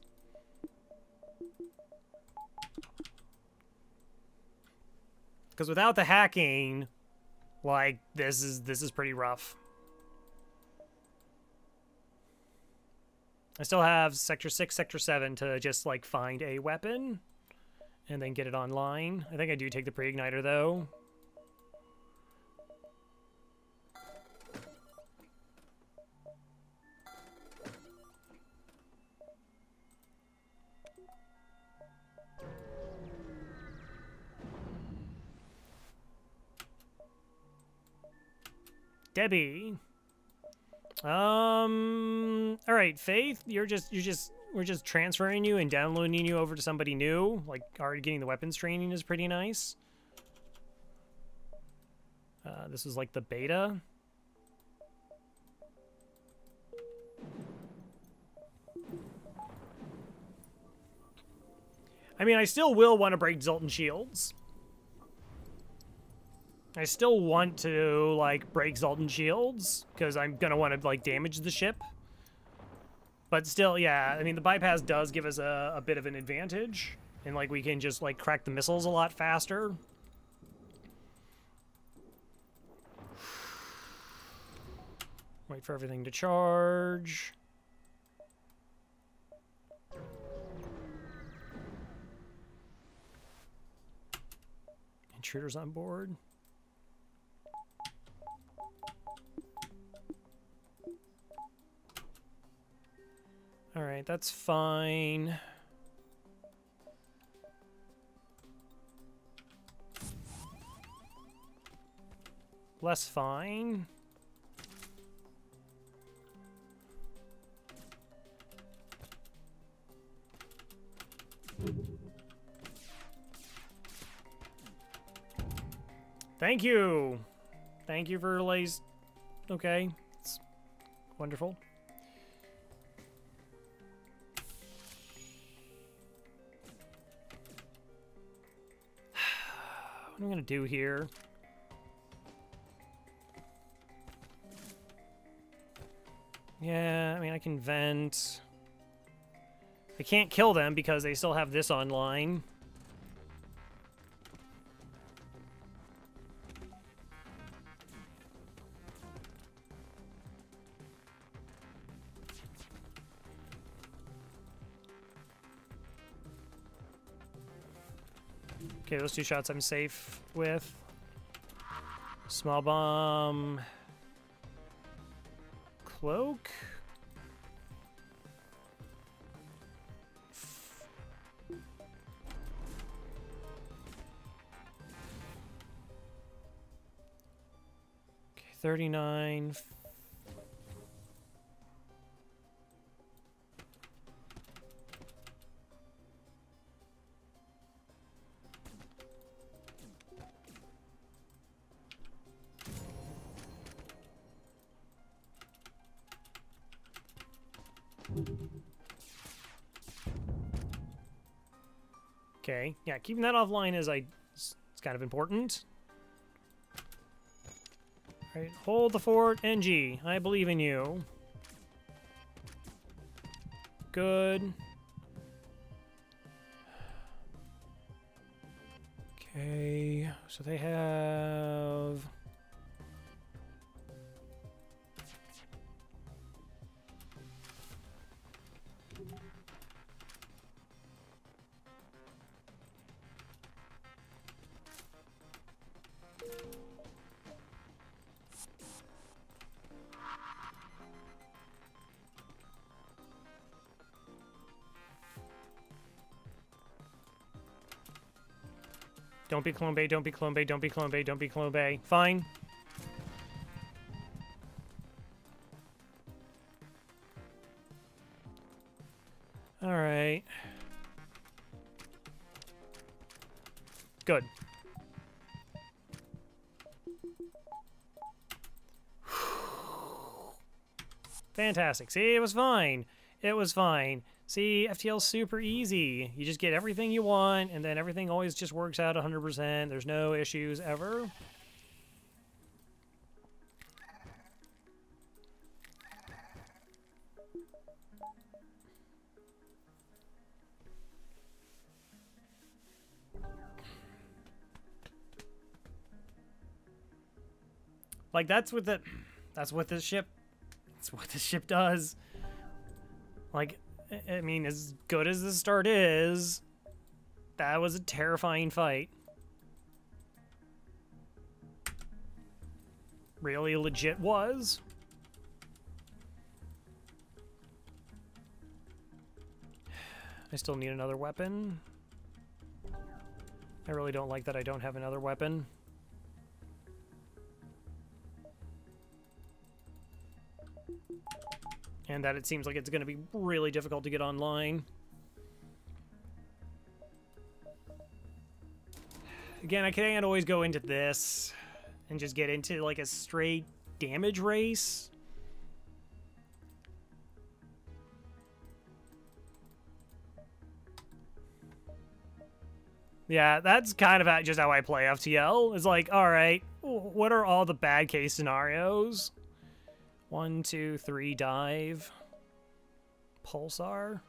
Because without the hacking, like, this is pretty rough. I still have Sector 6, Sector 7 to just, like, find a weapon and then get it online. I think I do take the pre-igniter, though. Debbie. All right, Faith, we're just transferring you and downloading you over to somebody new. Like, already getting the weapons training is pretty nice. This is like the beta. I mean, I still will want to break Zoltan shields. I still want to, like, break Zoltan shields, because I'm going to want to, like, damage the ship. But still, yeah, I mean, the bypass does give us a bit of an advantage. And, like, we can just, like, crack the missiles a lot faster. Wait for everything to charge. Intruders on board. All right, that's fine. Less fine. Thank you. Thank you for Lays. Okay, it's wonderful. What am I gonna do here? Yeah, I mean, I can vent. I can't kill them because they still have this online. Okay, those 2 shots I'm safe with. Small bomb. Cloak. Okay, 39. Okay, yeah, keeping that offline is it's kind of important. All right, hold the fort, NG. I believe in you. Good. Okay, so they have... Don't be Clone Bay, don't be Clone Bay, don't be Clone Bay, don't be Clone Bay. Fine. Alright. Good. Fantastic. See, it was fine. It was fine. See, FTL's super easy. You just get everything you want, and then everything always just works out 100%. There's no issues ever. Like, that's what this ship does. Like, I mean, as good as the start is, that was a terrifying fight. Really legit was. I still need another weapon. I really don't like that I don't have another weapon. And that it seems like it's going to be really difficult to get online. Again, I can't always go into this and just get into like a straight damage race. Yeah, that's kind of just how I play FTL. It's like, all right, what are all the bad case scenarios? 1, 2, 3, dive. Pulsar.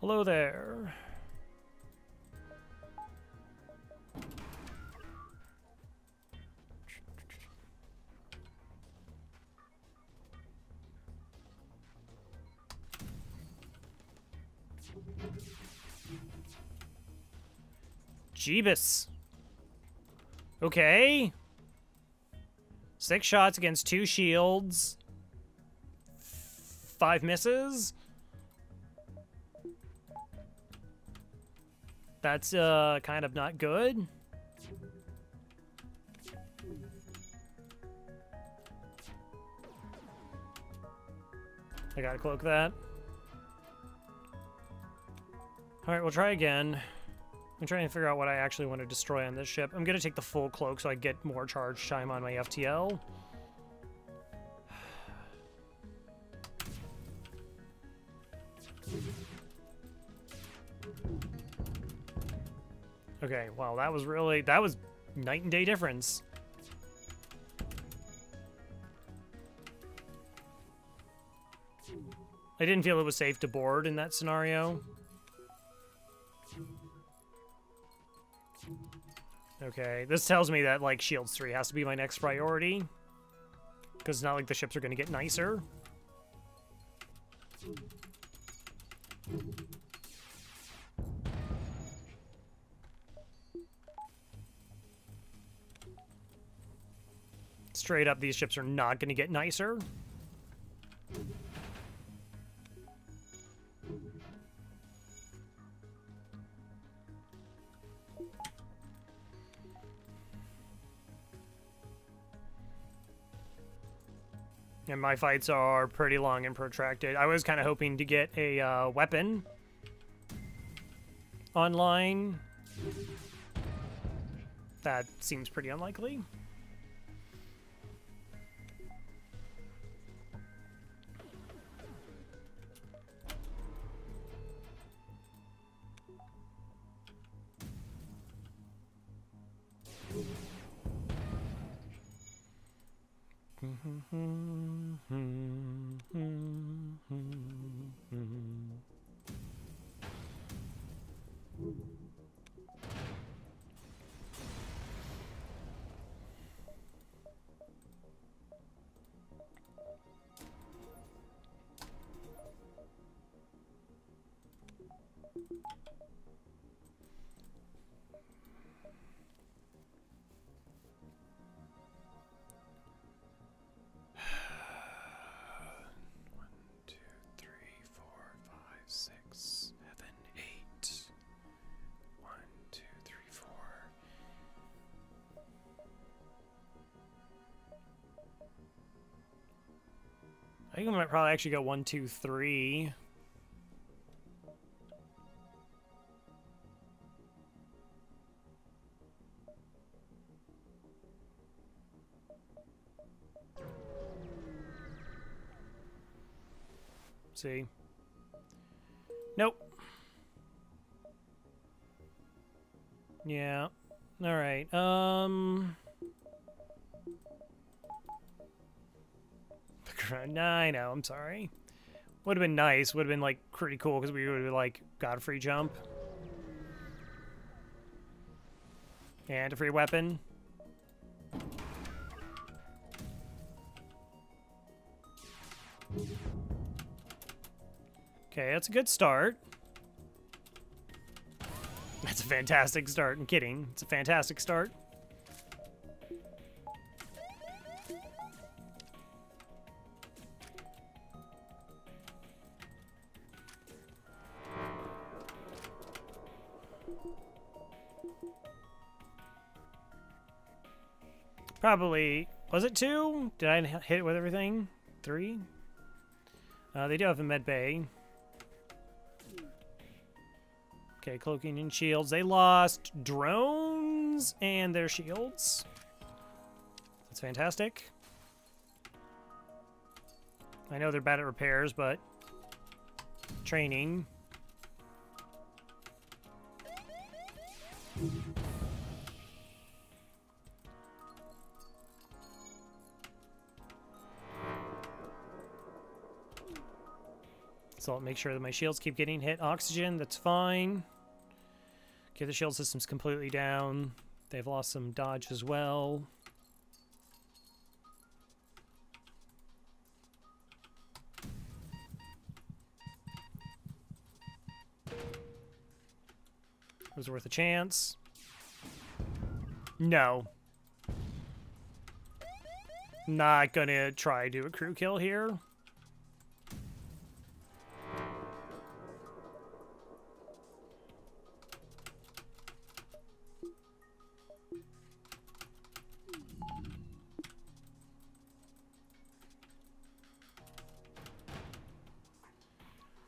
Hello there. Jeebus. Okay. 6 shots against 2 shields. 5 misses. That's kind of not good. I gotta cloak that. Alright, we'll try again. I'm trying to figure out what I actually want to destroy on this ship. I'm gonna take the full cloak so I get more charge time on my FTL. Okay, wow, that was night and day difference. I didn't feel it was safe to board in that scenario. Okay, this tells me that, like, Shields 3 has to be my next priority. Because it's not like the ships are going to get nicer. Straight up, these ships are not going to get nicer. And my fights are pretty long and protracted. I was kind of hoping to get a weapon online. That seems pretty unlikely. I think I might probably actually go 1, 2, 3. See? Nope. Yeah. All right. I know, I'm sorry. Would have been nice. Would have been, like, pretty cool because we would have, like, got a free jump. And a free weapon. Okay, that's a good start. That's a fantastic start. I'm kidding. It's a fantastic start. Probably, was it 2? Did I hit it with everything? 3? They do have a med bay. Okay, cloaking and shields. They lost drones and their shields. That's fantastic. I know they're bad at repairs, but training. So I'll make sure that my shields keep getting hit. Oxygen, that's fine. Okay, the shield system's completely down. They've lost some dodge as well. It was worth a chance. No. Not gonna try to do a crew kill here.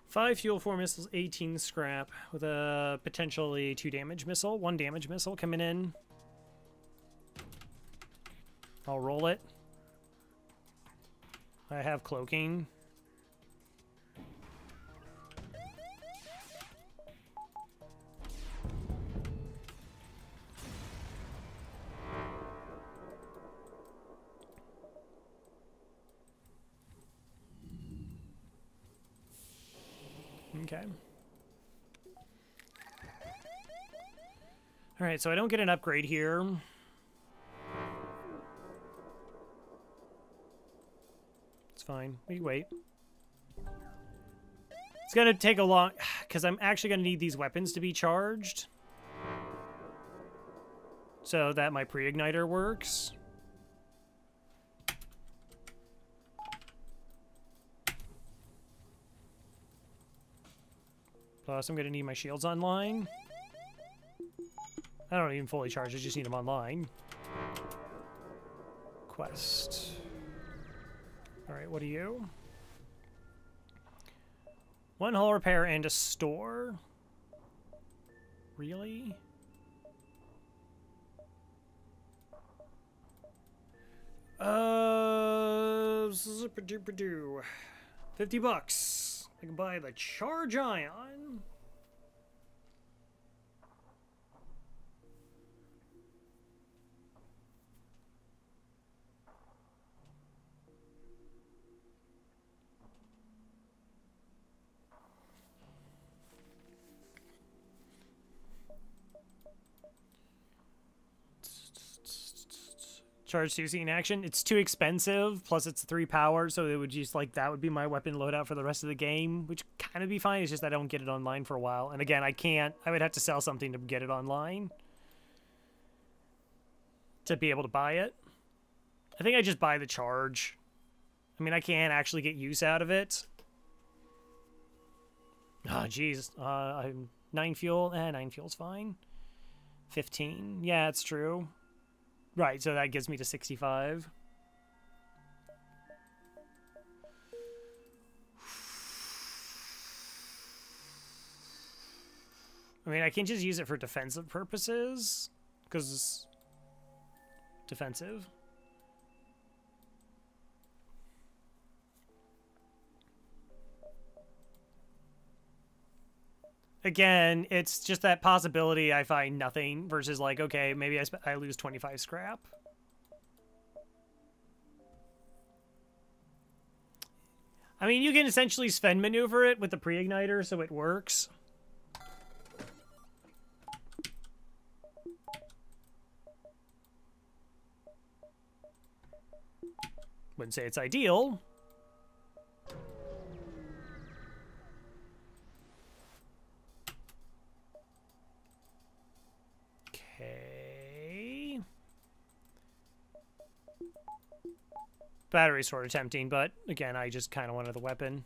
Five fuel, 4 missiles, 18 scrap with a potentially 2 damage missile, 1 damage missile coming in. I'll roll it. I have cloaking. Okay. Alright, so I don't get an upgrade here. It's fine. We wait. It's gonna take a long... Because I'm actually gonna need these weapons to be charged. So that my pre-igniter works. Plus, I'm gonna need my shields online. I don't even fully charge, I just need them online. Quest. Alright, what are you? One hull repair and a store? Really? Zip-a-doop-a-doo. $50. I can buy the Charge Ion. Charge Susie in action. It's too expensive, plus it's 3 power, so it would just like that would be my weapon loadout for the rest of the game, which kind of be fine. It's just I don't get it online for a while. And again, I would have to sell something to get it online to be able to buy it. I think I just buy the charge. I mean, I can't actually get use out of it. Oh, jeez. I'm 9 fuel. 9 fuel's fine. 15. Yeah, it's true. Right, so that gives me to 65. I mean, I can just use it for defensive purposes, because it's defensive. Again, it's just that possibility I find nothing versus like, okay, maybe I lose 25 scrap. I mean, you can essentially Sven maneuver it with the pre-igniter, so it works. Wouldn't say it's ideal. Okay. Battery's sort of tempting, but again, I just kind of wanted the weapon.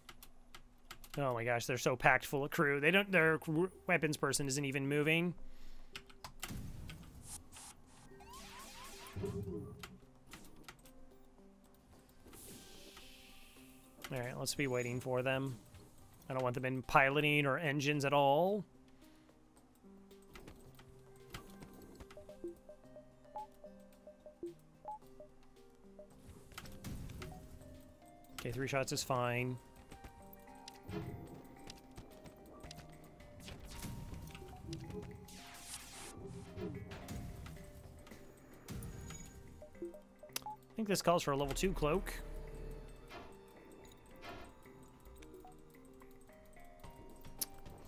Oh my gosh, they're so packed full of crew. Their weapons person isn't even moving. Alright, let's be waiting for them. I don't want them in piloting or engines at all. Okay, 3 shots is fine. I think this calls for a level 2 cloak.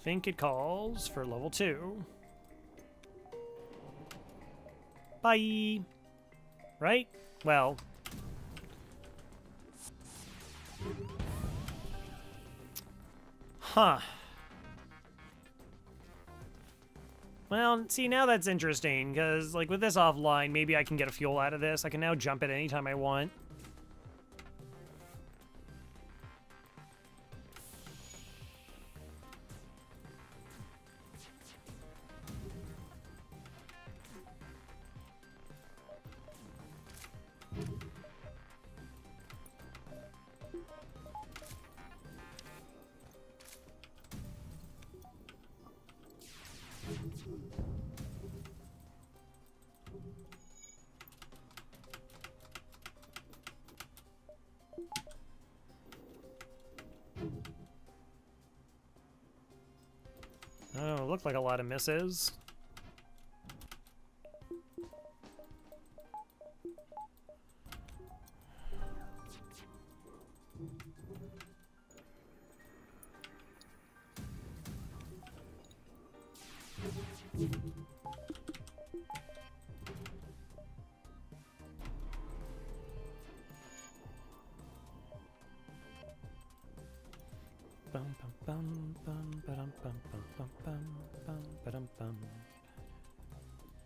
I think it calls for level 2. Bye! Right? Well... Huh. Well, see, now that's interesting, because, like, with this offline, maybe I can get a fuel out of this. I can now jump it anytime I want. Oh, looked like a lot of misses.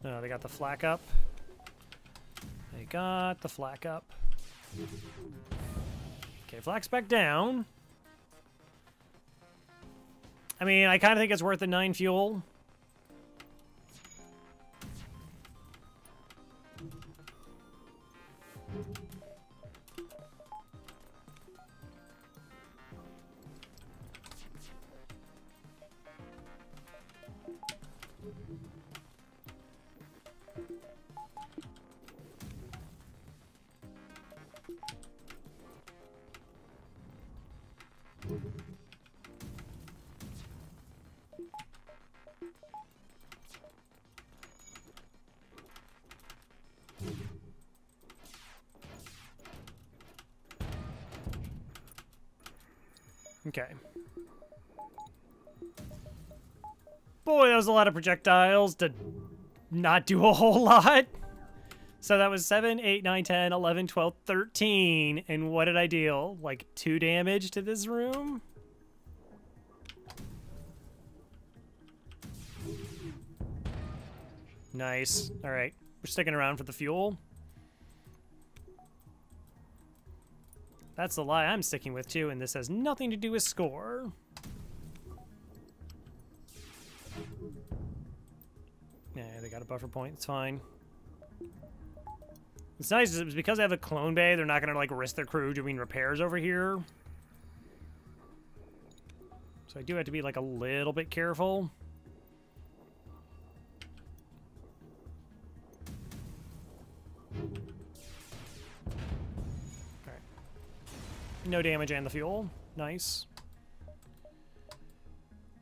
No, they got the flak up. They got the flak up. Okay, flak's back down. I mean, I kind of think it's worth the 9 fuel. Okay. Boy, that was a lot of projectiles to not do a whole lot. So that was 7, 8, 9, 10, 11, 12, 13. And what did I deal? Like 2 damage to this room? Nice. All right. We're sticking around for the fuel. That's the lie I'm sticking with, too, and this has nothing to do with score. Yeah, they got a buffer point. It's fine. It's nice it's because I have a clone bay, they're not going to, like, risk their crew doing repairs over here. So I do have to be, like, a little bit careful. No damage and the fuel. Nice.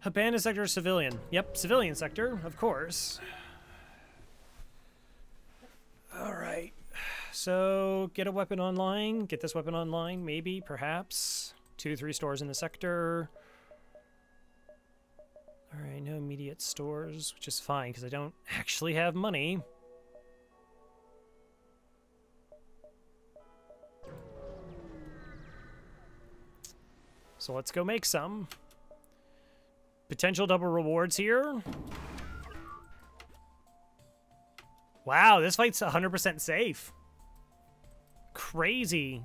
Habana sector civilian. Yep, civilian sector, of course. Alright. So, get a weapon online. Get this weapon online, maybe, perhaps. 2, 3 stores in the sector. Alright, no immediate stores, which is fine, because I don't actually have money. So let's go make some. Potential double rewards here. Wow, this fight's 100% safe. Crazy.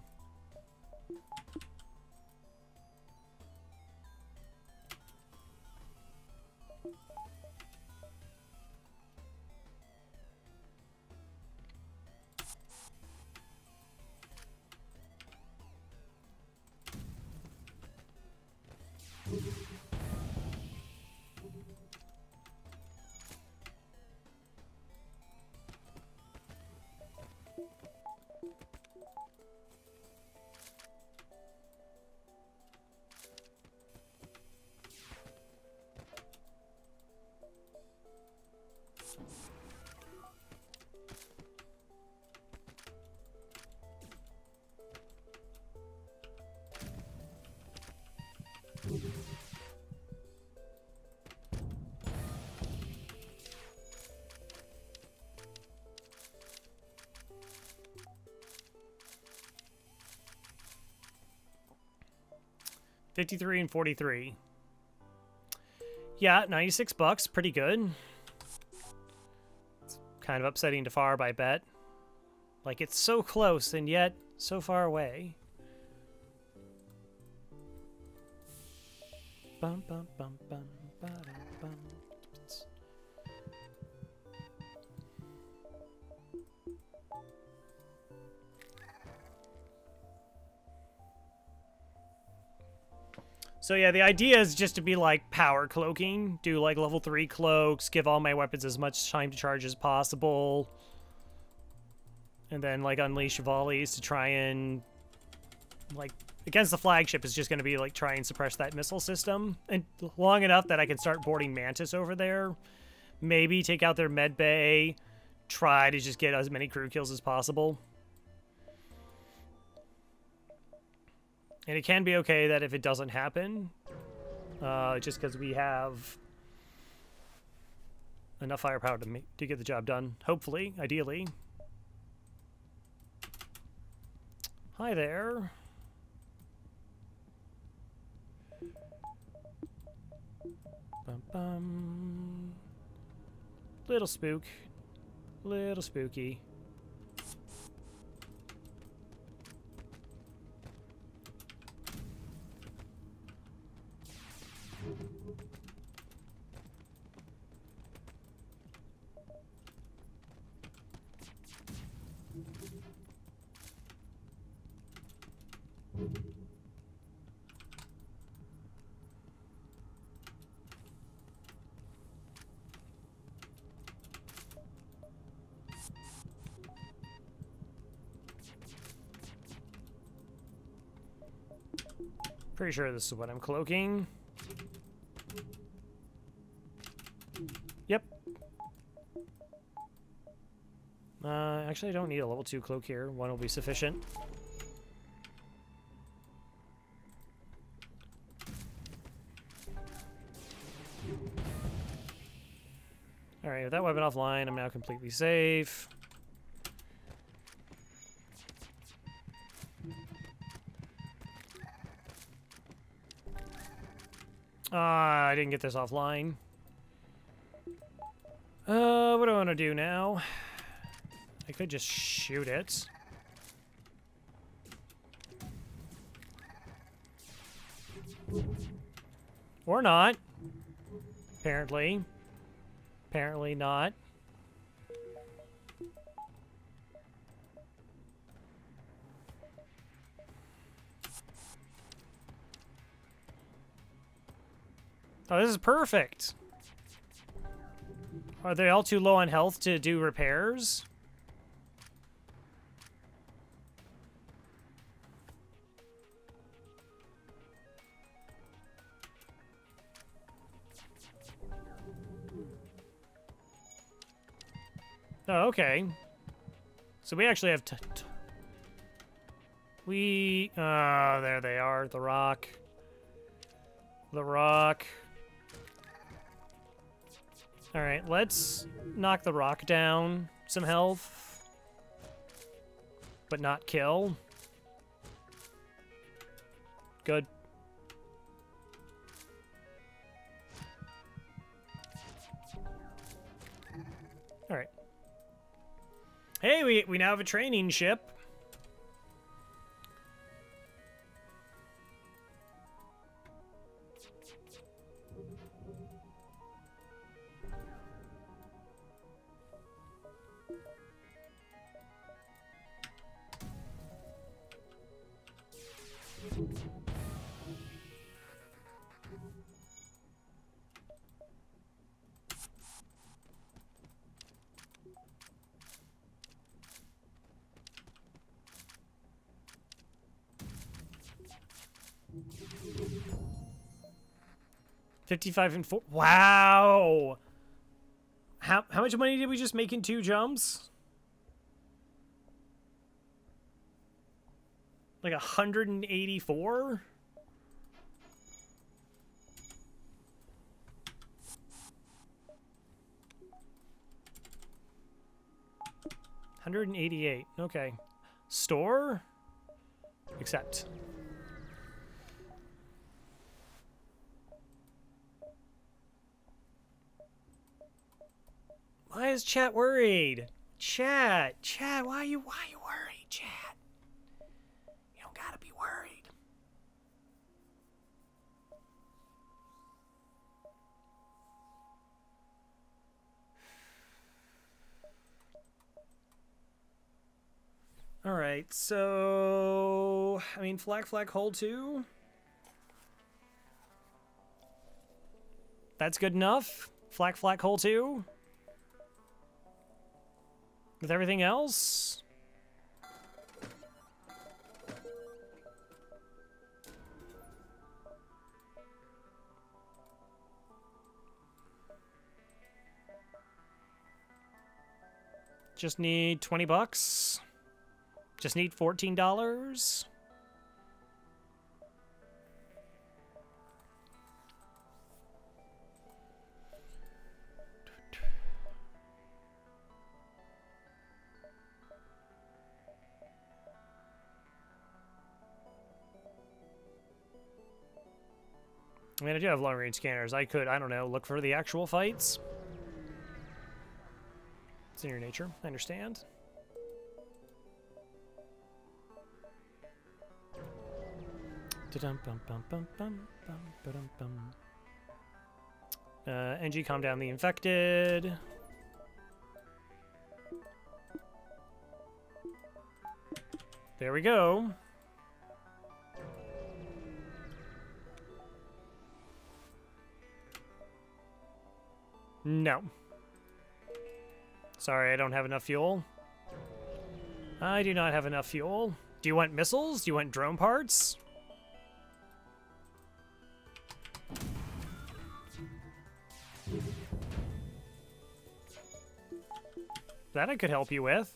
$53 and $43. Yeah, $96, pretty good. It's kind of upsetting to Farb, I bet. Like, it's so close and yet so far away. Bum, bum, bum, bum, ba-dum, bum. So yeah, the idea is just to be like power cloaking, do like level 3 cloaks, give all my weapons as much time to charge as possible, and then like unleash volleys to try and like against the flagship is just going to be like try and suppress that missile system, and long enough that I can start boarding Mantis over there, maybe take out their med bay, try to just get as many crew kills as possible. And it can be okay that if it doesn't happen, just because we have enough firepower to get the job done. Hopefully, ideally. Hi there. Bum, bum. Little spook. Little spooky. Pretty sure this is what I'm cloaking. Yep. Actually, I don't need a level 2 cloak here. One will be sufficient. Alright, with that weapon offline, I'm now completely safe. I didn't get this offline. What do I want to do now? I could just shoot it. Or not. Apparently. Apparently not. Oh, this is perfect. Are they all too low on health to do repairs? Oh, okay. So we actually have there they are, the rock. The rock. Alright, let's knock the rock down. Some health. But not kill. Good. Alright. Hey, we now have a training ship. $55 and 4. Wow. How much money did we just make in 2 jumps? Like 184? $188. Okay. Store? Accept. Why is chat worried? Chat, why are you worried, chat? You don't gotta be worried. All right, so I mean, flag hole 2. That's good enough. Flag hole 2. With everything else? Just need 20 bucks. Just need $14. I mean, I do have long-range scanners. I could, I don't know, look for the actual fights. It's in your nature. I understand. NG, calm down the infected. There we go. No. Sorry, I don't have enough fuel. I do not have enough fuel. Do you want missiles? Do you want drone parts? That I could help you with.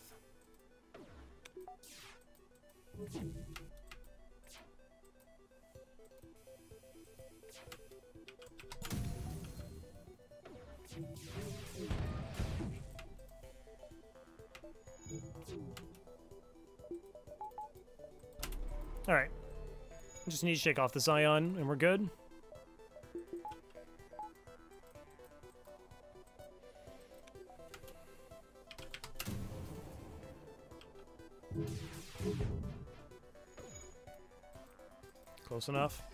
Alright. Just need to shake off the Scion, and we're good. Close enough.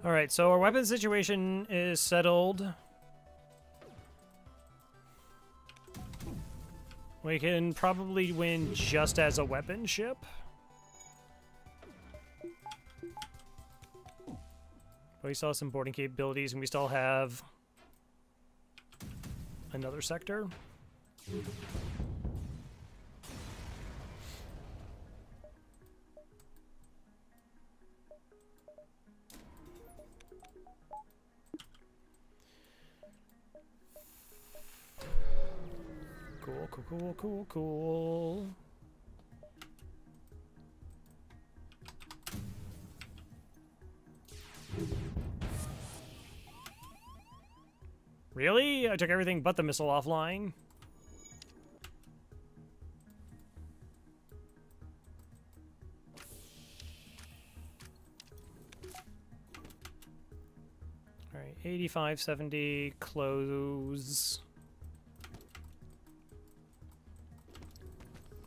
Alright, so our weapon situation is settled. We can probably win just as a weapon ship. But we still have some boarding capabilities, and we still have another sector. Cool, cool, cool, cool, cool. Really? I took everything but the missile offline. Alright, 85, 70, close.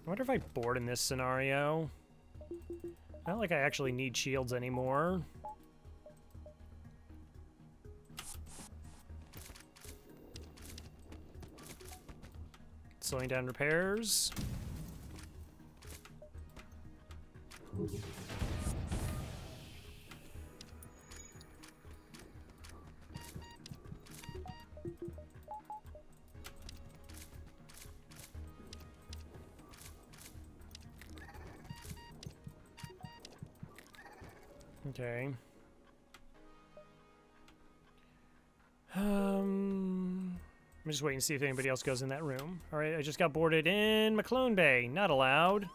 I wonder if I board in this scenario. Not like I actually need shields anymore. Slowing down repairs. Okay. I'm just waiting to see if anybody else goes in that room. All right, I just got boarded in McClone Bay. Not allowed.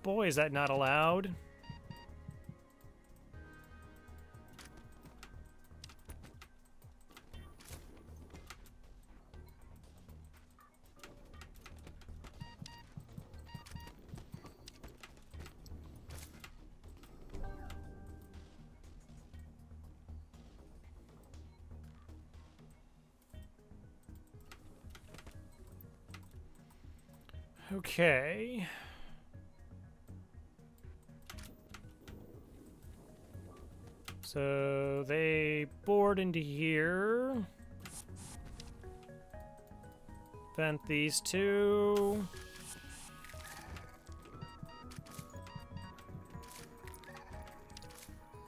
Boy, is that not allowed. Okay. So they board into here. Vent these two.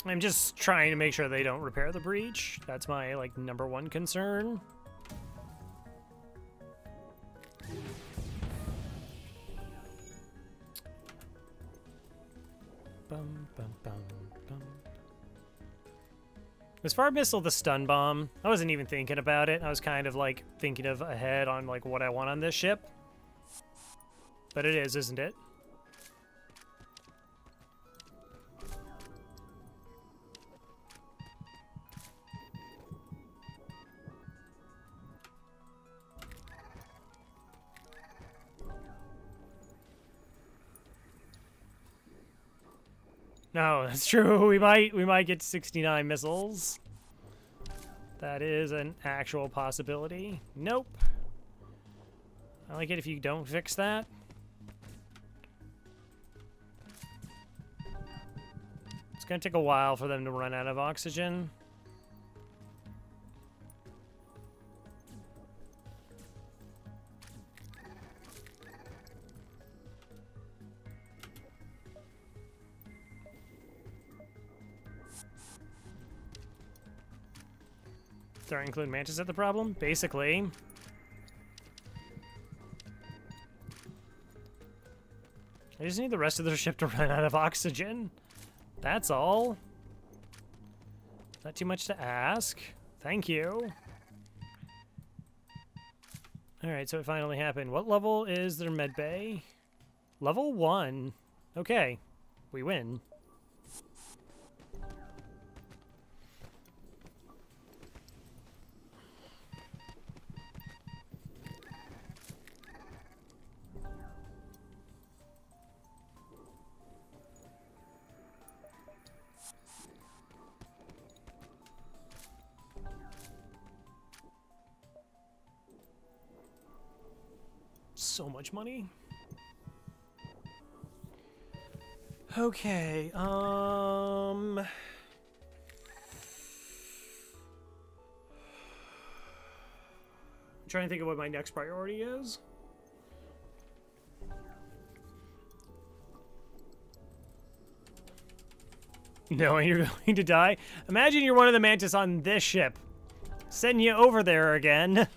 I'm just trying to make sure they don't repair the breach. That's my, like, #1 concern. Bum, bum, bum, bum. Was Far Missile the stun bomb? I wasn't even thinking about it. I was kind of like thinking of ahead on like what I want on this ship. But it is, isn't it? No, that's true. We might get 69 missiles. That is an actual possibility. Nope. I like it if you don't fix that. It's gonna take a while for them to run out of oxygen. Does that include Mantis at the problem? Basically. I just need the rest of their ship to run out of oxygen. That's all. Not too much to ask. Thank you. Alright, so it finally happened. What level is their med bay? Level 1. Okay. We win. So much money. Okay, I'm trying to think of what my next priority is. Knowing you're going to die? Imagine you're one of the Mantis on this ship. Sending you over there again.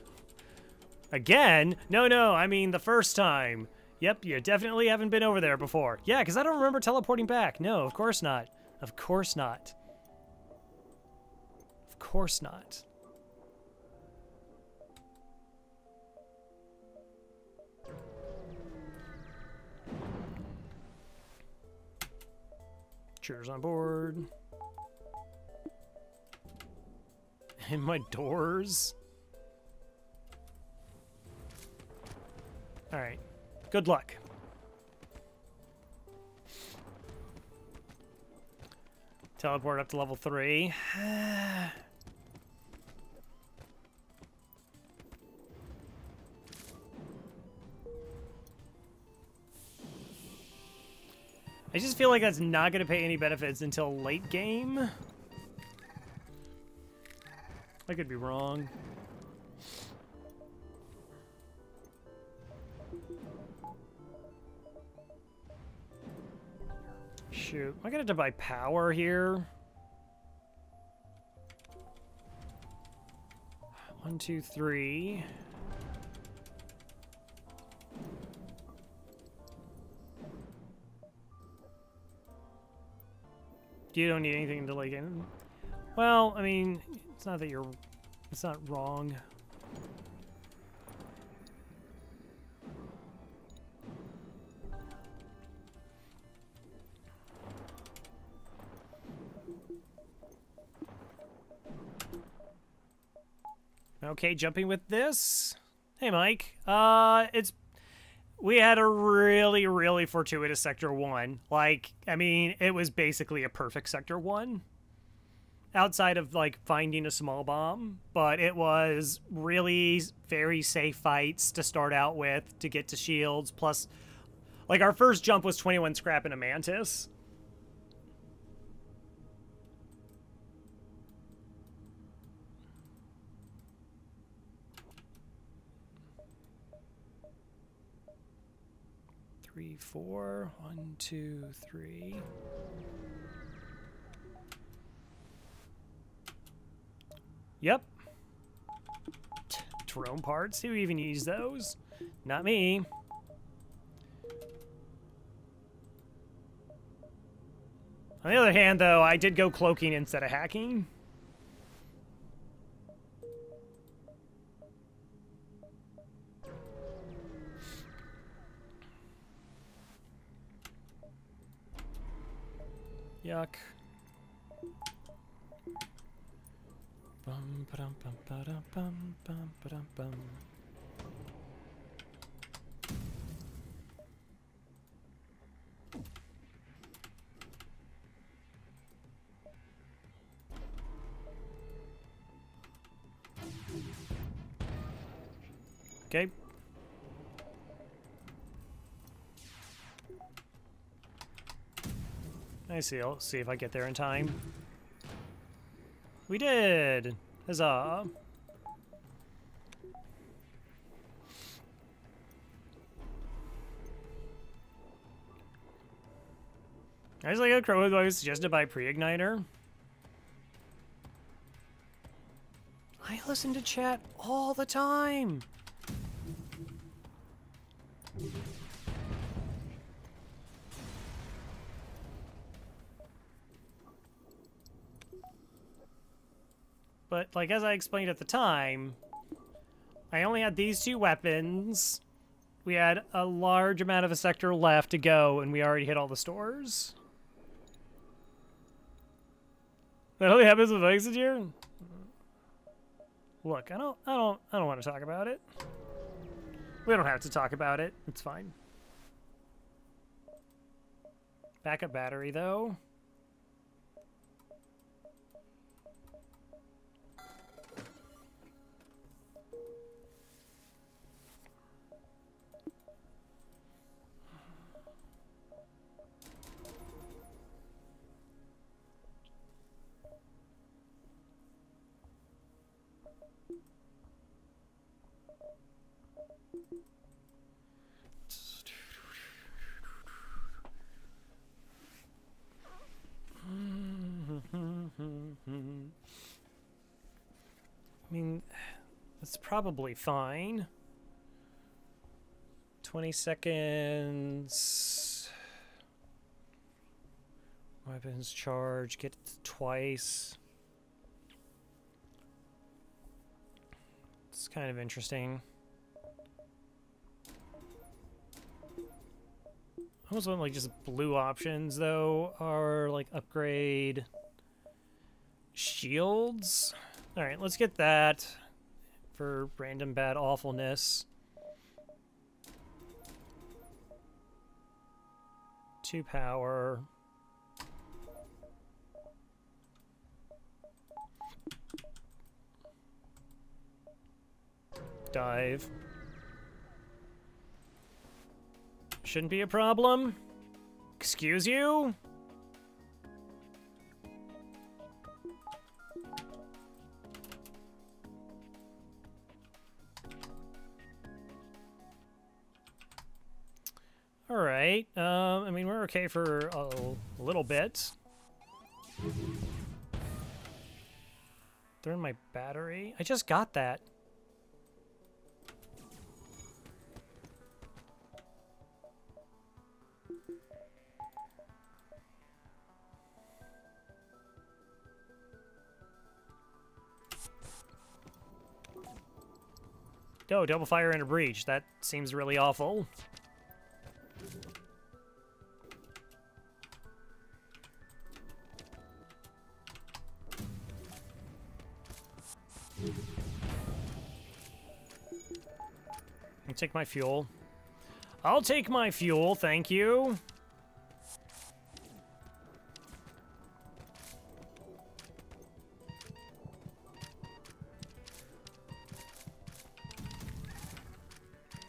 Again? No, I mean the first time. Yep, you definitely haven't been over there before. Yeah, because I don't remember teleporting back. No, of course not. Of course not. Of course not. Cheers on board. And my doors. All right. Good luck. Teleport up to level 3. I just feel like that's not going to pay any benefits until late game. I could be wrong. Shoot, am I gonna have to buy power here? 1, 2, 3. You don't need anything to like in. Well, I mean, it's not that you're. It's not wrong. Okay, jumping with this. Hey, Mike. We had a really, really fortuitous Sector 1. Like, I mean, it was basically a perfect Sector 1. Outside of, like, finding a small bomb. But it was really very safe fights to start out with to get to shields. Plus, like, our first jump was 21 scrap and a Mantis. Three, 4. 1, 2, 3. Yep. Drone parts. Who even used those? Not me. On the other hand, though, I did go cloaking instead of hacking. Yuck. Bum ba-dum bum ba-dum bum bum ba-dum bum. Okay. I see. I'll see if I get there in time. We did! Huzzah! I was like a crow was suggested by Pre-Igniter. I listen to chat all the time. But, like, as I explained at the time, I only had these two weapons. We had a large amount of a sector left to go, and we already hit all the stores. That only happens with Exegear? Look, I don't want to talk about it. We don't have to talk about it. It's fine. Backup battery, though. I mean, that's probably fine. 20 seconds. Weapons charge, get it twice. It's kind of interesting. I almost want like just blue options though, are like upgrade shields. All right, let's get that for random bad awfulness. 2 power. Dive. Shouldn't be a problem. Excuse you? All right. I mean, we're okay for a little bit. Throw in my battery. I just got that. Oh, double fire and a breach. That seems really awful. I'll take my fuel. I'll take my fuel, thank you.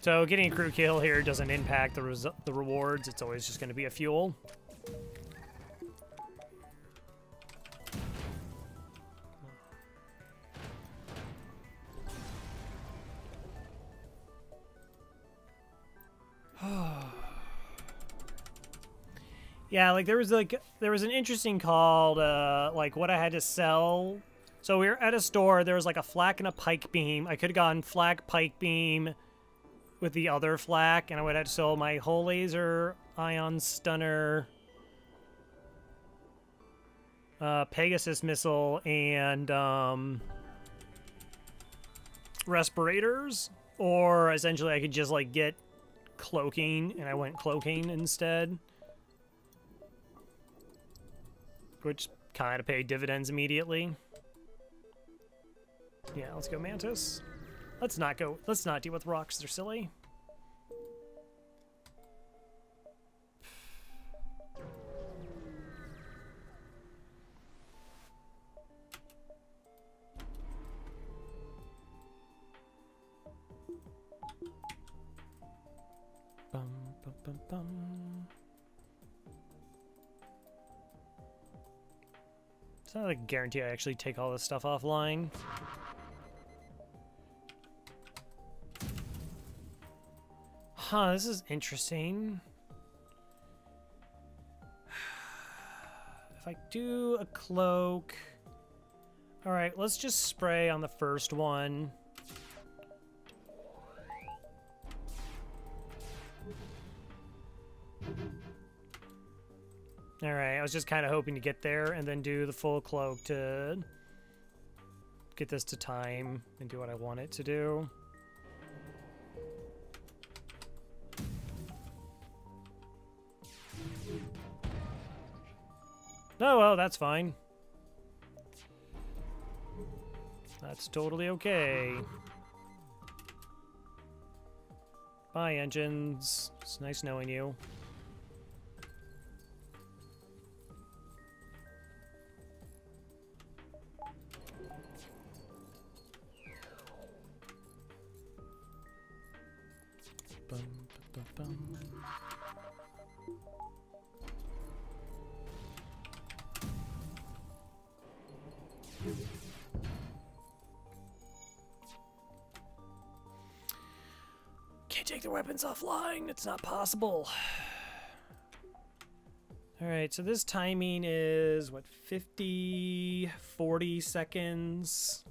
So getting a crew kill here doesn't impact the rewards. It's always just going to be a fuel. Yeah, like there was an interesting call to like what I had to sell. So we were at a store. There was like a flak and a pike beam. I could have gone flak pike beam with the other flak, and I would have to sell my whole laser, ion stunner, Pegasus missile, and respirators. Or essentially I could just like get cloaking, and I went cloaking instead, which kind of paid dividends immediately. Yeah, let's go Mantis. Let's not deal with rocks, they're silly. Bum, bum, bum, bum. It's not like a guarantee I actually take all this stuff offline. Huh, this is interesting. If I do a cloak... Alright, let's just spray on the first one. Alright, I was just kind of hoping to get there and then do the full cloak to get this to time and do what I want it to do. Oh, well, that's fine. That's totally okay. Bye, engines. It's nice knowing you. Bum, ba, ba, bum. Can't take their weapons offline. It's not possible. Alright, so this timing is, what, 40 seconds?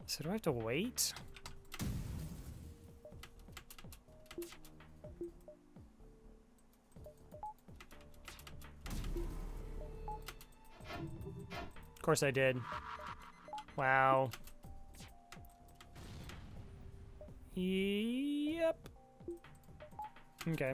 So do I have to wait? Of course I did. Wow. Yep. Okay.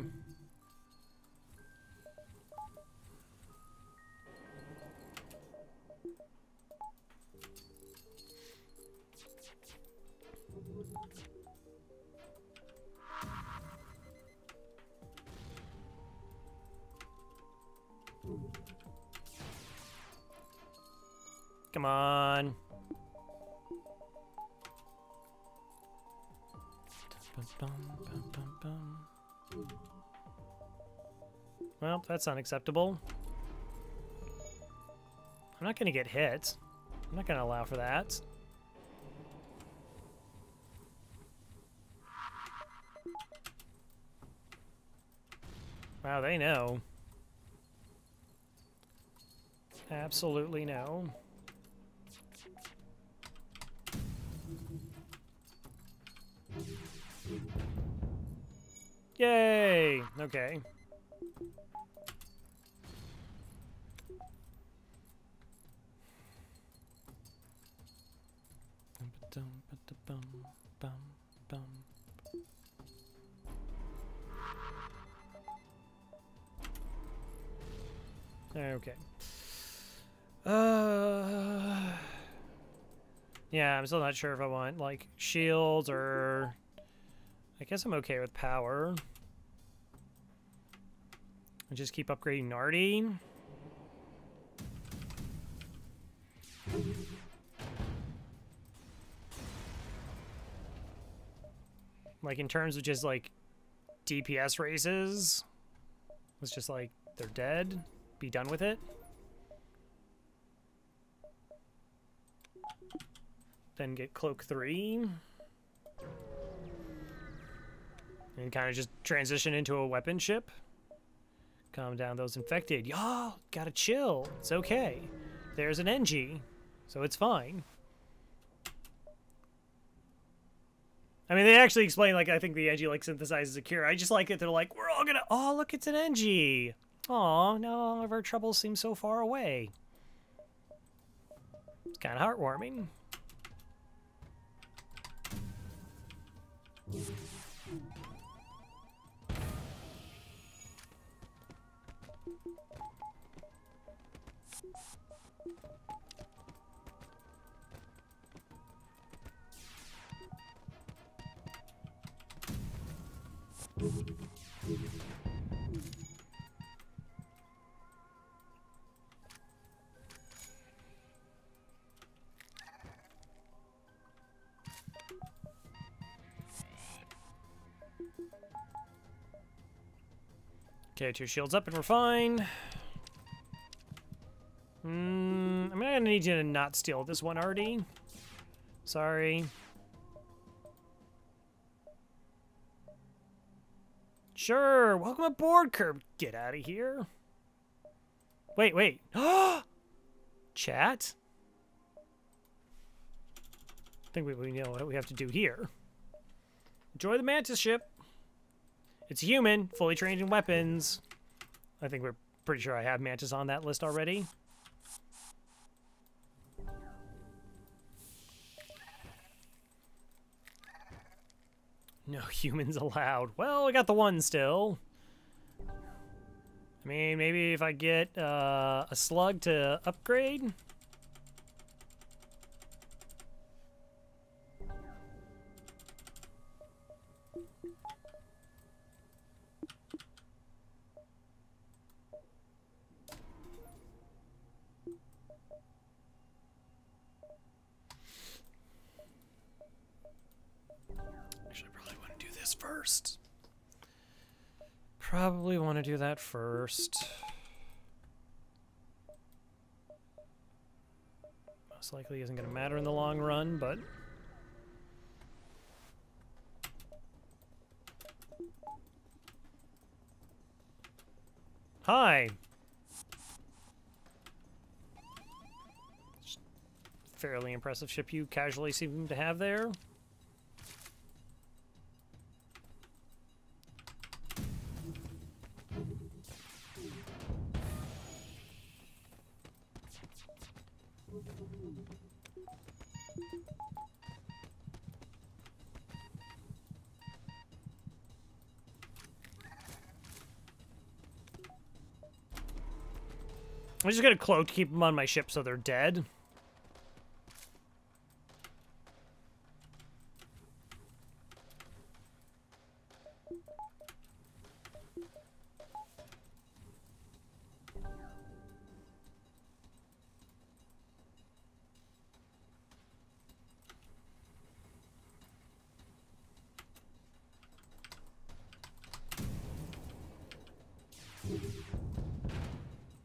Come on. Well, that's unacceptable. I'm not gonna get hit. I'm not gonna allow for that. Wow, they know. Absolutely no. Yay! Okay. Okay. Yeah, I'm still not sure if I want, like, shields or... I guess I'm okay with power. I just keep upgrading Nardi. Like, in terms of just, like, DPS races, it's just like, they're dead. Be done with it. Then get Cloak 3. And kind of just transition into a weapon ship. Calm down those infected. Y'all gotta chill. It's okay. There's an NG, so it's fine. I mean, they actually explain, like, I think the NG, like, synthesizes a cure. I just like it. They're like, we're all gonna... Oh, look, it's an NG. Aw, no, all of our troubles seem so far away. It's kind of heartwarming. Okay, 2 shields up and we're fine. I'm gonna need you to not steal this one, Artie. Sorry. Sure, welcome aboard, Curb. Get out of here. Wait, wait. Chat? I think we know what we have to do here. Enjoy the Mantis ship. It's human, fully trained in weapons. I think we're pretty sure I have Mantis on that list already. No humans allowed. Well, I got the one still. I mean, maybe if I get a slug to upgrade. First. Probably want to do that first. Most likely isn't going to matter in the long run, but... Hi! Fairly impressive ship you casually seem to have there. I'm just gonna cloak to keep them on my ship so they're dead.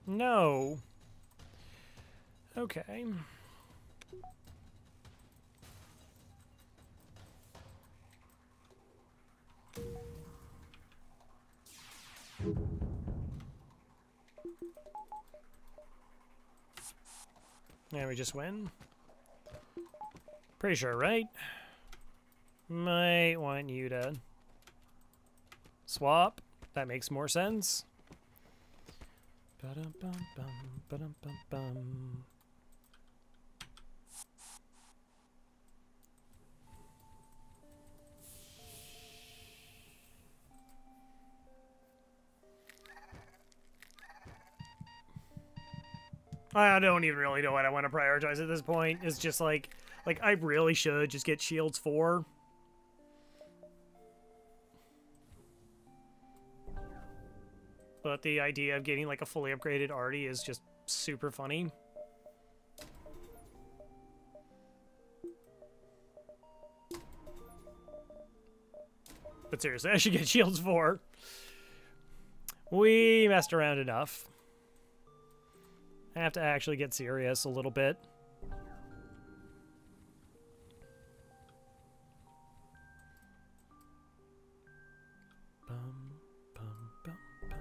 No. Okay. Yeah, we just win. Pretty sure, right? Might want you to swap. That makes more sense. Ba-dum-bum-bum, ba-dum-bum-bum. I don't even really know what I want to prioritize at this point. It's just like I really should just get Shields 4. But the idea of getting like a fully upgraded Artie is just super funny. But seriously, I should get Shields 4. We messed around enough. I have to actually get serious a little bit. Bum, bum, bum, bum.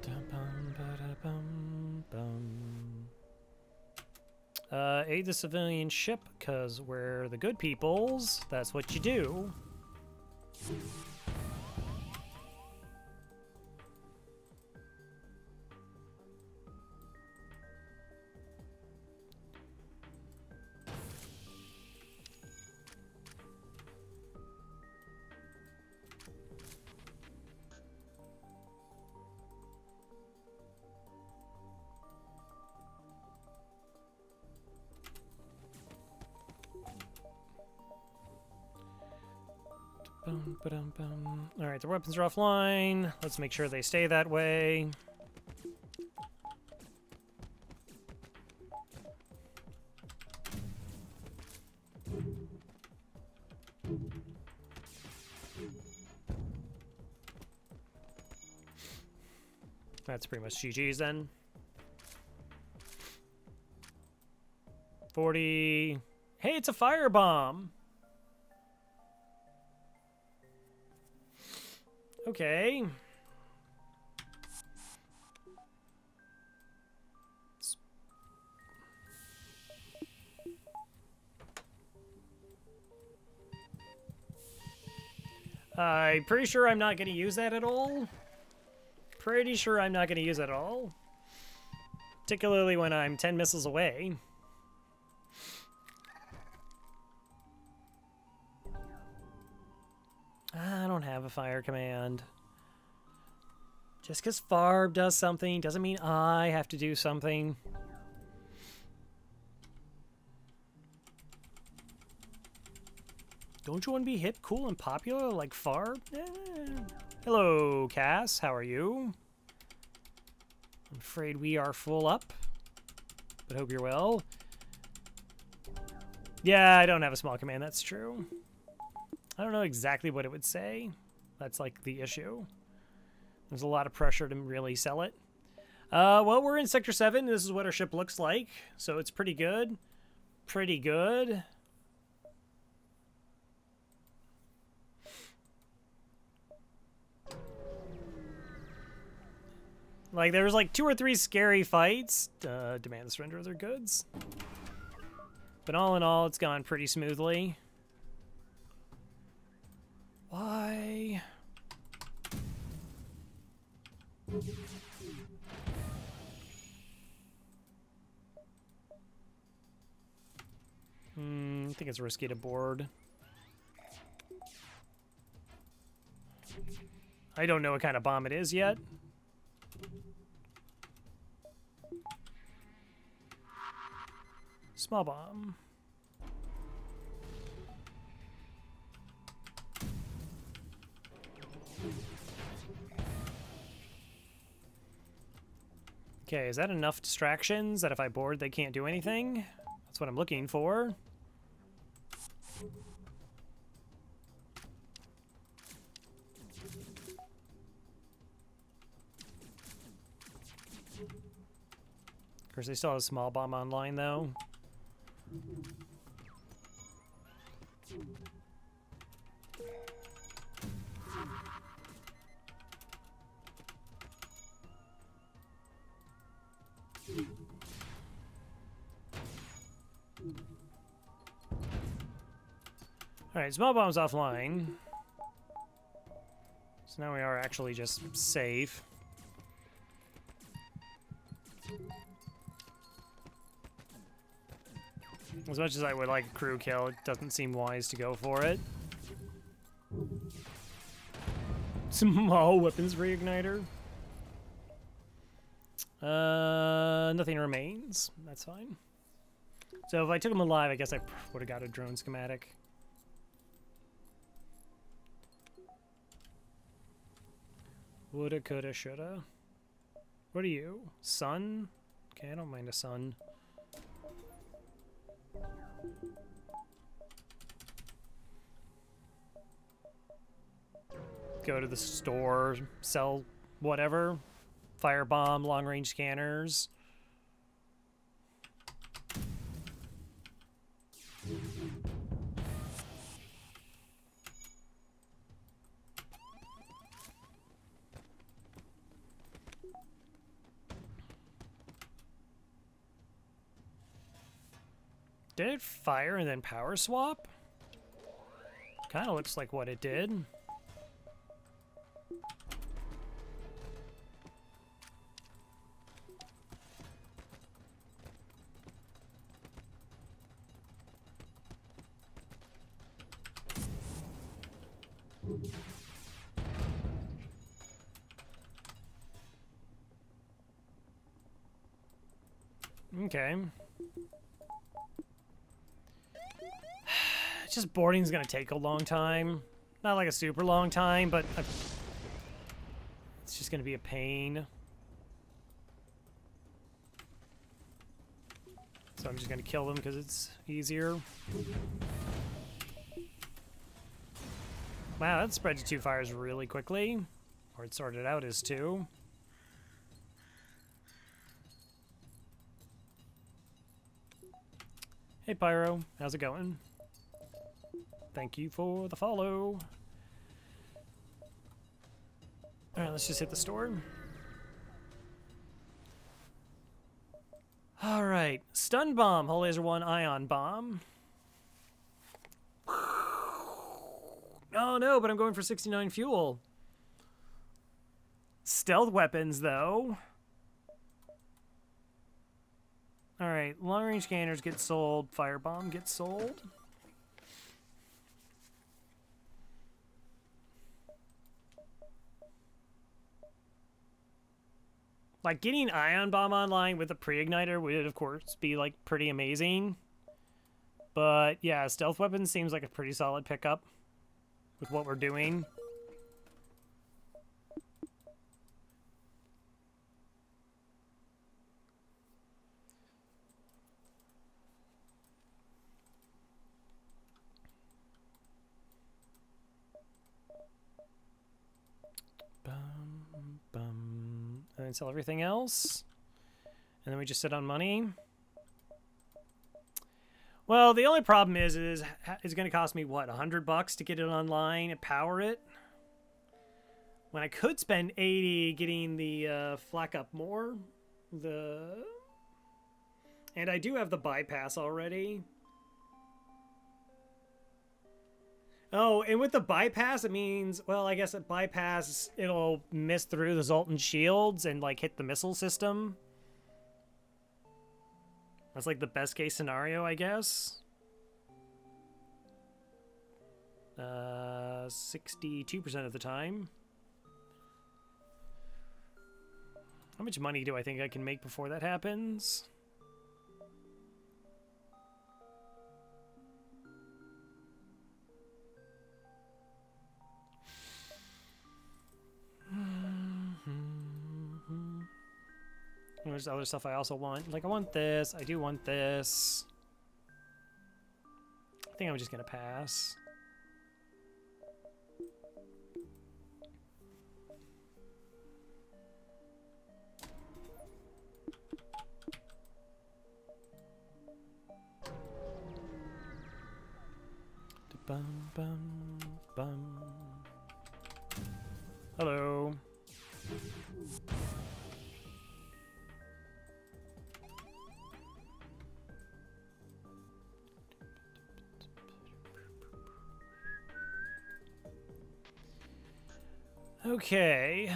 Da-bum, ba-da-bum, bum. Aid the civilian ship, because we're the good peoples. That's what you do. Alright, the weapons are offline. Let's make sure they stay that way. That's pretty much GG's then. 40. Hey, it's a firebomb. Okay. I'm pretty sure I'm not going to use that at all. Pretty sure I'm not going to use it at all. Particularly when I'm 10 missiles away. I don't have a fire command. Just because Farb does something doesn't mean I have to do something. Don't you want to be hip, cool, and popular like Farb? Hello, Cass. How are you? I'm afraid we are full up, but hope you're well. Yeah, I don't have a small command. That's true. I don't know exactly what it would say. That's like the issue. There's a lot of pressure to really sell it. Well, we're in Sector 7. This is what our ship looks like. So it's pretty good. Pretty good. Like, there was like 2 or 3 scary fights. Demand the surrender of their goods. But all in all, it's gone pretty smoothly. Why? I think it's risky to board. I don't know what kind of bomb it is yet. Small bomb. Okay, is that enough distractions that if I board they can't do anything? That's what I'm looking for. Of course, they still have a small bomb online, though. Alright, small bomb's offline. So now we are actually just safe. As much as I would like a crew kill, it doesn't seem wise to go for it. Small weapons reigniter. Nothing remains. That's fine. So if I took him alive, I guess I would have got a drone schematic. Woulda, coulda, shoulda. What are you? Sun? Okay, I don't mind a sun. Go to the store, sell whatever. Firebomb, long-range scanners. Did it fire and then power swap? Kind of looks like what it did. Okay. Just boarding's gonna take a long time. Not like a super long time, but it's just gonna be a pain. So I'm just gonna kill them because it's easier. Wow, that spread to 2 fires really quickly. Or it started out as 2. Hey Pyro, how's it going? Thank you for the follow. Alright, let's just hit the store. Alright, Stun Bomb, Hull Laser 1, Ion Bomb. Oh no, but I'm going for 69 fuel. Stealth weapons, though. Alright, long range scanners get sold. Firebomb gets sold. Like, getting Ion Bomb online with a pre-igniter would, of course, be, like, pretty amazing. But, yeah, stealth weapons seems like a pretty solid pickup with what we're doing. And then sell everything else. And then we just sit on money. Well, the only problem is it's going to cost me, what, $100 to get it online and power it? When I could spend 80 getting the Flak Up More. And I do have the bypass already. Oh, and with the bypass, it means, well, I guess at bypass, it'll miss through the Zoltan shields and, like, hit the missile system. That's, like, the best case scenario, I guess. 62% of the time. How much money do I think I can make before that happens? There's other stuff I also want. Like, I want this. I do want this. I think I'm just gonna pass. Bum, bum, bum. Hello. Okay,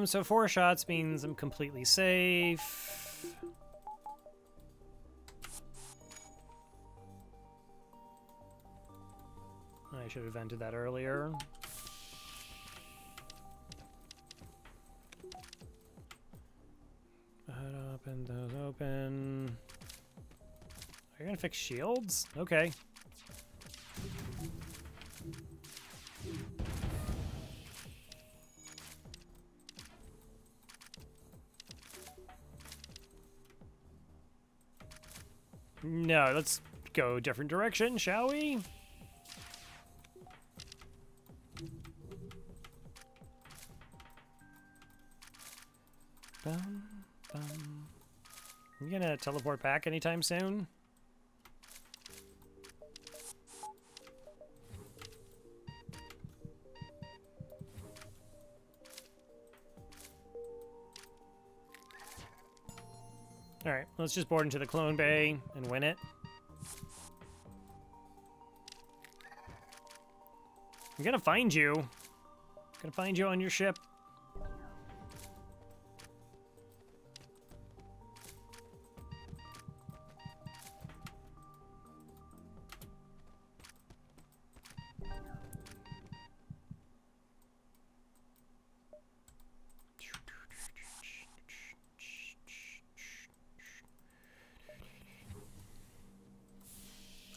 so 4 shots means I'm completely safe. I should have vented that earlier. Open those open. Are you gonna fix shields? Okay. No, let's go a different direction, shall we? Bum, bum. You gonna teleport back anytime soon? Alright, let's just board into the clone bay and win it. I'm gonna find you. I'm gonna find you on your ship.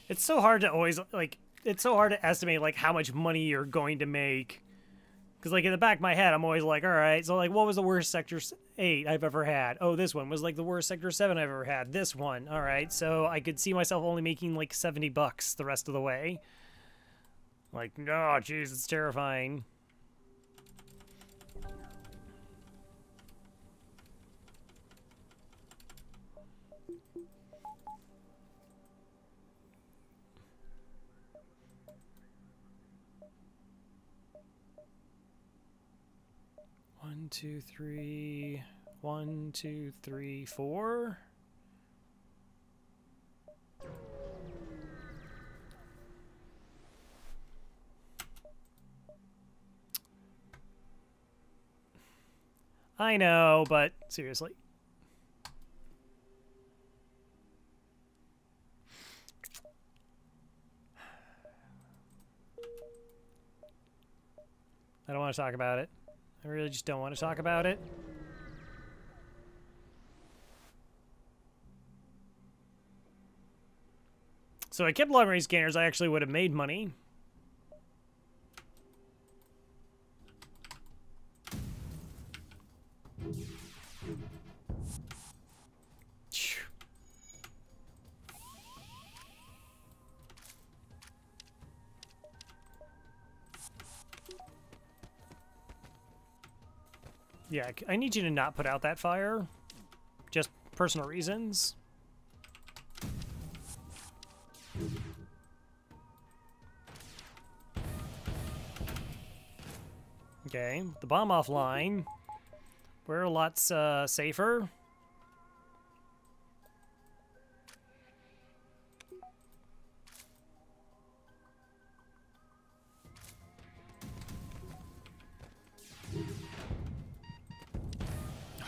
It's so hard to always, like, it's so hard to estimate, like, how much money you're going to make. Because, like, in the back of my head, I'm always like, all right, so, like, what was the worst Sector 8 I've ever had? Oh, this one was, like, the worst Sector 7 I've ever had. This one. All right, so I could see myself only making, like, $70 the rest of the way. Like, no, jeez, it's terrifying. 1, 2, 3. 1, 2, 3, 4. I know, but seriously. I don't want to talk about it. I really just don't want to talk about it. So I kept long-range scanners. I actually would have made money. Yeah, I need you to not put out that fire. Just personal reasons. Okay, the bomb offline. We're lots safer.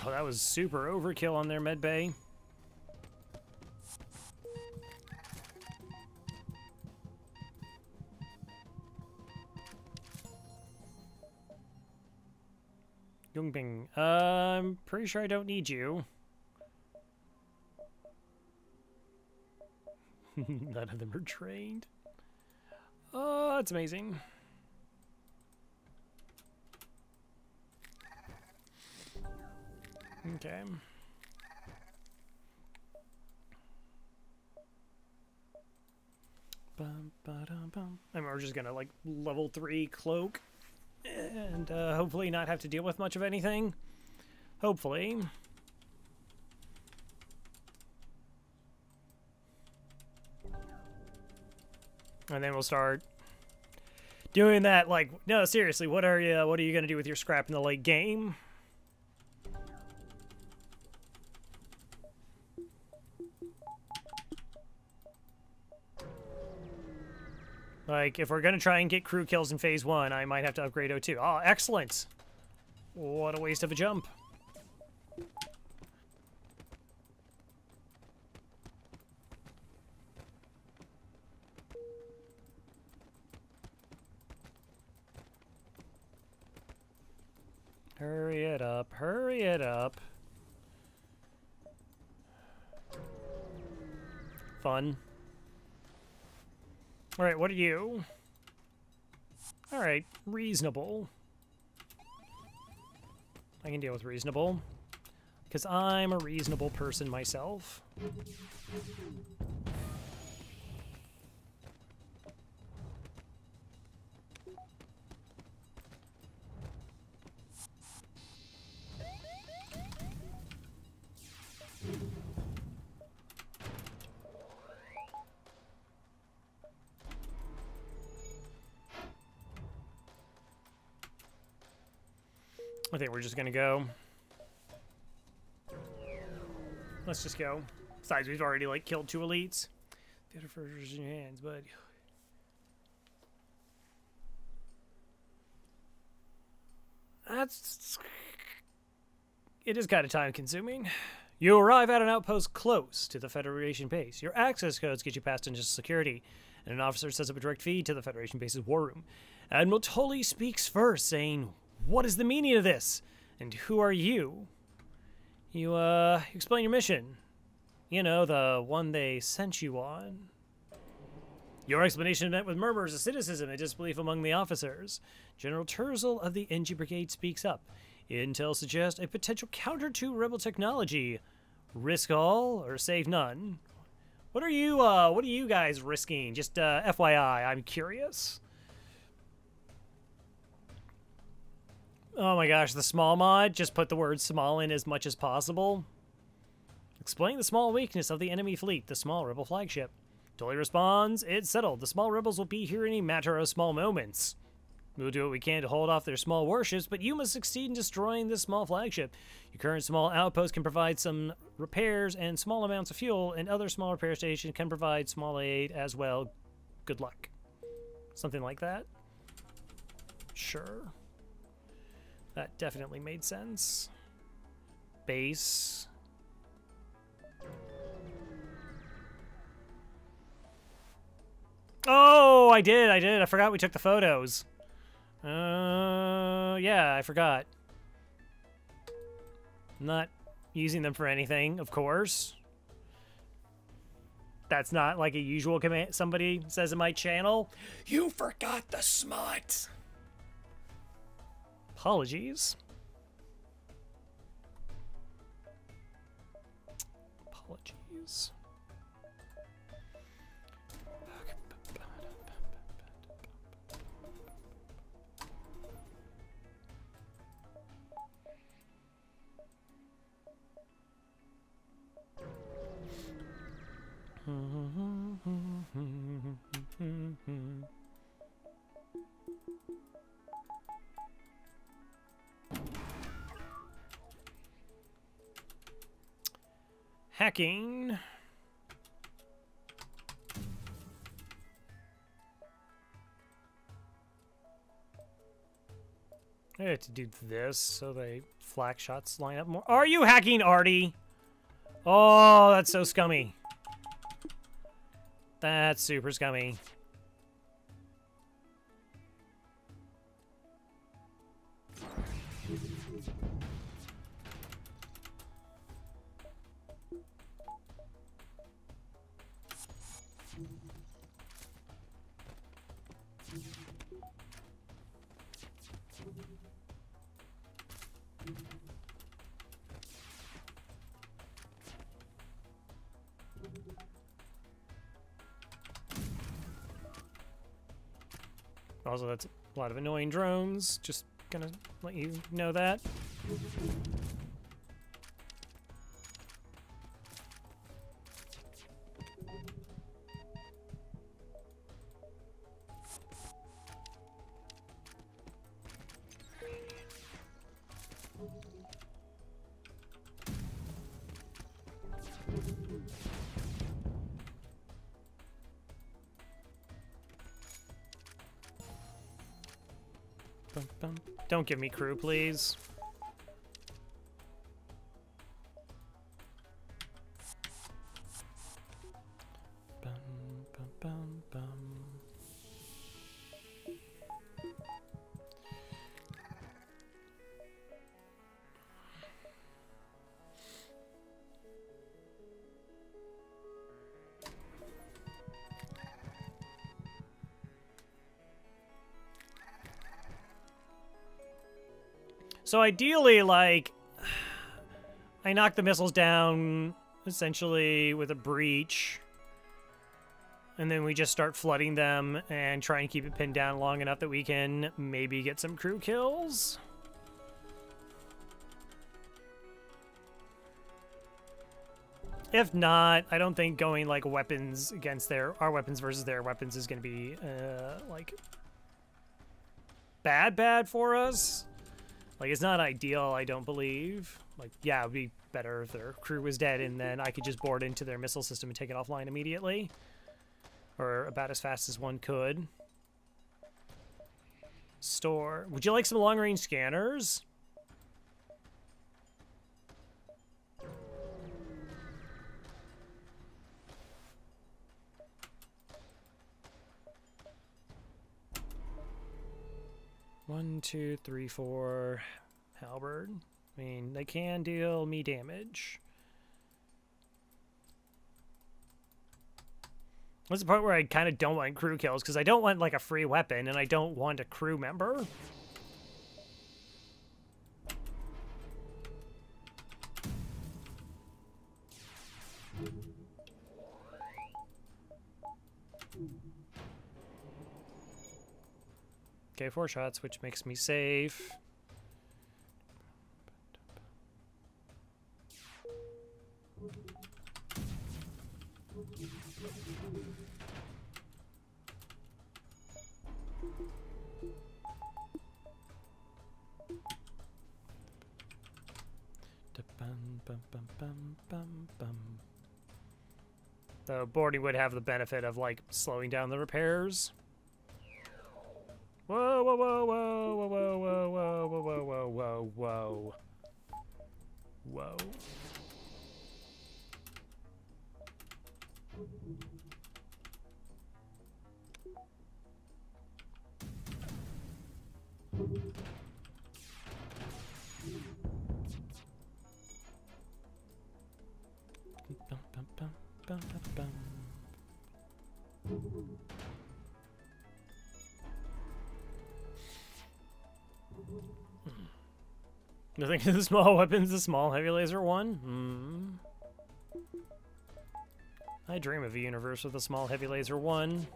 Oh, that was super overkill on their med bay. Yungbing, I'm pretty sure I don't need you. None of them are trained. Oh, that's amazing. Okay. Bum, ba-dum, bum. And we're just gonna like level 3 cloak and hopefully not have to deal with much of anything. Hopefully. And then we'll start doing that. Like, no, seriously, what are you gonna do with your scrap in the late game? Like, if we're going to try and get crew kills in Phase 1, I might have to upgrade O2. Oh, excellent! What a waste of a jump. Hurry it up, hurry it up. Fun. Alright, what are you? Alright, reasonable. I can deal with reasonable. Because I'm a reasonable person myself. I think we're just gonna go. Let's just go. Besides, we've already like killed 2 elites. The other first in your hands, bud. It is kind of time consuming. You arrive at an outpost close to the Federation base. Your access codes get you past into security, and an officer sets up a direct feed to the Federation base's war room. Admiral Tully speaks first, saying, "What is the meaning of this? And who are you?" You, explain your mission. You know, the one they sent you on. Your explanation met with murmurs of cynicism and disbelief among the officers. General Terzel of the NG Brigade speaks up. Intel suggests a potential counter to rebel technology. Risk all or save none? What are you guys risking? Just, FYI, I'm curious. Oh my gosh, the small mod, just put the word small in as much as possible. Explain the small weakness of the enemy fleet, the small rebel flagship. Tully responds, "It's settled. The small rebels will be here in a matter of small moments." We'll do what we can to hold off their small warships, but you must succeed in destroying this small flagship. Your current small outpost can provide some repairs and small amounts of fuel, and other small repair stations can provide small aid as well. Good luck. Something like that. Sure. That definitely made sense. Base. Oh, I did. I forgot we took the photos. Yeah, I forgot. Not using them for anything, of course. That's not like a usual command somebody says in my channel. You forgot the smut. Apologies. Apologies. Hacking. I have to do this so they flak shots line up more. Are you hacking, Artie? Oh, that's so scummy. That's super scummy. Also, that's a lot of annoying drones. Just gonna let you know that. Don't give me crew, please. Bum, bum, bum, bum. So ideally, like, I knock the missiles down essentially with a breach, and then we just start flooding them and try and keep it pinned down long enough that we can maybe get some crew kills. If not, I don't think going like weapons against our weapons versus their weapons is going to be like bad for us. Like, it's not ideal, I don't believe. Like, yeah, it would be better if their crew was dead and then I could just board into their missile system and take it offline immediately. Or about as fast as one could. Store. Would you like some long-range scanners? One, two, three, four. Halberd. I mean, they can deal me damage. What's the part where I kind of don't want crew kills? Because I don't want, like, a free weapon, and I don't want a crew member. Okay, 4 shots, which makes me safe. bum, bum, bum, bum, bum. Though boarding would have the benefit of like slowing down the repairs. Whoa, whoa, whoa, whoa, whoa, whoa, whoa, whoa, whoa, whoa, whoa, whoa. Whoa. Bum, bum, bum, bum, bum, bum. Nothing to the small weapons, the small heavy laser one? I dream of a universe with a small heavy laser one.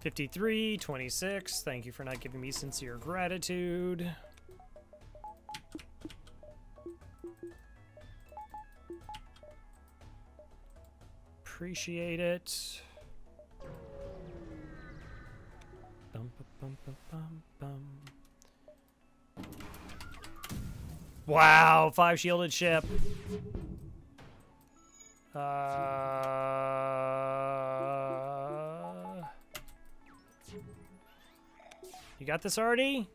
$53, $26. Thank you for not giving me sincere gratitude. Appreciate it. Bum, bum, bum, bum, bum. Wow, 5 shielded ship. You got this already?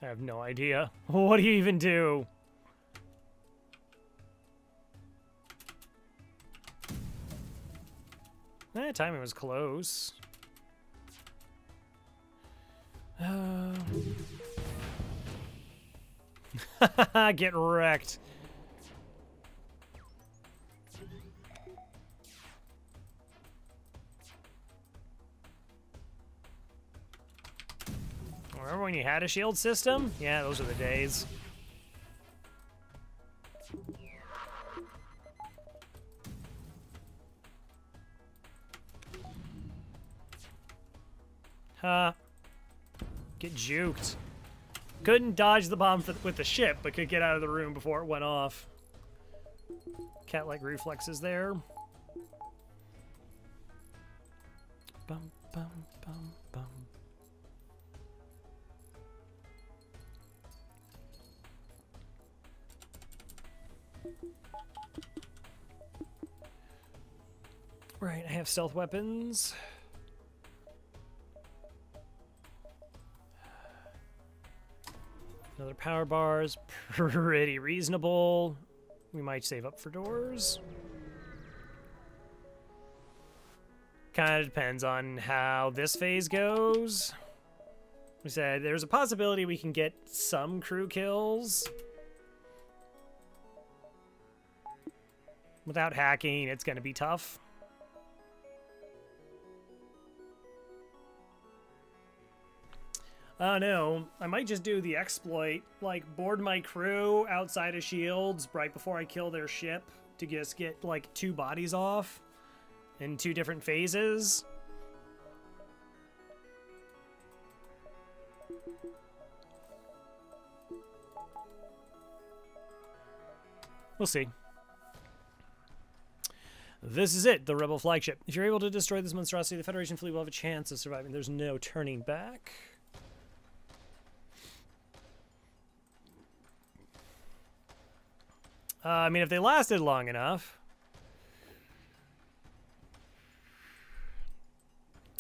I have no idea. What do you even do? Timing was close. Get wrecked. Remember when you had a shield system? Yeah, those are the days. Get juked. Couldn't dodge the bomb with the ship, but could get out of the room before it went off. Cat-like reflexes there. Bum, bum, bum, bum. Right, I have stealth weapons. Another power bars, pretty reasonable. We might save up for doors. Kind of depends on how this phase goes. We said there's a possibility we can get some crew kills. Without hacking, it's going to be tough. Oh no, I might just do the exploit, like board my crew outside of shields right before I kill their ship to just get like 2 bodies off in 2 different phases. We'll see. This is it, the Rebel flagship. If you're able to destroy this monstrosity, the Federation fleet will have a chance of surviving. There's no turning back. I mean, if they lasted long enough.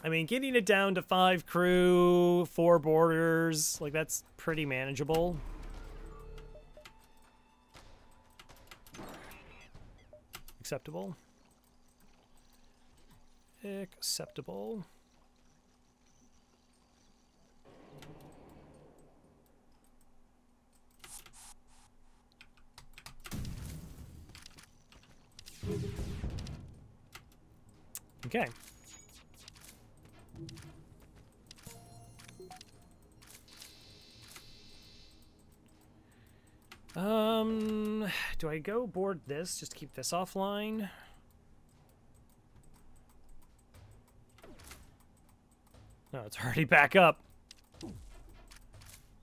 I mean, getting it down to 5 crew, 4 boarders, like, that's pretty manageable. Acceptable. Acceptable. Okay. Do I go board this just to keep this offline? No, it's already back up.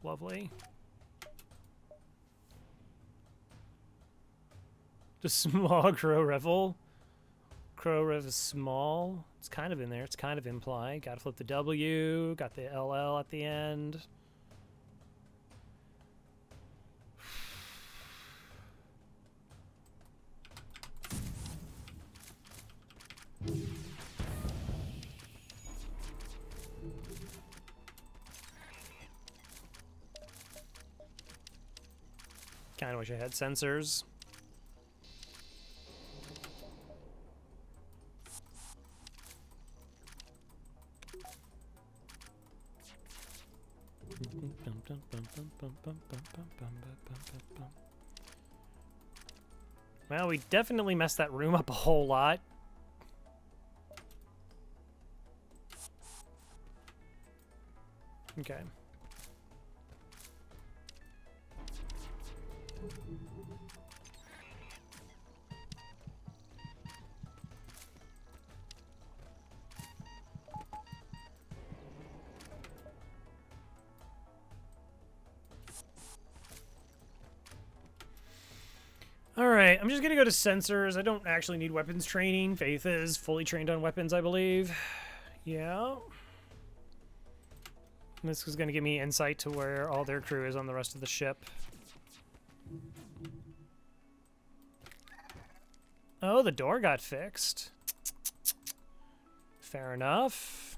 Lovely. The small Crow Revel. Crow Rev is small. It's kind of in there. It's kind of implied. Gotta flip the W. Got the LL at the end. Kinda wish I had sensors. Well, we definitely messed that room up a whole lot. Okay. Alright, I'm just gonna go to sensors. I don't actually need weapons training. Faith is fully trained on weapons, I believe. Yeah. This is gonna give me insight to where all their crew is on the rest of the ship. Oh, the door got fixed. Fair enough.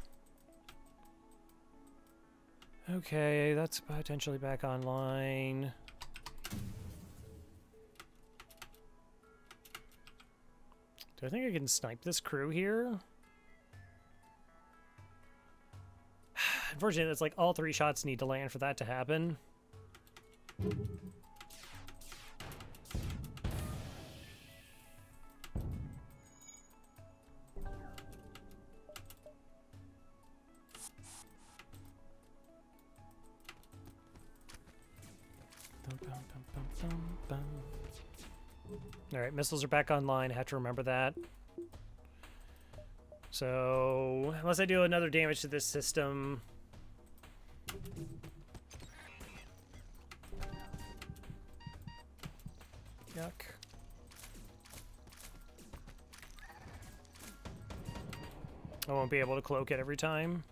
Okay, that's potentially back online. Do I think I can snipe this crew here? Unfortunately, it's like all 3 shots need to land for that to happen. Alright, missiles are back online. I have to remember that. So, unless I do another damage to this system... Yuck. I won't be able to cloak it every time.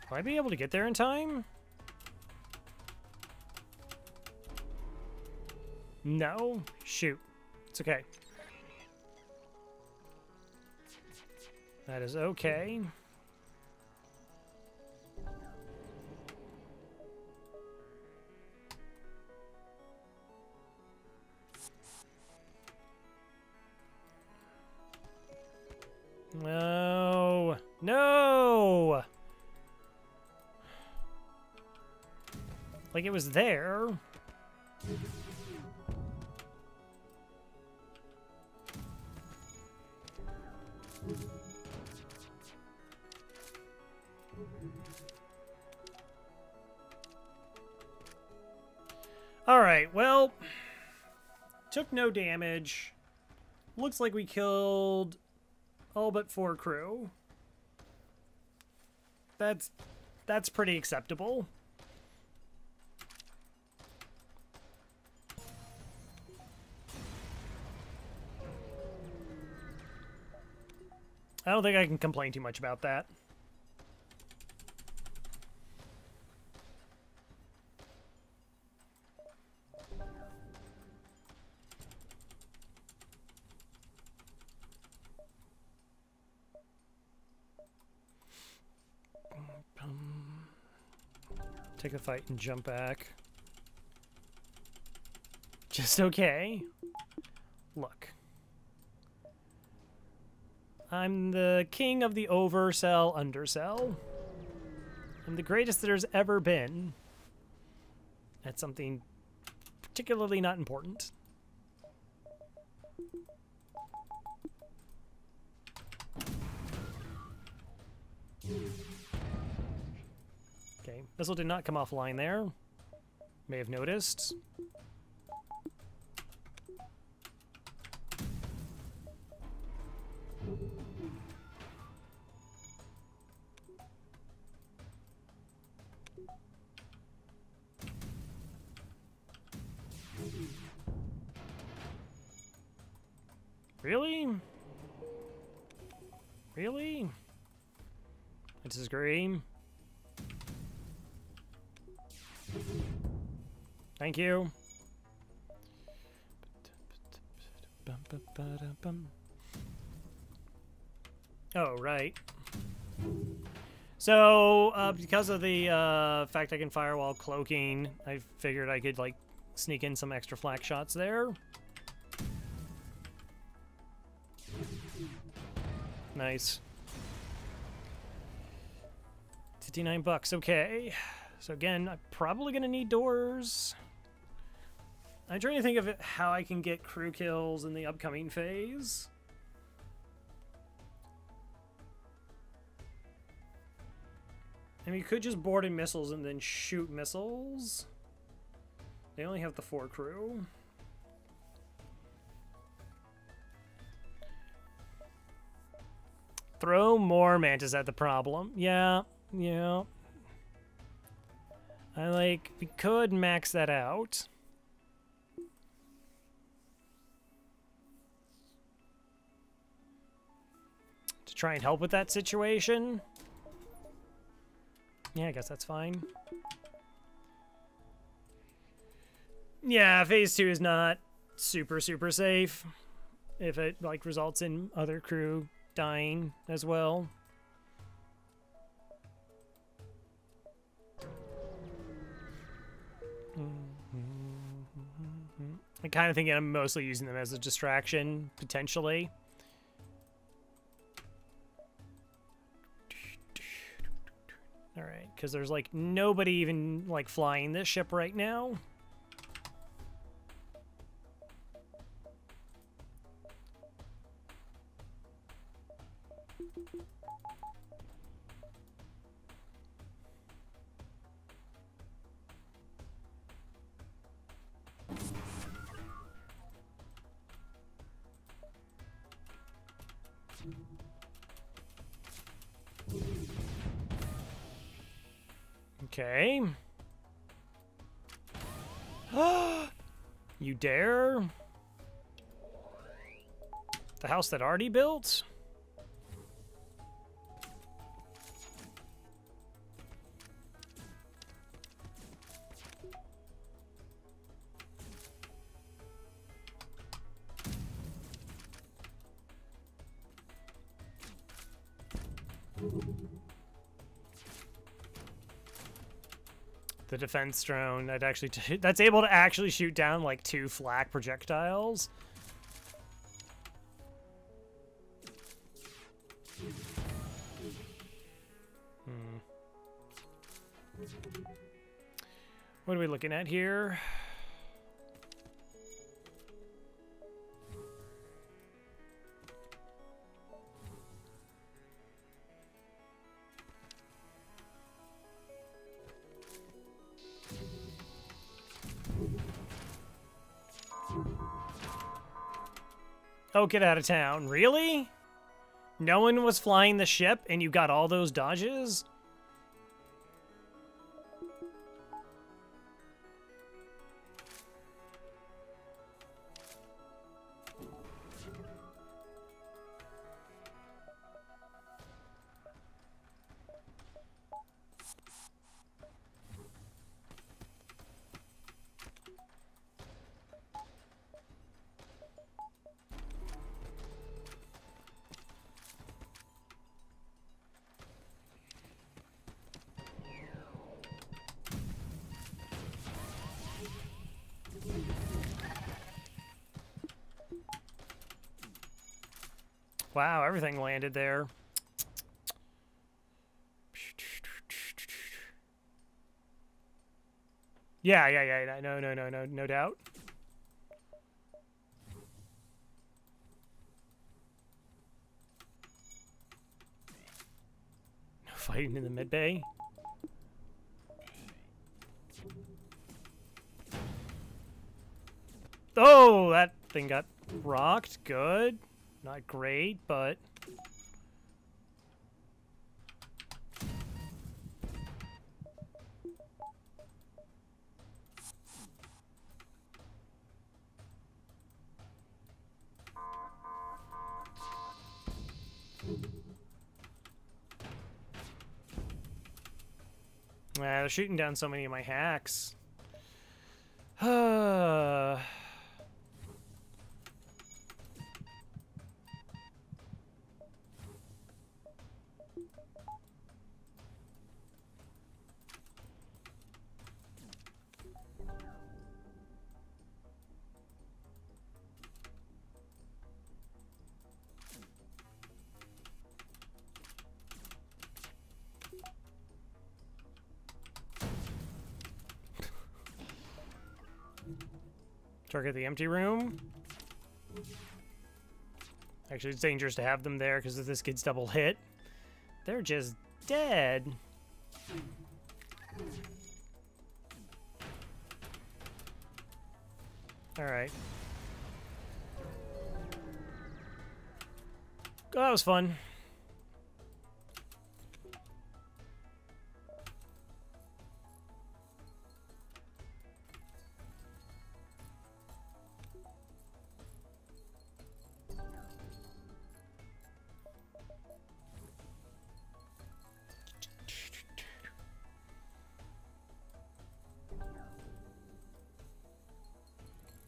Will I be able to get there in time? No? Shoot. It's okay. That is okay. No. No! Like it was there. All right, well, took no damage. Looks like we killed all but 4 crew. That's pretty acceptable. I don't think I can complain too much about that. Take a fight and jump back. Just okay. look. I'm the king of the oversell, undersell. I'm the greatest there's ever been. That's something particularly not important. Okay, missile did not come offline there. May have noticed. Really? Really? I disagree. Thank you. Oh, right. So, because of the fact I can fire while cloaking, I figured I could, like, sneak in some extra flak shots there. Nice. $59, okay. So again, I'm probably gonna need doors. I'm trying to think of how I can get crew kills in the upcoming phase. I mean, you could just board in missiles and then shoot missiles. They only have the 4 crew. Throw more mantis at the problem. Yeah, yeah. We could max that out. To try and help with that situation. Yeah, I guess that's fine. Yeah, phase 2 is not super safe. If it, like, results in other crew dying as well. I'm kind of thinking I'm mostly using them as a distraction, potentially. Alright, because there's, like, nobody even, like, flying this ship right now. Okay. You dare? The house that Artie built? The defense drone that actually that's able to actually shoot down like 2 flak projectiles. What are we looking at here? Oh, get out of town. Really? No one was flying the ship and you got all those dodges? Wow, everything landed there. Yeah. No doubt. No fighting in the mid bay. Oh, that thing got rocked. Good. Not great, but... they're shooting down so many of my hacks. Target the empty room. Actually, it's dangerous to have them there because if this gets double hit, they're just dead. All right. Oh, that was fun.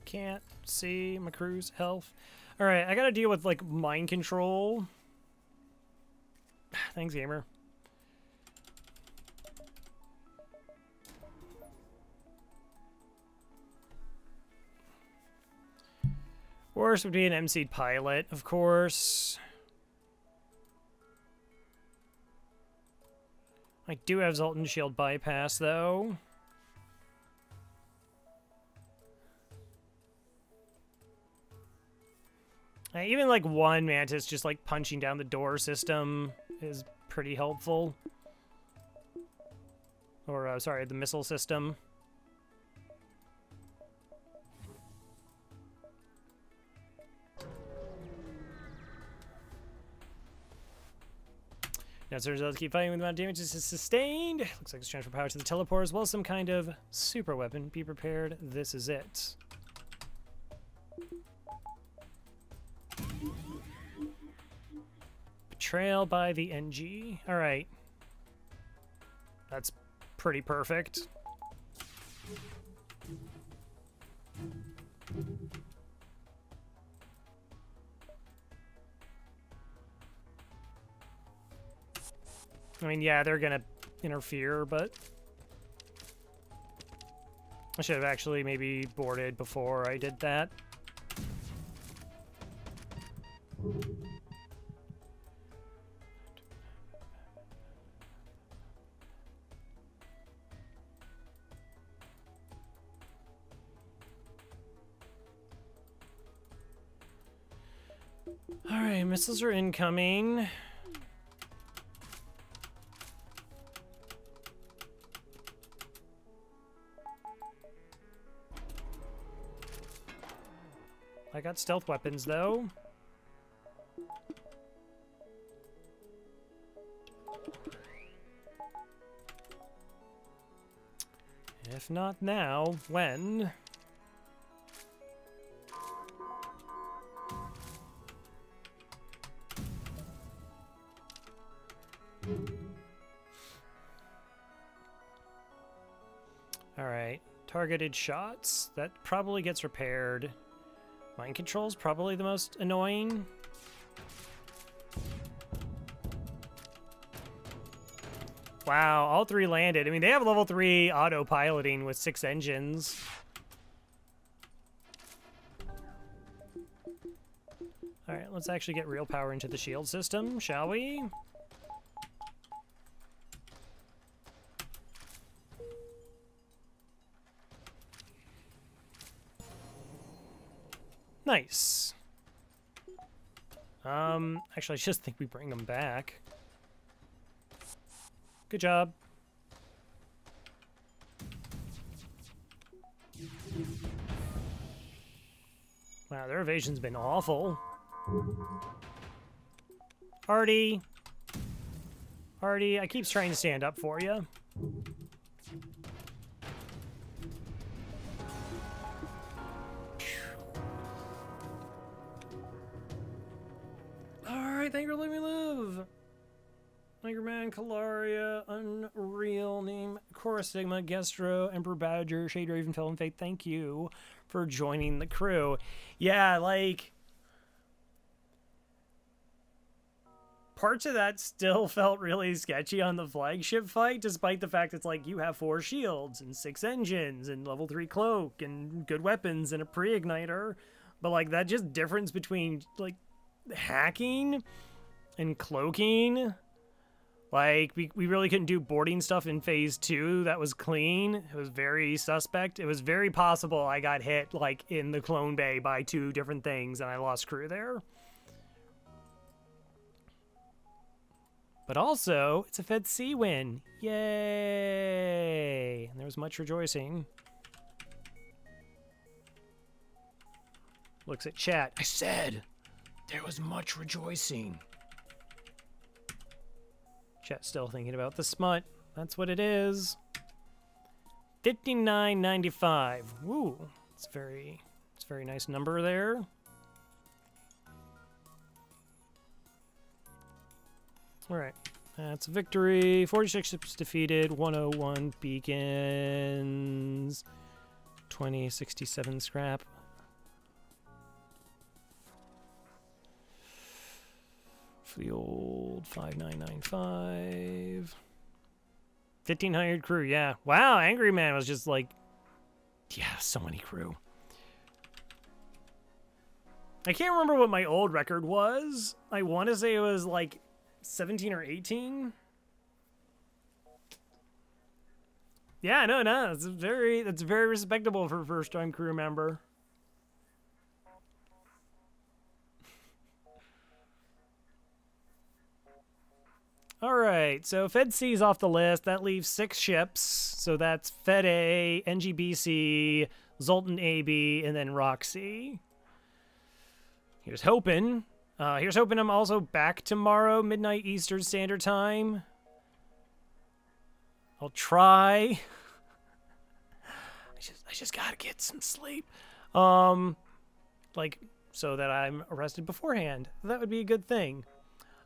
Can't see my crew's health. All right, I gotta deal with like mind control. Thanks, gamer. Worst would be an MC'd pilot, of course. I do have Zoltan Shield bypass, though. Even like one Mantis just like punching down the door system is pretty helpful. Or, sorry, the missile system. Now, it turns out to keep fighting with the amount of damage this is sustained. Looks like it's transfer power to the teleport as well as some kind of super weapon. Be prepared. This is it. Betrayal by the NG. All right. That's pretty perfect. I mean, yeah, they're gonna interfere, but I should have actually maybe boarded before I did that. All right, missiles are incoming. I got stealth weapons, though. If not now, when? All right, targeted shots. That probably gets repaired. Mind control's probably the most annoying. Wow, all three landed. I mean, they have level 3 auto-piloting with 6 engines. All right, let's actually get real power into the shield system, shall we? Nice. Actually, I just think we bring them back. Good job. Wow, their evasion's been awful. Artie. Artie, I keep trying to stand up for you. Alright, thank you for letting me live. Anchorman, Kalaria, Unreal, Name, Chorus Sigma, Gestro, Emperor Badger, Shade Ravenfell, and Fate, thank you for joining the crew. Yeah, like, parts of that still felt really sketchy on the flagship fight, despite the fact it's like you have 4 shields and 6 engines and level 3 cloak and good weapons and a pre-igniter. But like that just difference between like hacking and cloaking. Like, we really couldn't do boarding stuff in Phase 2 that was clean. It was very suspect. It was very possible I got hit, like, in the clone bay by 2 different things, and I lost crew there. But also, it's a Fed C win. Yay! And there was much rejoicing. Looks at chat. I said there was much rejoicing. Chat still thinking about the smut. That's what it is. 59.95. Woo. It's a very nice number there. Alright. That's a victory. 46 ships defeated. 101 beacons. 2067 scrap. For the old 5995. 1500 crew, yeah. Wow, Angry Man was just like, yeah, so many crew. I can't remember what my old record was. I want to say it was like 17 or 18. Yeah, no, that's very respectable for a first-time crew member. All right, so Fed C is off the list. That leaves 6 ships. So that's Fed A, NGBC, Zoltan AB, and then Roxy. Here's hoping. I'm also back tomorrow, midnight Eastern Standard Time. I'll try. I just gotta get some sleep. Like, so that I'm arrested beforehand. That would be a good thing.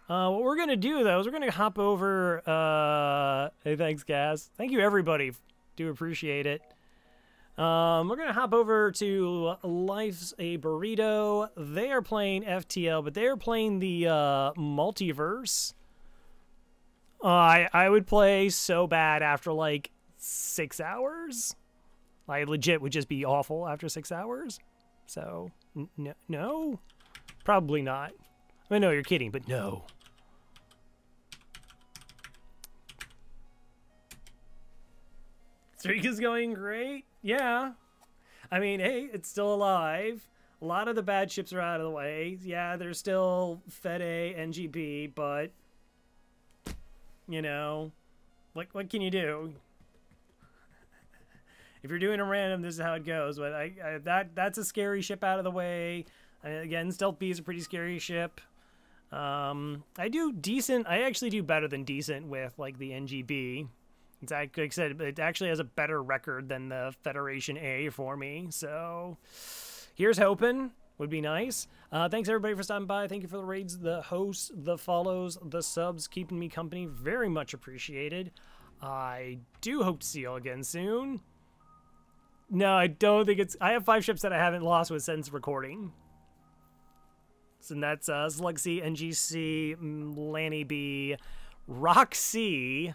What we're going to do, though, is we're going to hop over... hey, thanks, Gas. Thank you, everybody. Do appreciate it. We're going to hop over to Life's a Burrito. They are playing FTL, but they are playing the Multiverse. I would play so bad after, like, 6 hours. I legit would just be awful after 6 hours. So, no? Probably not. I know you're kidding, but no. Streak is going great. Yeah. I mean, hey, it's still alive. A lot of the bad ships are out of the way. Yeah, there's still Fed A, NGB, but, you know, what can you do? If you're doing a random, this is how it goes. But that's a scary ship out of the way. Again, Stealth B is a pretty scary ship. I do decent. I actually do better than decent with like the NGB. It's like I said, it actually has a better record than the Federation A for me. So here's hoping. Would be nice. Thanks everybody for stopping by. Thank you for the raids, the hosts, the follows, the subs, keeping me company. Very much appreciated. I do hope to see you all again soon. No, I don't think it's... I have 5 ships that I haven't lost with since recording. And that's Slug C, NGC, Lanny B, Roxy,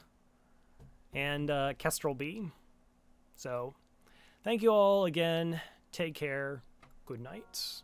and Kestrel B. So, thank you all again. Take care. Good night.